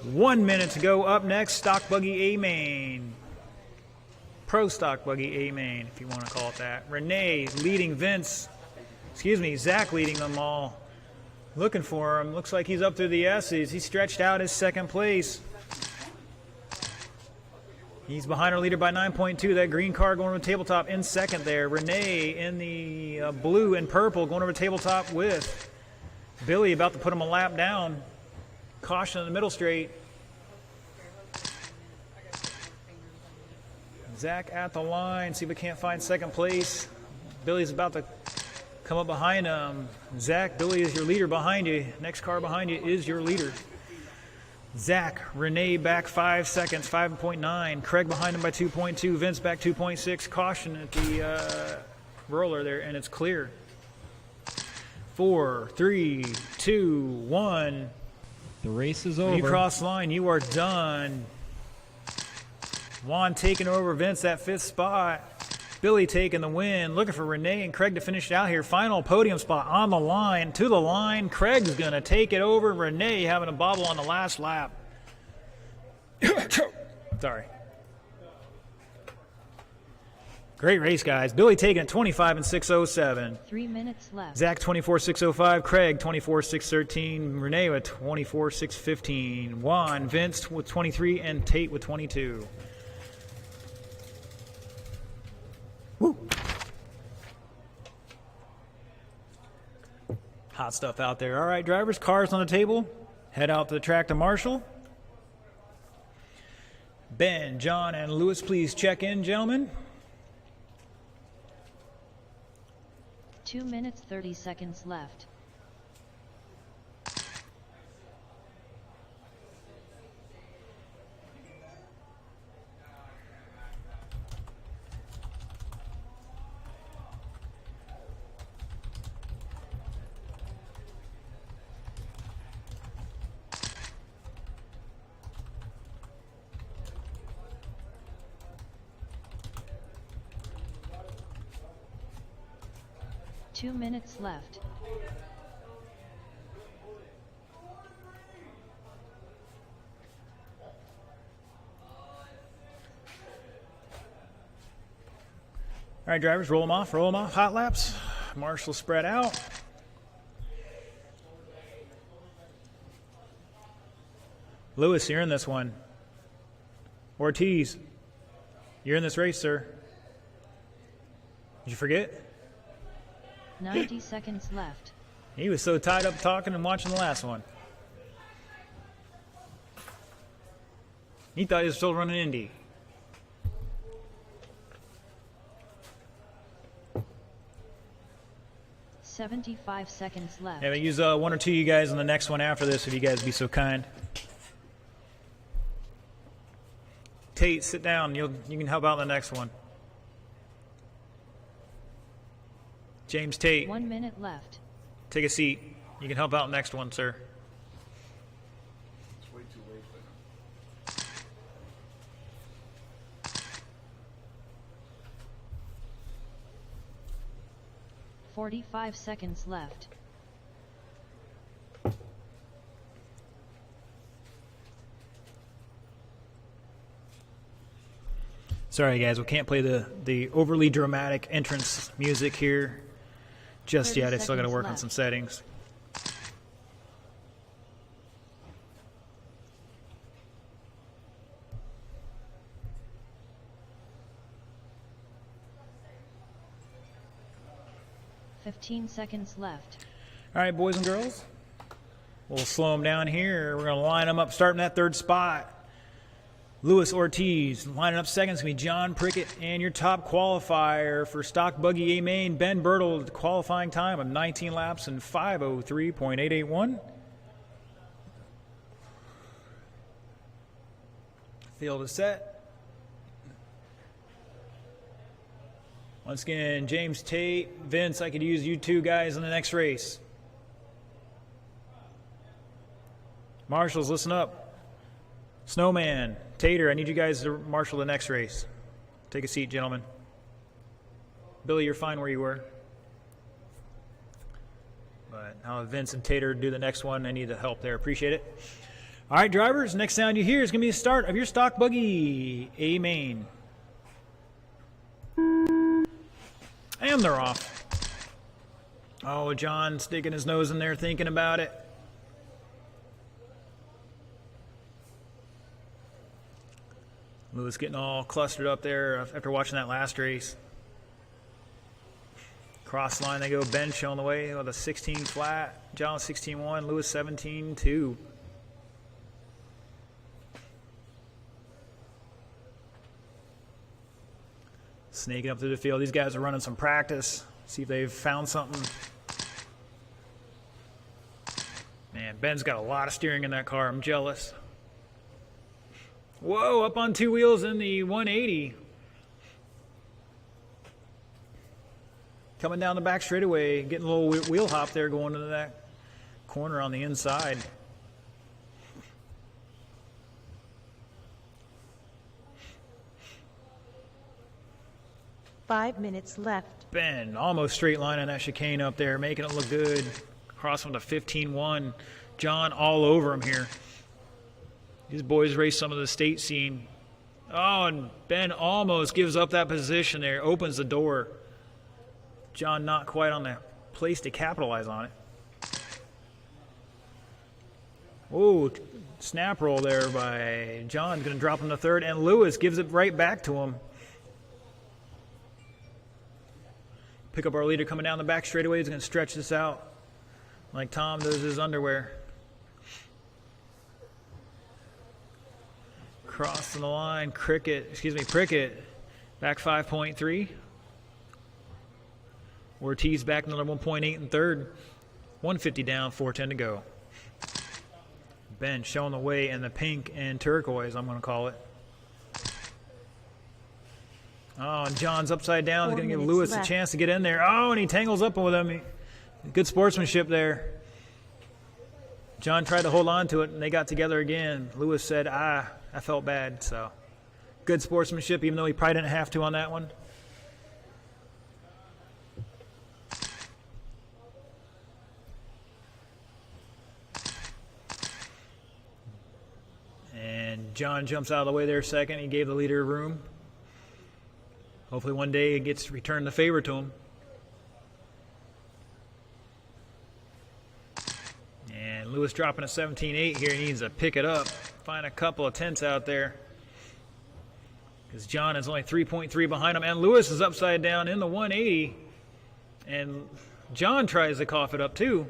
1 minute to go. Up next, Stock Buggy A-Main. Pro Stock Buggy A-Main, if you want to call it that. Renee leading Zach leading them all. Looking for him. Looks like he's up through the S's. He stretched out his second place. He's behind our leader by 9.2. That green car going over the tabletop in second there. Renee in the blue and purple going over the tabletop with Billy about to put him a lap down. Caution in the middle straight. Zach at the line. See if we can't find second place. Billy's about to come up behind him. Zach, Billy is your leader behind you. Next car behind you is your leader. Zach, Renee back 5 seconds, 5.9. Craig behind him by 2.2. Vince back 2.6. Caution at the roller there, and it's clear. 4, 3, 2, 1. The race is When you over. cross line, you are done. Juan taking over Vince that fifth spot. Billy taking the win. Looking for Renee and Craig to finish it out here. Final podium spot on the line. To the line. Craig's going to take it over. Renee having a bobble on the last lap. Sorry. Great race, guys. Billy taking it 25 and 6:07. 3 minutes left. Zach 24.605, Craig 24.613, Renee with 24.615, Juan, Vince with 23, and Tate with 22. Woo! Hot stuff out there. All right, drivers, cars on the table. Head out to the track to Marshall. Ben, John, and Lewis, please check in, gentlemen. 2 minutes 30 seconds left. Two minutes left. All right, drivers, roll them off, hot laps. Marshall spread out. Lewis, you're in this one. Ortiz, you're in this race, sir. Did you forget? 90 seconds left. He was so tied up talking and watching the last one. He thought he was still running Indy. $75 seconds left. Yeah, but use one or two of you guys on the next one after this, if you guys be so kind. Tate, sit down. You can help out in the next one. James Tate, 1 minute left. take a seat. You can help out next one, sir. It's way too late 45 seconds left. Sorry guys, we can't play the overly dramatic entrance music here just 30 yet. It's still got to seconds work on left. some settings. Fifteen seconds left. All right, boys and girls, we'll slow them down here. We're going to line them up, starting that third spot. Luis Ortiz lining up second. It's going to be John Prickett. And your top qualifier for Stock Buggy A Main, Ben Bertle, qualifying time of 19 laps and 5:03.881. Field is set. Once again, James Tate, Vince, I could use you two guys in the next race. Marshals, listen up. Snowman, Tater, I need you guys to marshal the next race. Take a seat, gentlemen. Billy, you're fine where you were. But now Vince and Tater do the next one. I need the help there. Appreciate it. All right, drivers, next sound you hear is going to be the start of your Stock Buggy A Main. And they're off. Oh, John sticking his nose in there thinking about it. Lewis getting all clustered up there after watching that last race. Cross line they go. Ben showing the way with a 16 flat. John 16-1. Lewis 17-2. Snaking up through the field. These guys are running some practice. See if they've found something. Man, Ben's got a lot of steering in that car. I'm jealous. Whoa, up on two wheels in the 180. Coming down the back straightaway, getting a little wheel hop there going into that corner on the inside. Five minutes left. Ben almost straight lining that chicane up there, making it look good. Crossing to 15-1. John all over him here. These boys race some of the state scene. Oh, and Ben almost gives up that position there, opens the door. John not quite on the place to capitalize on it. Oh, snap roll there by John. Going to drop him to third, and Lewis gives it right back to him. Pick up our leader coming down the back straightaway. He's going to stretch this out like Tom does his underwear. Crossing the line, Prickett, back 5.3. Ortiz back another 1.8 in third. 150 down, 4:10 to go. Ben showing the way in the pink and turquoise, I'm going to call it. Oh, and John's upside down. He's going to give Lewis a chance to get in there. Oh, and he tangles up with him. Good sportsmanship there. John tried to hold on to it, and they got together again. Lewis said, I felt bad. So good sportsmanship, even though he probably didn't have to on that one. And John jumps out of the way there second. He gave the leader room. Hopefully one day it gets returned the favor to him. And Lewis dropping a 17.8 here. He needs to pick it up. Find a couple of tenths out there. Because John is only 3.3 behind him. And Lewis is upside down in the 180. And John tries to cough it up too.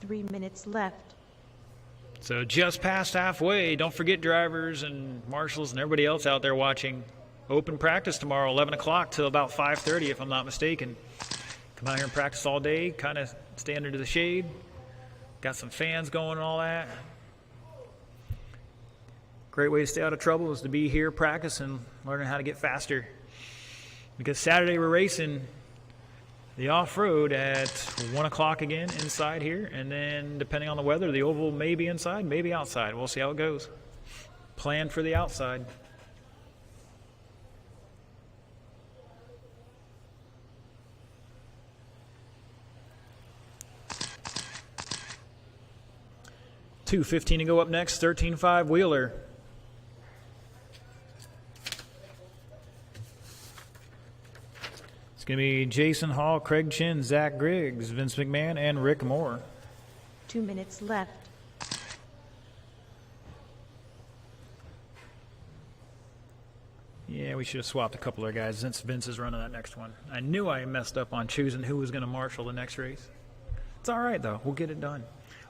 Three minutes left. So just past halfway. Don't forget, drivers and marshals and everybody else out there watching. Open practice tomorrow, 11 o'clock till about 5:30, if I'm not mistaken. Come out here and practice all day, kind of stay under the shade. Got some fans going and all that. Great way to stay out of trouble is to be here practicing, learning how to get faster. Because Saturday we're racing the off-road at 1 o'clock again inside here, and then depending on the weather, the oval may be inside, maybe outside. We'll see how it goes. Plan for the outside. $2.15 to go up next, 13.5 Wheeler. It's going to be Jason Hall, Craig Chin, Zach Griggs, Vince McMahon, and Rick Moore. 2 minutes left. Yeah, we should have swapped a couple of guys since Vince is running that next one. I knew I messed up on choosing who was going to marshal the next race. It's all right, though. We'll get it done.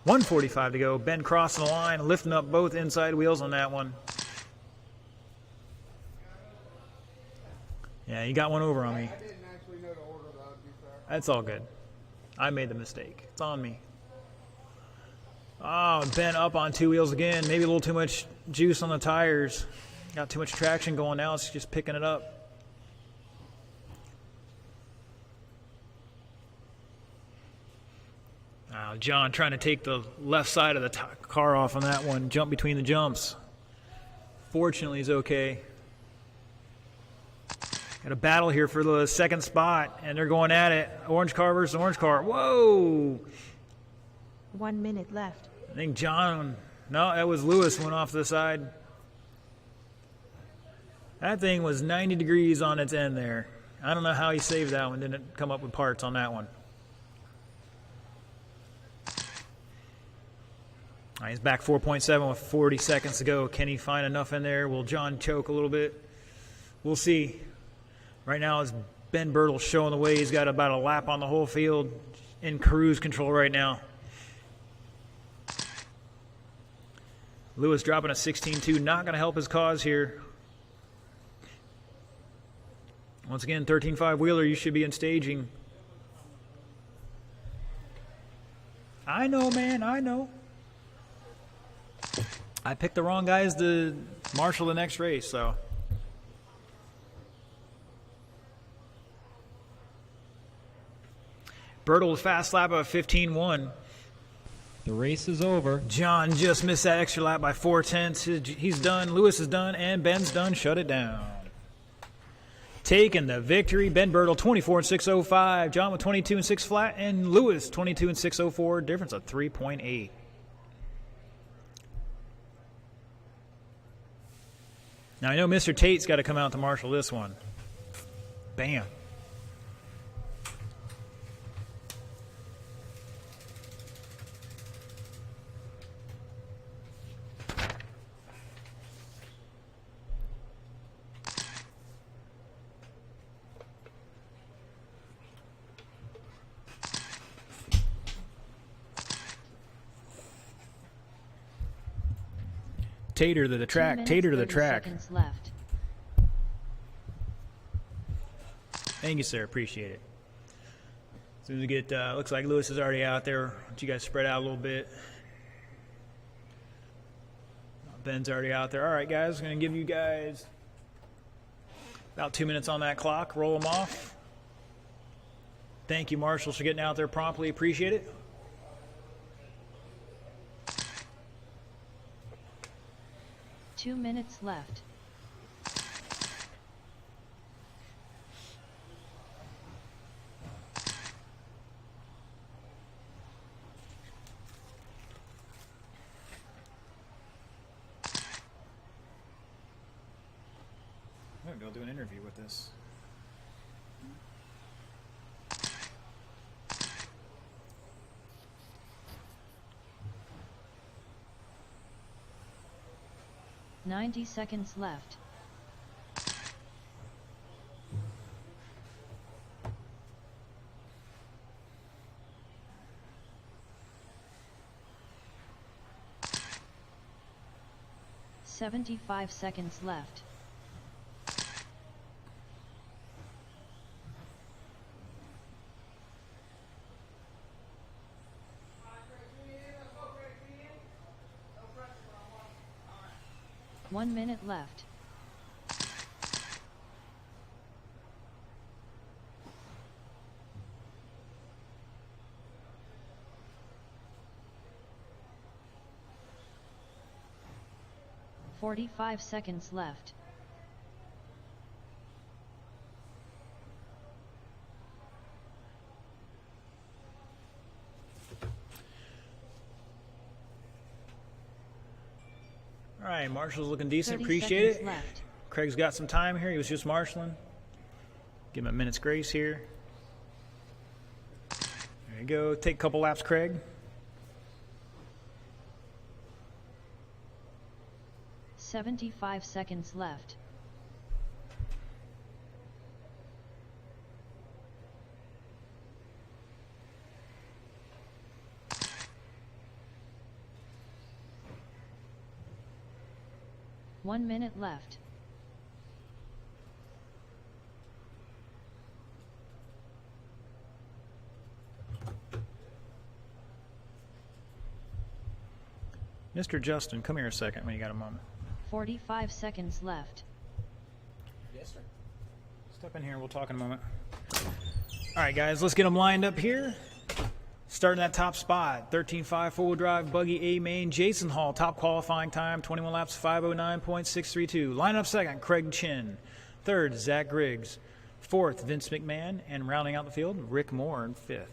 1:45 to go. Ben crossing the line, lifting up both inside wheels on that one. Yeah, you got one over on me. I didn't actually know to order that, to be fair. That's all good. I made the mistake. It's on me. Oh, Ben up on two wheels again. Maybe a little too much juice on the tires. Got too much traction going now. It's just picking it up. John trying to take the left side of the car off on that one. Jump between the jumps. Fortunately, he's okay. Got a battle here for the second spot, and they're going at it. Orange car versus orange car. Whoa! 1 minute left. I think John, no, that was Lewis went off to the side. That thing was 90 degrees on its end there. I don't know how he saved that one. Didn't come up with parts on that one. All right, he's back 4.7 with 40 seconds to go. Can he find enough in there? Will John choke a little bit? We'll see. Right now, it's Ben Birtle showing the way. He's got about a lap on the whole field in cruise control right now. Lewis dropping a 16.2. Not going to help his cause here. Once again, 13.5 Wheeler, you should be in staging. I know, man, I know. I picked the wrong guys to marshal the next race, so. Birtle fast lap of 15.1. The race is over. John just missed that extra lap by 4/10. He's done, Lewis is done, and Ben's done. Shut it down. Taking the victory, Ben Birtle 24 and 605, John with 22 and 6 flat, and Lewis 22 and 604, difference of 3.8. Now I know Mr. Tate's got to come out to marshal this one. Bam. Tater to the track, Tater to the track. Seconds left. Thank you, sir. Appreciate it. As soon as we get, looks like Lewis is already out there. Let you guys spread out a little bit. Ben's already out there. All right, guys, I'm going to give you guys about 2 minutes on that clock. Roll them off. Thank you, marshals, for getting out there promptly. Appreciate it. Two minutes left. I'm going to go do an interview with this. $90 seconds left. $75 seconds left. One minute left. 45 seconds left. All right, Marshall's looking decent. 30 Appreciate seconds it. left. Craig's got some time here. He was just marshalling. Give him a minute's grace here. There you go. Take a couple laps, Craig. 75 seconds left. One minute left. Mr. Justin, come here a second when you got a moment. 45 seconds left. Yes, sir. Step in here. We'll talk in a moment. All right, guys, let's get them lined up here. Starting that top spot, 13.5 four-wheel drive buggy A main, Jason Hall, top qualifying time, 21 laps, 5:09.632. Line up second, Craig Chin. Third, Zach Griggs. Fourth, Vince McMahon. And rounding out the field, Rick Moore in fifth.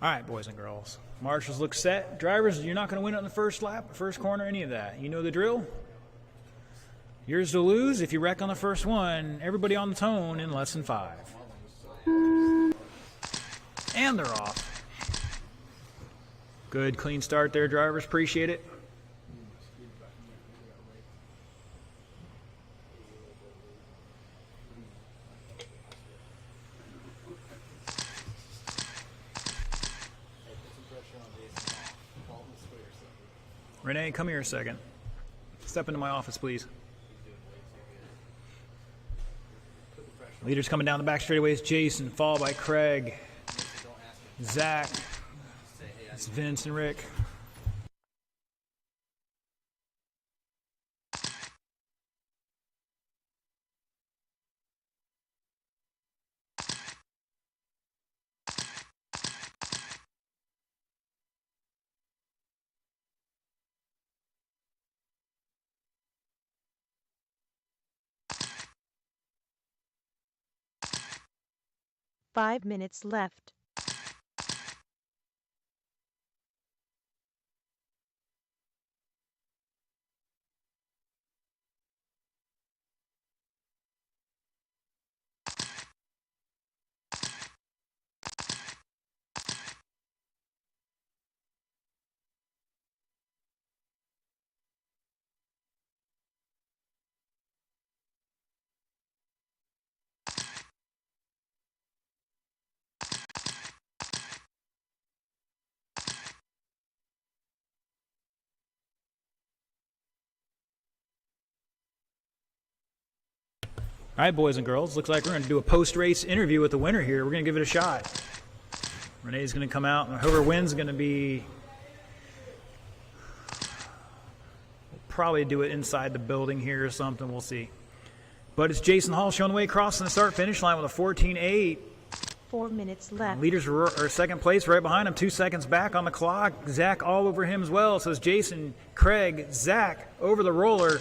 All right, boys and girls. Marshals look set. Drivers, you're not going to win it on the first lap, first corner, any of that. You know the drill. Yours to lose. If you wreck on the first one, everybody on the tone in less than 5. And they're off. Good, clean start there, drivers. Appreciate it. Renee, come here a second. Step into my office, please. Leaders coming down the back straightaways. Jason, followed by Craig, Zach, it's Vince and Rick. Five minutes left. All right, boys and girls, looks like we're going to do a post-race interview with the winner here. We're going to give it a shot. Renee's going to come out, and whoever wins is going to be... We'll probably do it inside the building here or something. We'll see. But it's Jason Hall showing the way crossing the start-finish line with a 14.8. 4 minutes left. Leaders are second place right behind him, 2 seconds back on the clock. Zach all over him as well. So it's Jason, Craig, Zach over the roller.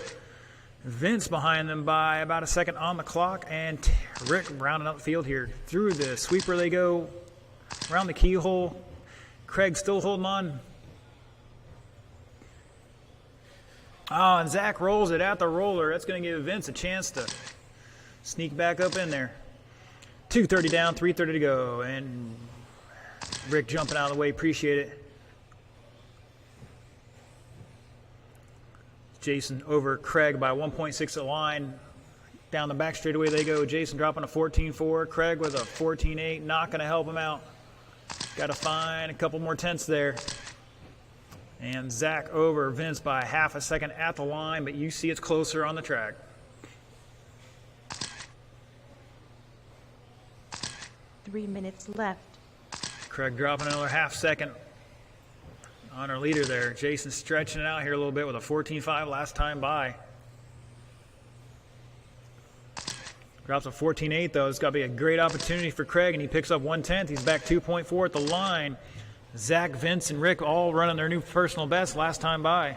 Vince behind them by about a second on the clock, and Rick rounding up the field here. Through the sweeper they go, around the keyhole. Craig still holding on. Oh, and Zach rolls it at the roller. That's going to give Vince a chance to sneak back up in there. 2:30 down, 3:30 to go, and Rick jumping out of the way. Appreciate it. Jason over Craig by 1.6 at the line. Down the back straightaway they go. Jason dropping a 14.4. Craig with a 14.8. Not going to help him out. Got to find a couple more tenths there. And Zach over Vince by half a second at the line, but you see it's closer on the track. 3 minutes left. Craig dropping another half second on our leader there. Jason stretching it out here a little bit with a 14.5 last time by. Drops a 14.8 though. It's got to be a great opportunity for Craig, and he picks up 1/10. He's back 2.4 at the line. Zach, Vince, and Rick all running their new personal best last time by.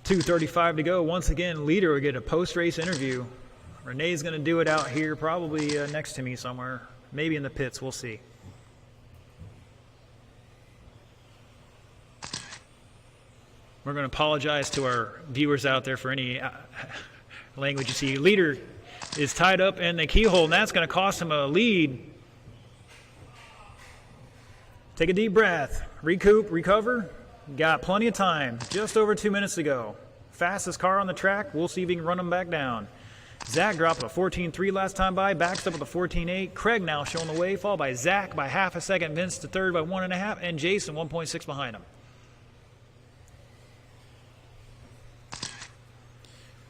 2:35 to go. Once again, leader will get a post-race interview. Renee's going to do it out here, probably next to me somewhere. Maybe in the pits. We'll see. We're going to apologize to our viewers out there for any language you see. Leader is tied up in the keyhole, and that's going to cost him a lead. Take a deep breath. Recoup, recover. Got plenty of time. Just over 2 minutes to go. Fastest car on the track. We'll see if he can run him back down. Zach dropped a 14.3 last time by. Backs up with a 14.8. Craig now showing the way, followed by Zach by half a second. Vince to third by 1.5. And Jason 1.6 behind him.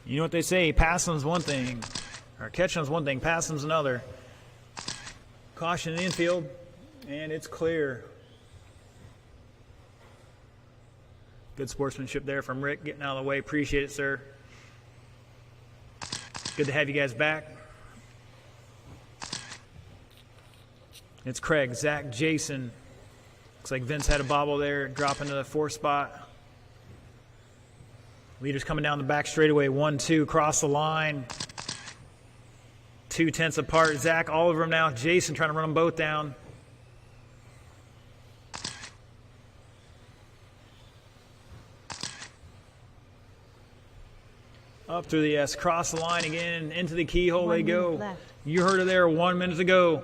You know what they say, passing's one thing, or catching's one thing, passing's another. Caution in the infield, and it's clear. Good sportsmanship there from Rick, getting out of the way. Appreciate it, sir. Good to have you guys back. It's Craig, Zach, Jason. Looks like Vince had a bobble there, dropping to the 4th spot. Leaders coming down the back straightaway, 1-2, cross the line. 2/10 apart. Zach all over him now. Jason trying to run them both down. Up through the S, cross the line again, into the keyhole 1 they go. minute left. You heard it there, 1 minute to go.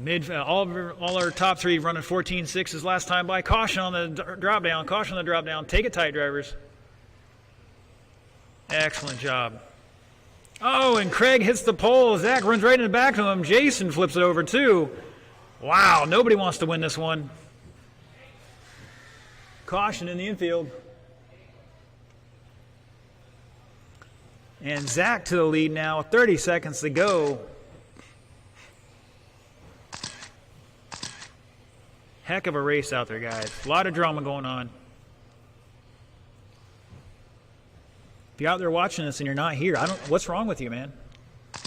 All our top three running 14.6s last time by. Caution on the drop down. Caution on the drop down. Take it tight, drivers. Excellent job. Oh, and Craig hits the pole. Zach runs right in the back of him. Jason flips it over too. Wow, nobody wants to win this one. Caution in the infield. And Zach to the lead now. 30 seconds to go. Heck of a race out there, guys. A lot of drama going on. If you're out there watching this and you're not here, what's wrong with you, man?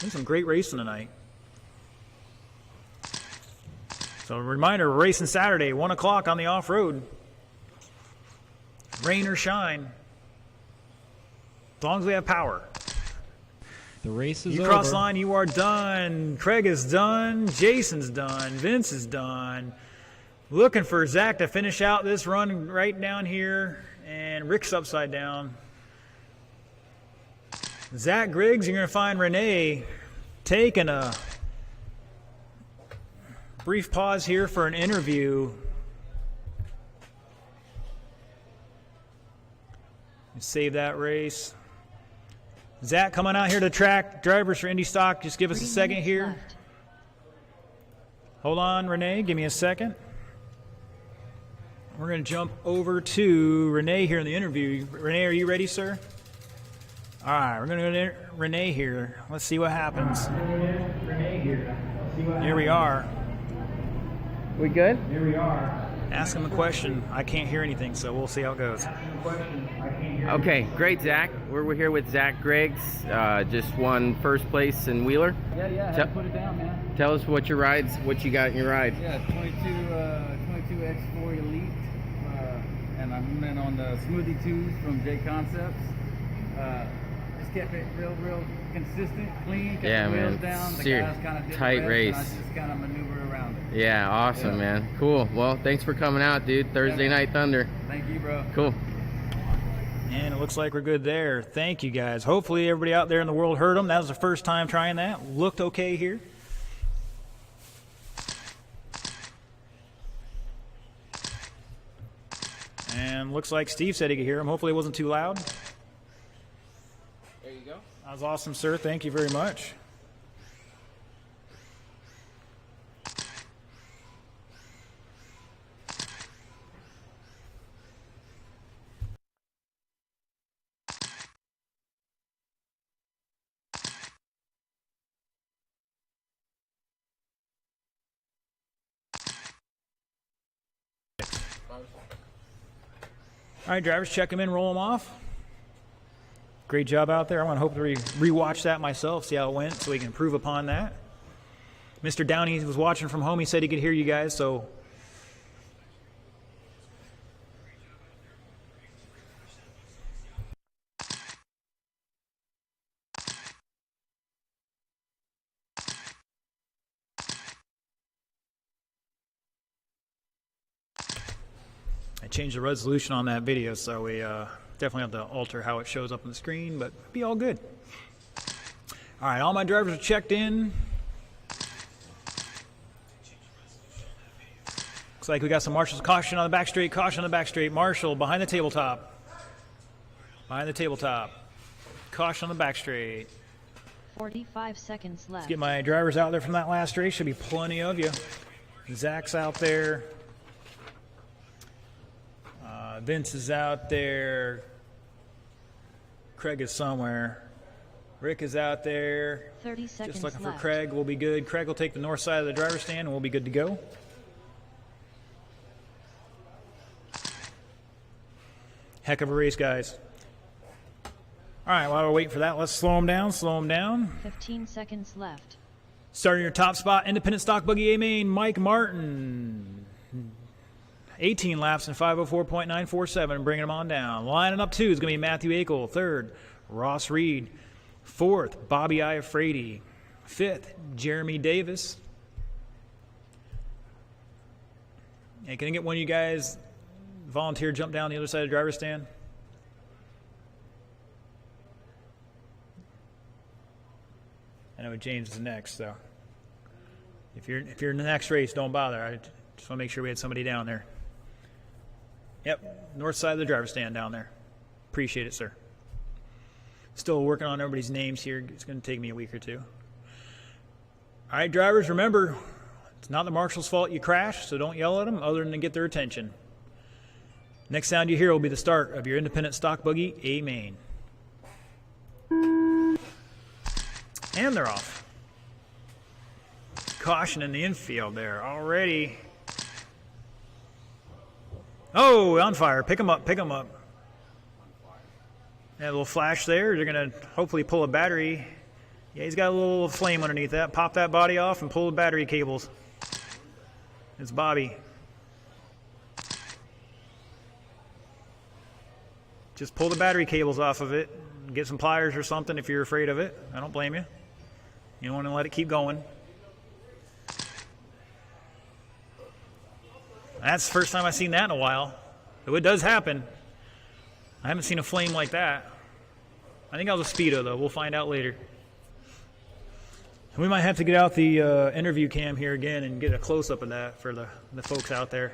There's some great racing tonight. So a reminder, we're racing Saturday, 1 o'clock on the off-road. Rain or shine. As long as we have power. The race is You over. cross line, you are done. Craig is done. Jason's done. Vince is done. Looking for Zach to finish out this run right down here. And Rick's upside down. Zach Griggs, you're going to find Renee taking a brief pause here for an interview. Save that race. Zach coming out here to track. Drivers for Indy Stock, just give us a 3 second minutes here. left. Hold on, Renee, give me a second. We're going to jump over to Renee here in the interview. Renee, are you ready, sir? All right, we're going to go to Renee here. Let's see what happens. Renee here. Here we are. We good? Here we are. Ask him a question. I can't hear anything, so we'll see how it goes. Okay, great, Zach. We're here with Zach Griggs. Just won first place in Wheeler. Yeah, Tell- put it down, man. Tell us what you got in your ride. Yeah, 22 X4 Elite, and I'm running on the Smoothie 2s from J Concepts. Just kept it real consistent, clean, kept Yeah, the wheels man. down. The Serious. guys kind of did Tight the rest, race. and I just kind of maneuver around it. Yeah, awesome, Yeah. man. Cool. Well, thanks for coming out, dude. Thursday Night Thunder. Thank you, bro. Cool. And it looks like we're good there. Thank you, guys. Hopefully everybody out there in the world heard them. That was the first time trying that. Looked okay here. And looks like Steve said he could hear him. Hopefully it wasn't too loud. There you go. That was awesome, sir. Thank you very much. All right, drivers, check them in, roll them off. Great job out there. I want to hope to re-watch that myself, see how it went, so we can improve upon that. Mr. Downey was watching from home. He said he could hear you guys, so. I changed the resolution on that video, so we definitely have to alter how it shows up on the screen, but it'll be all good. All right, all my drivers are checked in. Looks like we got some marshals. Caution on the back straight, caution on the back straight. Marshall behind the tabletop. Behind the tabletop. Caution on the back straight. 45 seconds left. Let's get my drivers out there from that last race. Should be plenty of you. Zach's out there. Vince is out there. Craig is somewhere. Rick is out there. 30 seconds Just looking left. for Craig. We'll be good. Craig will take the north side of the driver's stand and we'll be good to go. Heck of a race, guys. All right, while we're waiting for that, let's slow them down, slow them down. 15 seconds left. Starting your top spot, independent stock buggy A main, Mike Martin. 18 laps in 5:04.947, bringing them on down. Lining up two is going to be Matthew Akel. Third, Ross Reed. Fourth, Bobby Iafrady. Fifth, Jeremy Davis. Hey, can I get one of you guys volunteer jump down the other side of the driver's stand? I know James is next, so if you're in the next race, don't bother. I just want to make sure we had somebody down there. Yep, north side of the driver's stand down there. Appreciate it, sir. Still working on everybody's names here. It's going to take me a week or two. All right, drivers, remember, it's not the marshal's fault you crashed, so don't yell at them other than to get their attention. Next sound you hear will be the start of your independent stock buggy A main. And they're off. Caution in the infield there already. Oh, on fire. Pick them up, pick them up. That little flash there. They're going to hopefully pull a battery. Yeah, he's got a little flame underneath that. Pop that body off and pull the battery cables. It's Bobby. Just pull the battery cables off of it. Get some pliers or something if you're afraid of it. I don't blame you. You don't want to let it keep going. That's the first time I've seen that in a while. Though it does happen. I haven't seen a flame like that. I think that was a Speedo, though. We'll find out later. We might have to get out the interview cam here again and get a close-up of that for the folks out there.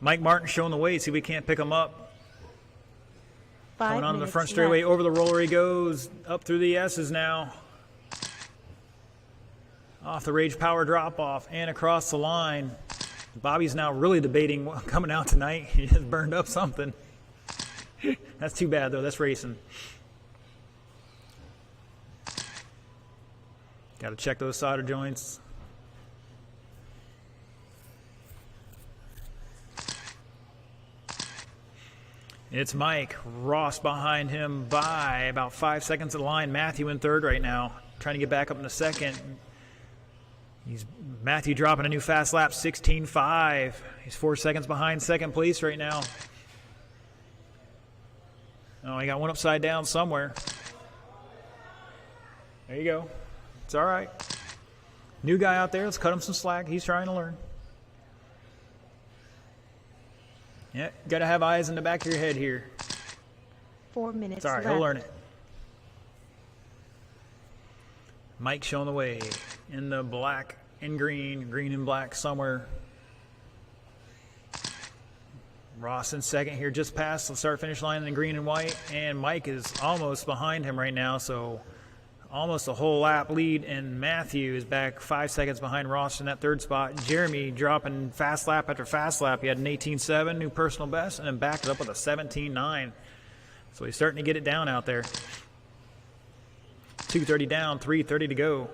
Mike Martin showing the way. See if we can't pick him up. 5 Coming onto the minutes front straightaway, left. over the roller he goes. Up through the S's now. Off the Rage Power drop-off and across the line. Bobby's now really debating coming out tonight. He just burned up something. That's too bad, though. That's racing. Got to check those solder joints. It's Mike. Ross behind him by about 5 seconds of the line. Matthew in third right now. Trying to get back up in the second. Matthew dropping a new fast lap, 16.5. He's 4 seconds behind second place right now. Oh, he got one upside down somewhere. There you go. It's all right. New guy out there. Let's cut him some slack. He's trying to learn. Yeah, got to have eyes in the back of your head here. 4 minutes It's all right. left. He'll learn it. Mike showing the way in the black and green, green and black somewhere. Ross in second here, just past the start finish line in the green and white, and Mike is almost behind him right now, so almost a whole lap lead, and Matthew is back 5 seconds behind Ross in that third spot. Jeremy dropping fast lap after fast lap. He had an 18.7, new personal best, and then backed it up with a 17.9. So he's starting to get it down out there. 2:30 down, 3:30 to go.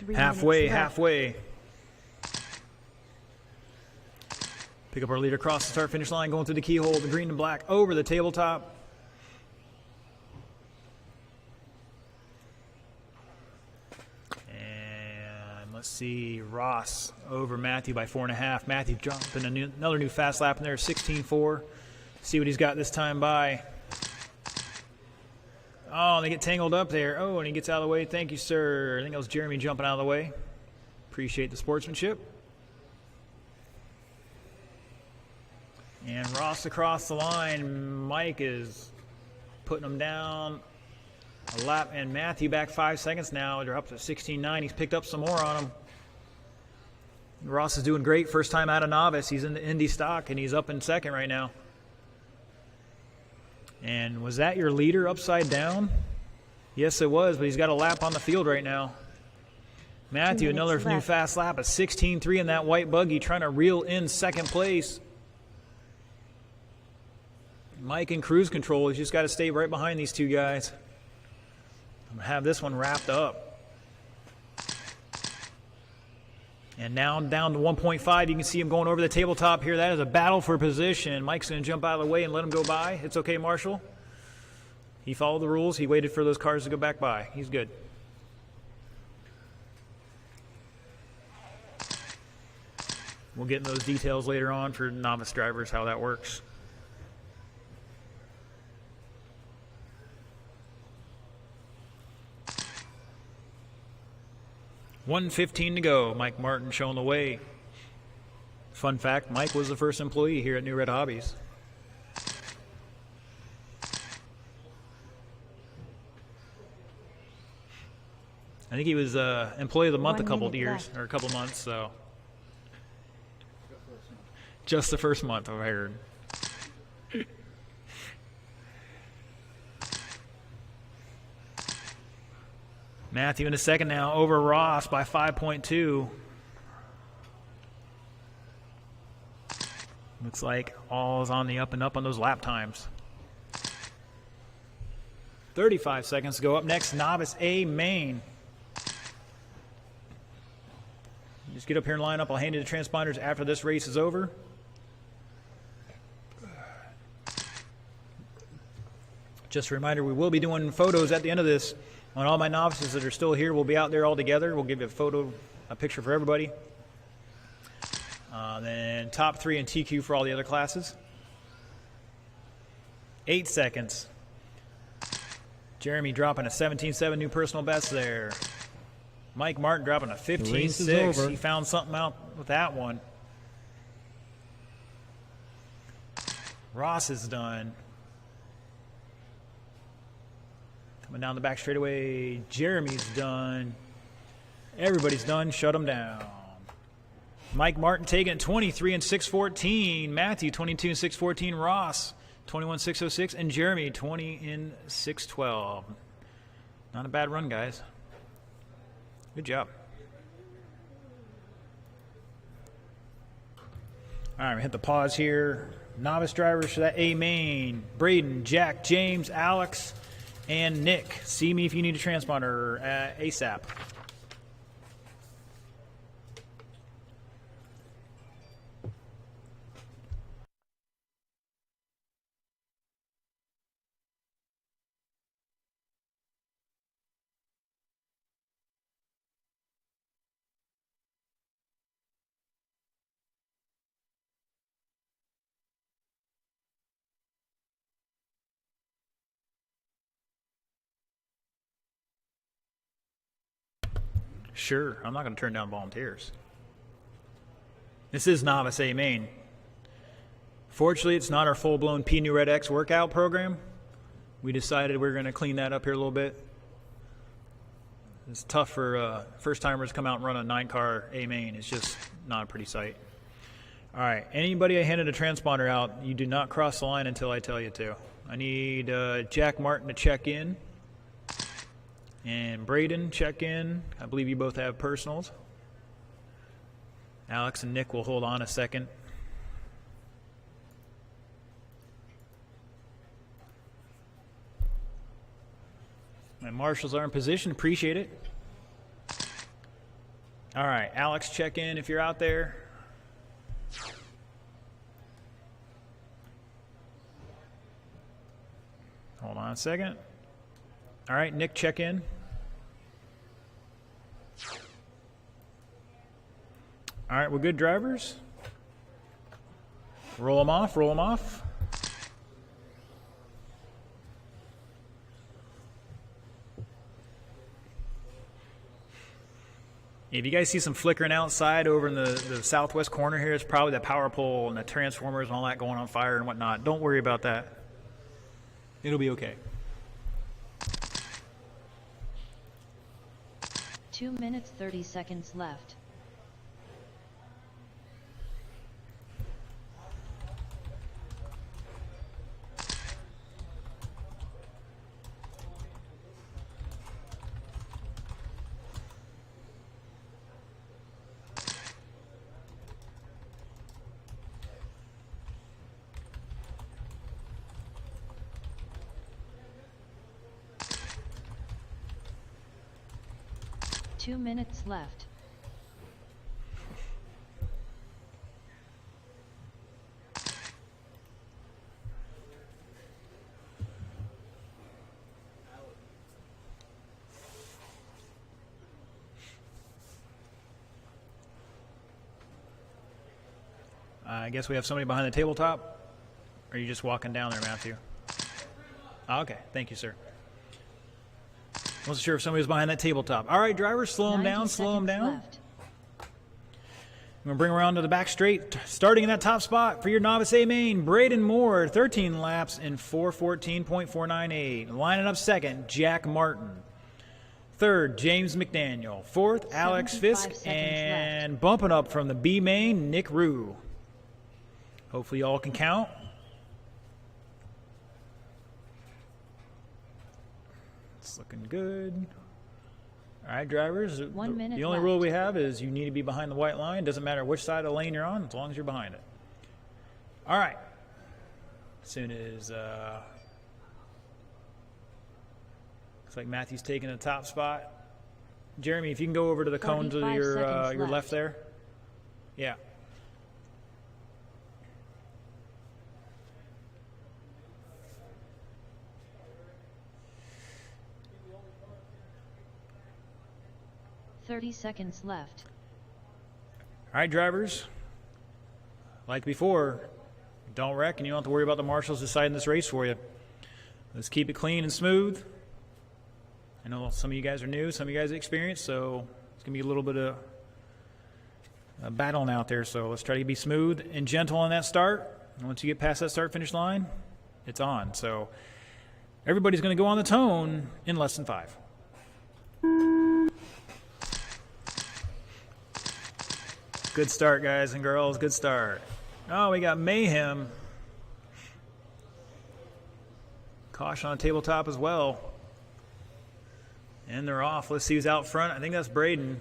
3 Halfway, minutes left. halfway. Pick up our leader across the start-finish line, going through the keyhole, the green and black, over the tabletop. And let's see, Ross over Matthew by 4.5. Matthew jumping another new fast lap in there, 16.4. See what he's got this time by. Oh, and they get tangled up there. Oh, and he gets out of the way. Thank you, sir. I think that was Jeremy jumping out of the way. Appreciate the sportsmanship. And Ross across the line. Mike is putting him down a lap. And Matthew back 5 seconds now. They're up to 16.9. He's picked up some more on him. Ross is doing great. First time out of novice. He's in the Indy stock, and he's up in second right now. And was that your leader upside down? Yes, it was, but he's got a lap on the field right now. Matthew, 2 minutes another new left. fast lap, a 16.3 in that white buggy, trying to reel in second place. Mike in cruise control. He's just got to stay right behind these two guys. I'm going to have this one wrapped up. And now down to 1.5. You can see him going over the tabletop here. That is a battle for position. Mike's going to jump out of the way and let him go by. It's okay, Marshall. He followed the rules. He waited for those cars to go back by. He's good. We'll get into those details later on for novice drivers, how that works. $1:15 to go. Mike Martin showing the way. Fun fact, Mike was the first employee here at New Red Hobbies. I think he was employee of the month 1 a couple of minute years, left. or a couple of months, so. Just the first month, I heard. Matthew in a second now, over Ross by 5.2. Looks like all is on the up and up on those lap times. 35 seconds to go. Up next, Novice A main. Just get up here and line up. I'll hand you the transponders after this race is over. Just a reminder, we will be doing photos at the end of this. On all my novices that are still here, we'll be out there all together. We'll give you a picture for everybody. Then top 3 in TQ for all the other classes. 8 seconds. Jeremy dropping a 17.7 new personal best there. Mike Martin dropping a race is 15.6. over. He found something out with that one. Ross is done. Coming down the back straightaway, Jeremy's done. Everybody's done. Shut them down. Mike Martin taking it 23 and 6:14. Matthew 22 and 6:14. Ross 21 6:06, and Jeremy 20 in 6:12. Not a bad run, guys. Good job. All right, we hit the pause here. Novice drivers for that A main: Braden, Jack, James, Alex, and Nick. See me if you need a transponder ASAP. Sure, I'm not going to turn down volunteers. This is Novice A main. Fortunately, it's not our full-blown P New Red X workout program. We decided we're going to clean that up here a little bit. It's tough for first-timers to come out and run a 9-car A main. It's just not a pretty sight. All right, anybody I handed a transponder out, you do not cross the line until I tell you to. I need Jack Martin to check in. And Braden, check in. I believe you both have personals. Alex and Nick will hold on a second. My marshals are in position. Appreciate it. All right, Alex, check in if you're out there. Hold on a second. All right, Nick, check in. All right, we're good, drivers. Roll them off, roll them off. If you guys see some flickering outside over in the southwest corner here, it's probably the power pole and the transformers and all that going on fire and whatnot. Don't worry about that. It'll be okay. 2 minutes 30 seconds left. Two minutes left. I guess we have somebody behind the tabletop. Or are you just walking down there, Matthew? Oh, okay, thank you, sir. Wasn't sure if somebody was behind that tabletop. All right, drivers, slow them down, slow them down. Left. I'm going to bring around to the back straight. Starting in that top spot for your novice A main, Braden Moore, 13 laps in 4:14.498. Lining up second, Jack Martin. Third, James McDaniel. Fourth, Alex 75 Fisk. seconds And bumping up from the B main, Nick Rue. Hopefully y'all can count. It's looking good. All right, drivers. 1 minute The only left. rule we have is you need to be behind the white line. Doesn't matter which side of the lane you're on, as long as you're behind it. All right. As soon as looks like Matthew's taking the top spot. Jeremy, if you can go over to the cone to 45 your seconds left left. there. Yeah. $30 left. All right, drivers. Like before, don't wreck and you don't have to worry about the marshals deciding this race for you. Let's keep it clean and smooth. I know some of you guys are new, some of you guys are experienced, so it's going to be a little bit of battling out there. So let's try to be smooth and gentle on that start. And once you get past that start-finish line, it's on. So everybody's going to go on the tone in less than 5. Good start, guys and girls. Good start. Oh, we got Mayhem. Caution on the tabletop as well. And they're off. Let's see who's out front. I think that's Braden.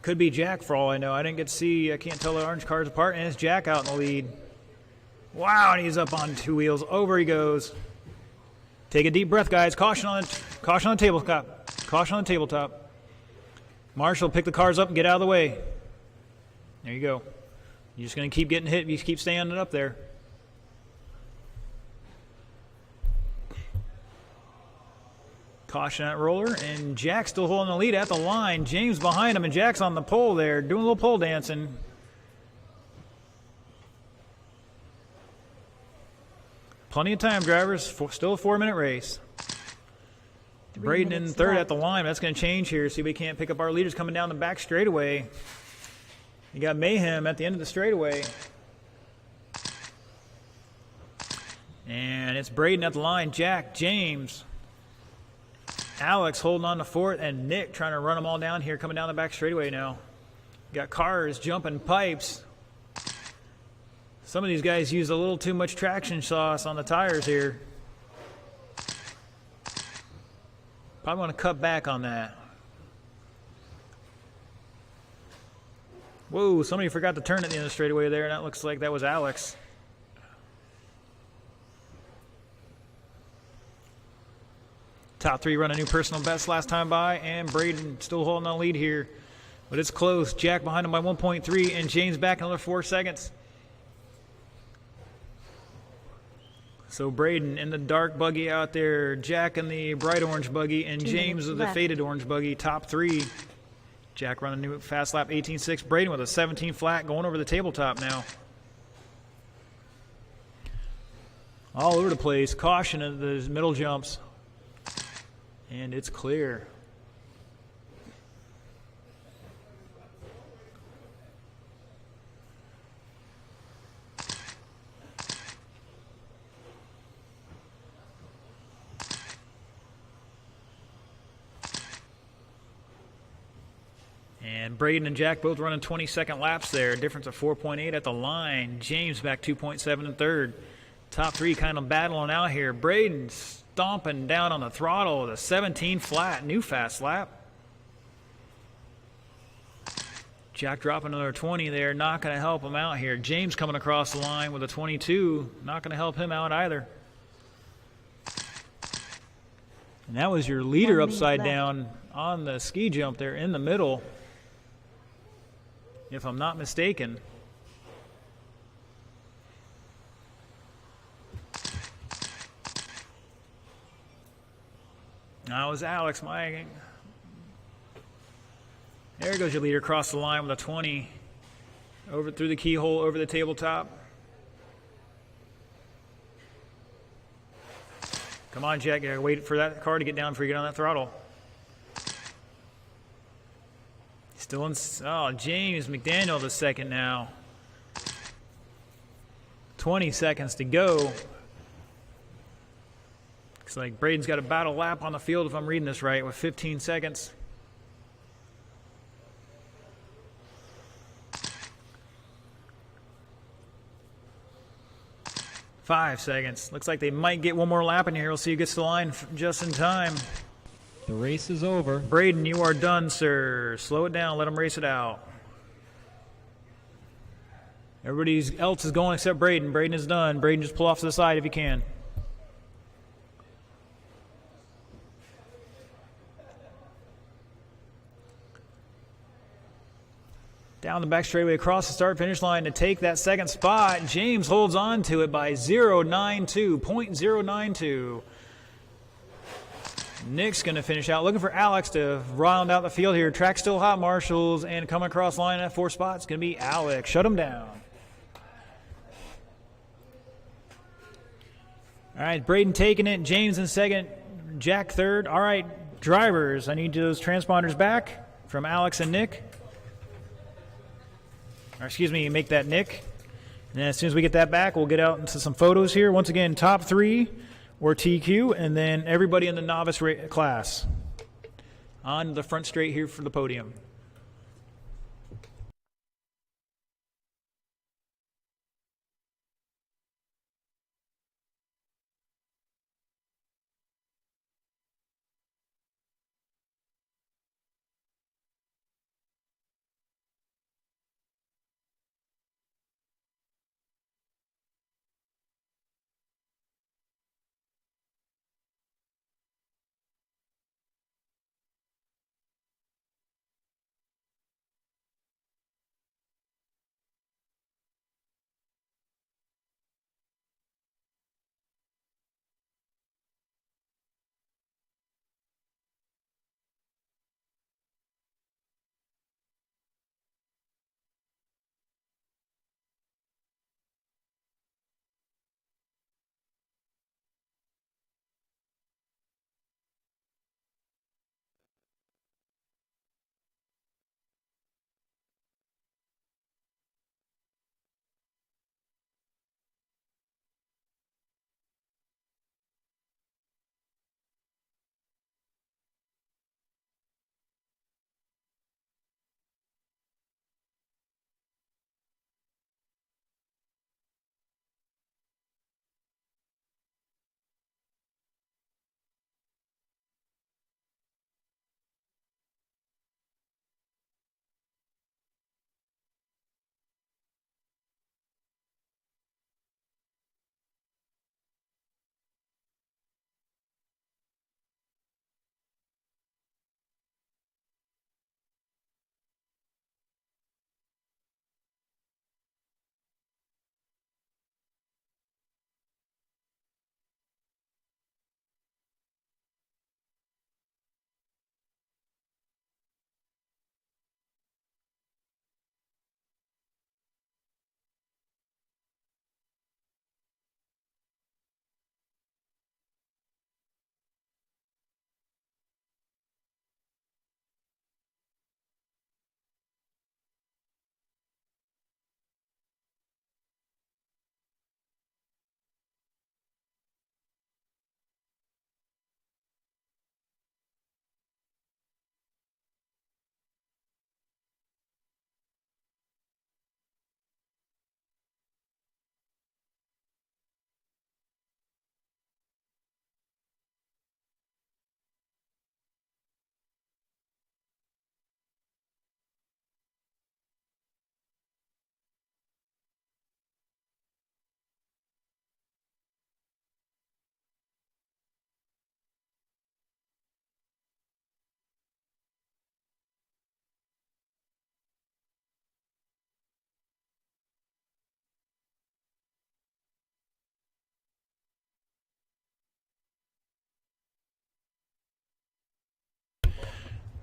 Could be Jack for all I know. I didn't get to see. I can't tell the orange cars apart. And it's Jack out in the lead. Wow, and he's up on 2 wheels. Over he goes. Take a deep breath, guys. Caution on the tabletop. Caution on the tabletop. Marshall, pick the cars up and get out of the way. There you go. You're just going to keep getting hit if you keep standing up there. Caution that roller, and Jack's still holding the lead at the line. James behind him, and Jack's on the pole there, doing a little pole dancing. Plenty of time, drivers. Still a 4-minute race. Braden in minutes third left. at the line. That's going to change here. See if we can't pick up our leaders coming down the back straightaway. You got Mayhem at the end of the straightaway. And it's Braden at the line. Jack, James, Alex holding on to fourth, and Nick trying to run them all down here coming down the back straightaway now. Got cars jumping pipes. Some of these guys use a little too much traction sauce on the tires here. Probably want to cut back on that. Whoa, somebody forgot to turn at the end of the straightaway there, and that looks like that was Alex. Top three run a new personal best last time by, and Braden still holding on lead here. But it's close. Jack behind him by 1.3, and James back another 4 seconds. So Braden in the dark buggy out there, Jack in the bright orange buggy, and 2 James minutes with the left. faded orange buggy, top three. Jack running a new fast lap 18.6. Braden with a 17 flat going over the tabletop now. All over the place. Caution at the middle jumps. And it's clear. And Braden and Jack both running 22nd laps there. Difference of 4.8 at the line. James back 2.7 in third. Top three kind of battling out here. Braden stomping down on the throttle with a 17 flat, new fast lap. Jack dropping another 20 there, not going to help him out here. James coming across the line with a 22, not going to help him out either. And that was your leader 1 minute upside left. down on the ski jump there in the middle, if I'm not mistaken. That was Alex. There goes your leader across the line with a 20. Over through the keyhole, over the tabletop. Come on, Jack. You gotta wait for that car to get down before you get on that throttle. Still in. Oh, James McDaniel the second now. 20 seconds to go. Looks like Braden's got a battle lap on the field, if I'm reading this right, with 15 seconds. Five seconds. Looks like they might get one more lap in here. We'll see who gets to the line just in time. The race is over. Braden, you are done, sir. Slow it down. Let them race it out. Everybody else is going except Braden. Braden is done. Braden, just pull off to the side if you can. Down the back straightaway across the start-finish line to take that second spot. James holds on to it by 0.092. Nick's going to finish out. Looking for Alex to round out the field here. Track still hot, Marshals, and coming across the line at 4 spots. Going to be Alex. Shut him down. All right, Braden taking it. James in second. Jack third. All right, drivers, I need those transponders back from Alex and Nick. Or excuse me, make that Nick. And then as soon as we get that back, we'll get out into some photos here. Once again, top three or TQ, and then everybody in the novice class on the front straight here for the podium.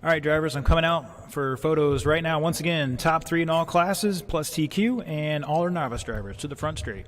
All right, drivers, I'm coming out for photos right now. Once again, top 3 in all classes, plus TQ, and all are novice drivers to the front straight.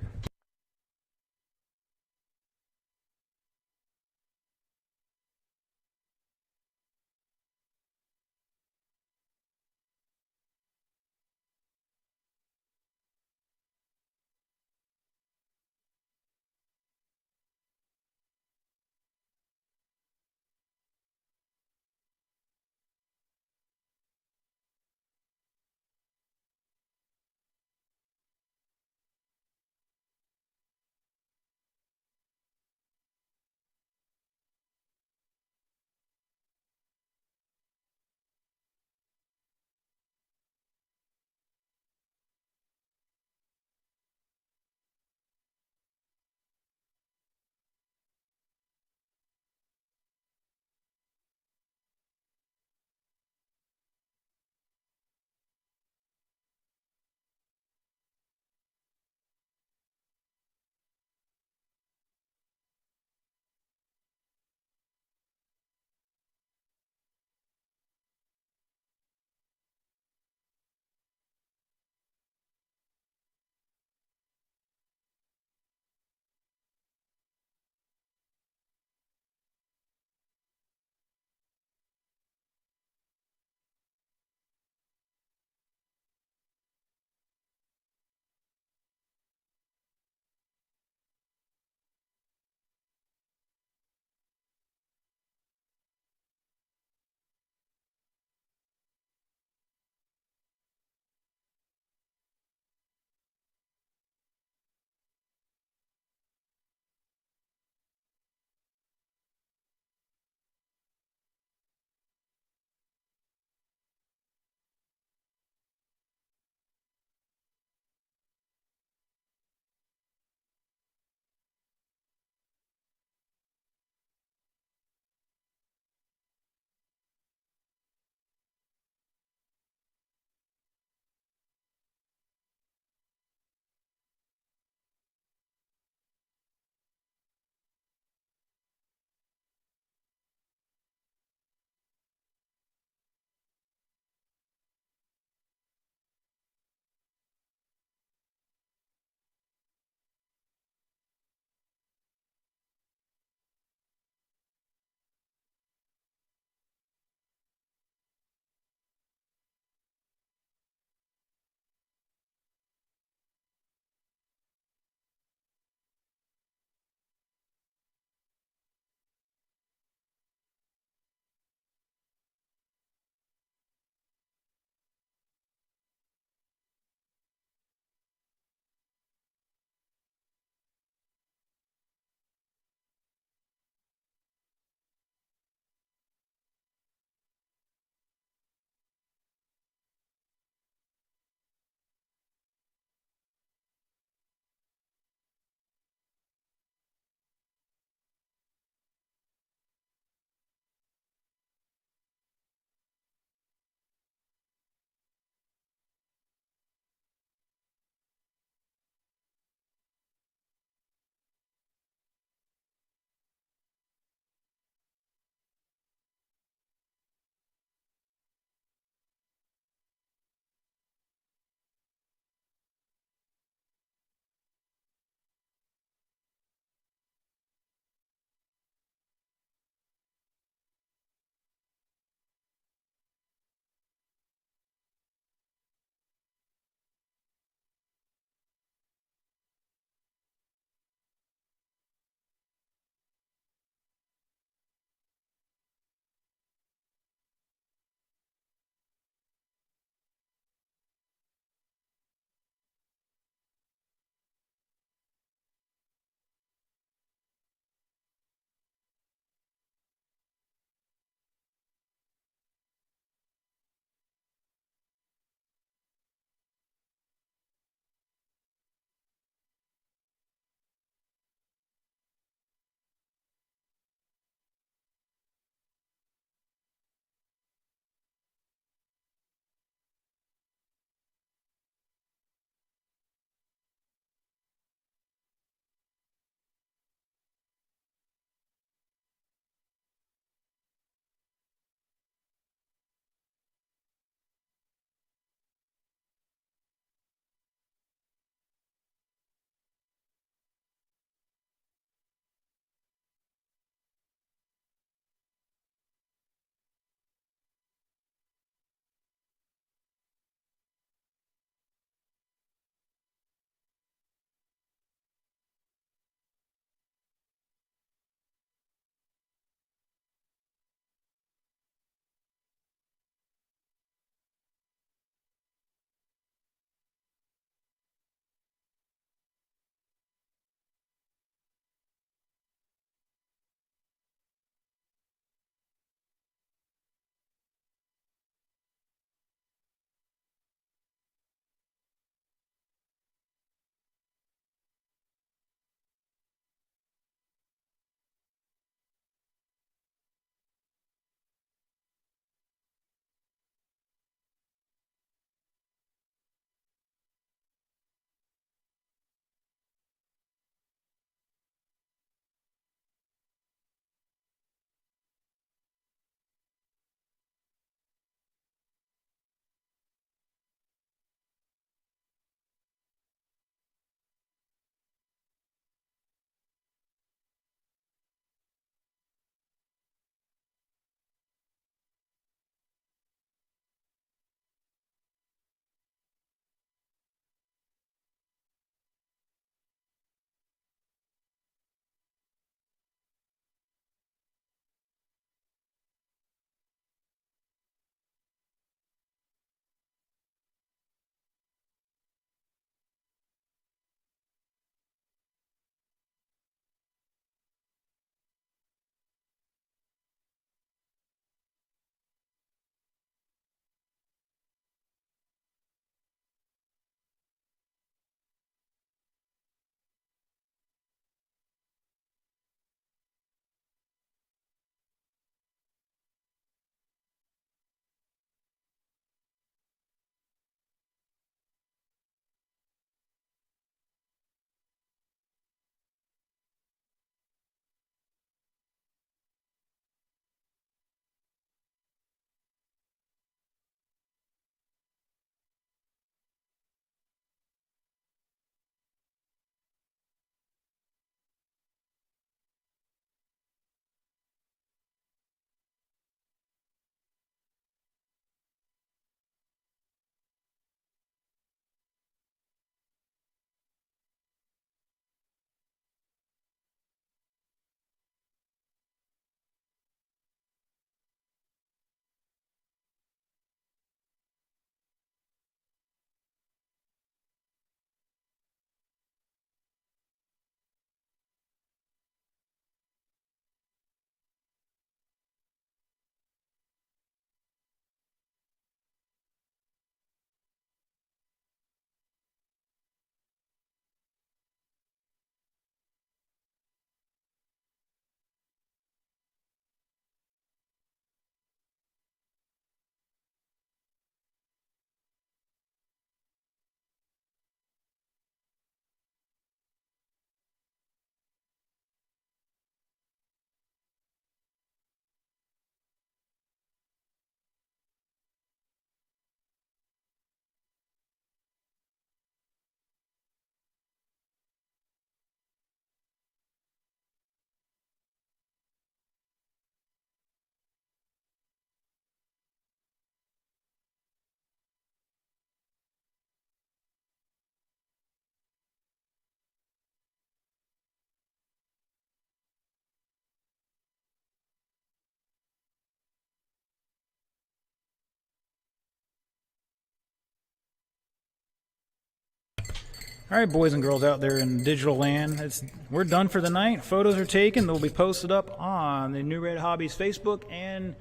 All right, boys and girls out there in digital land, we're done for the night. Photos are taken. They'll be posted up on the New Red Hobbies Facebook and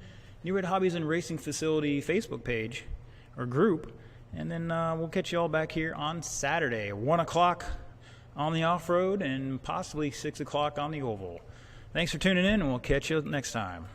New Red Hobbies and Racing Facility Facebook page or group. And then we'll catch you all back here on Saturday, 1 o'clock on the off-road and possibly 6 o'clock on the oval. Thanks for tuning in, and we'll catch you next time.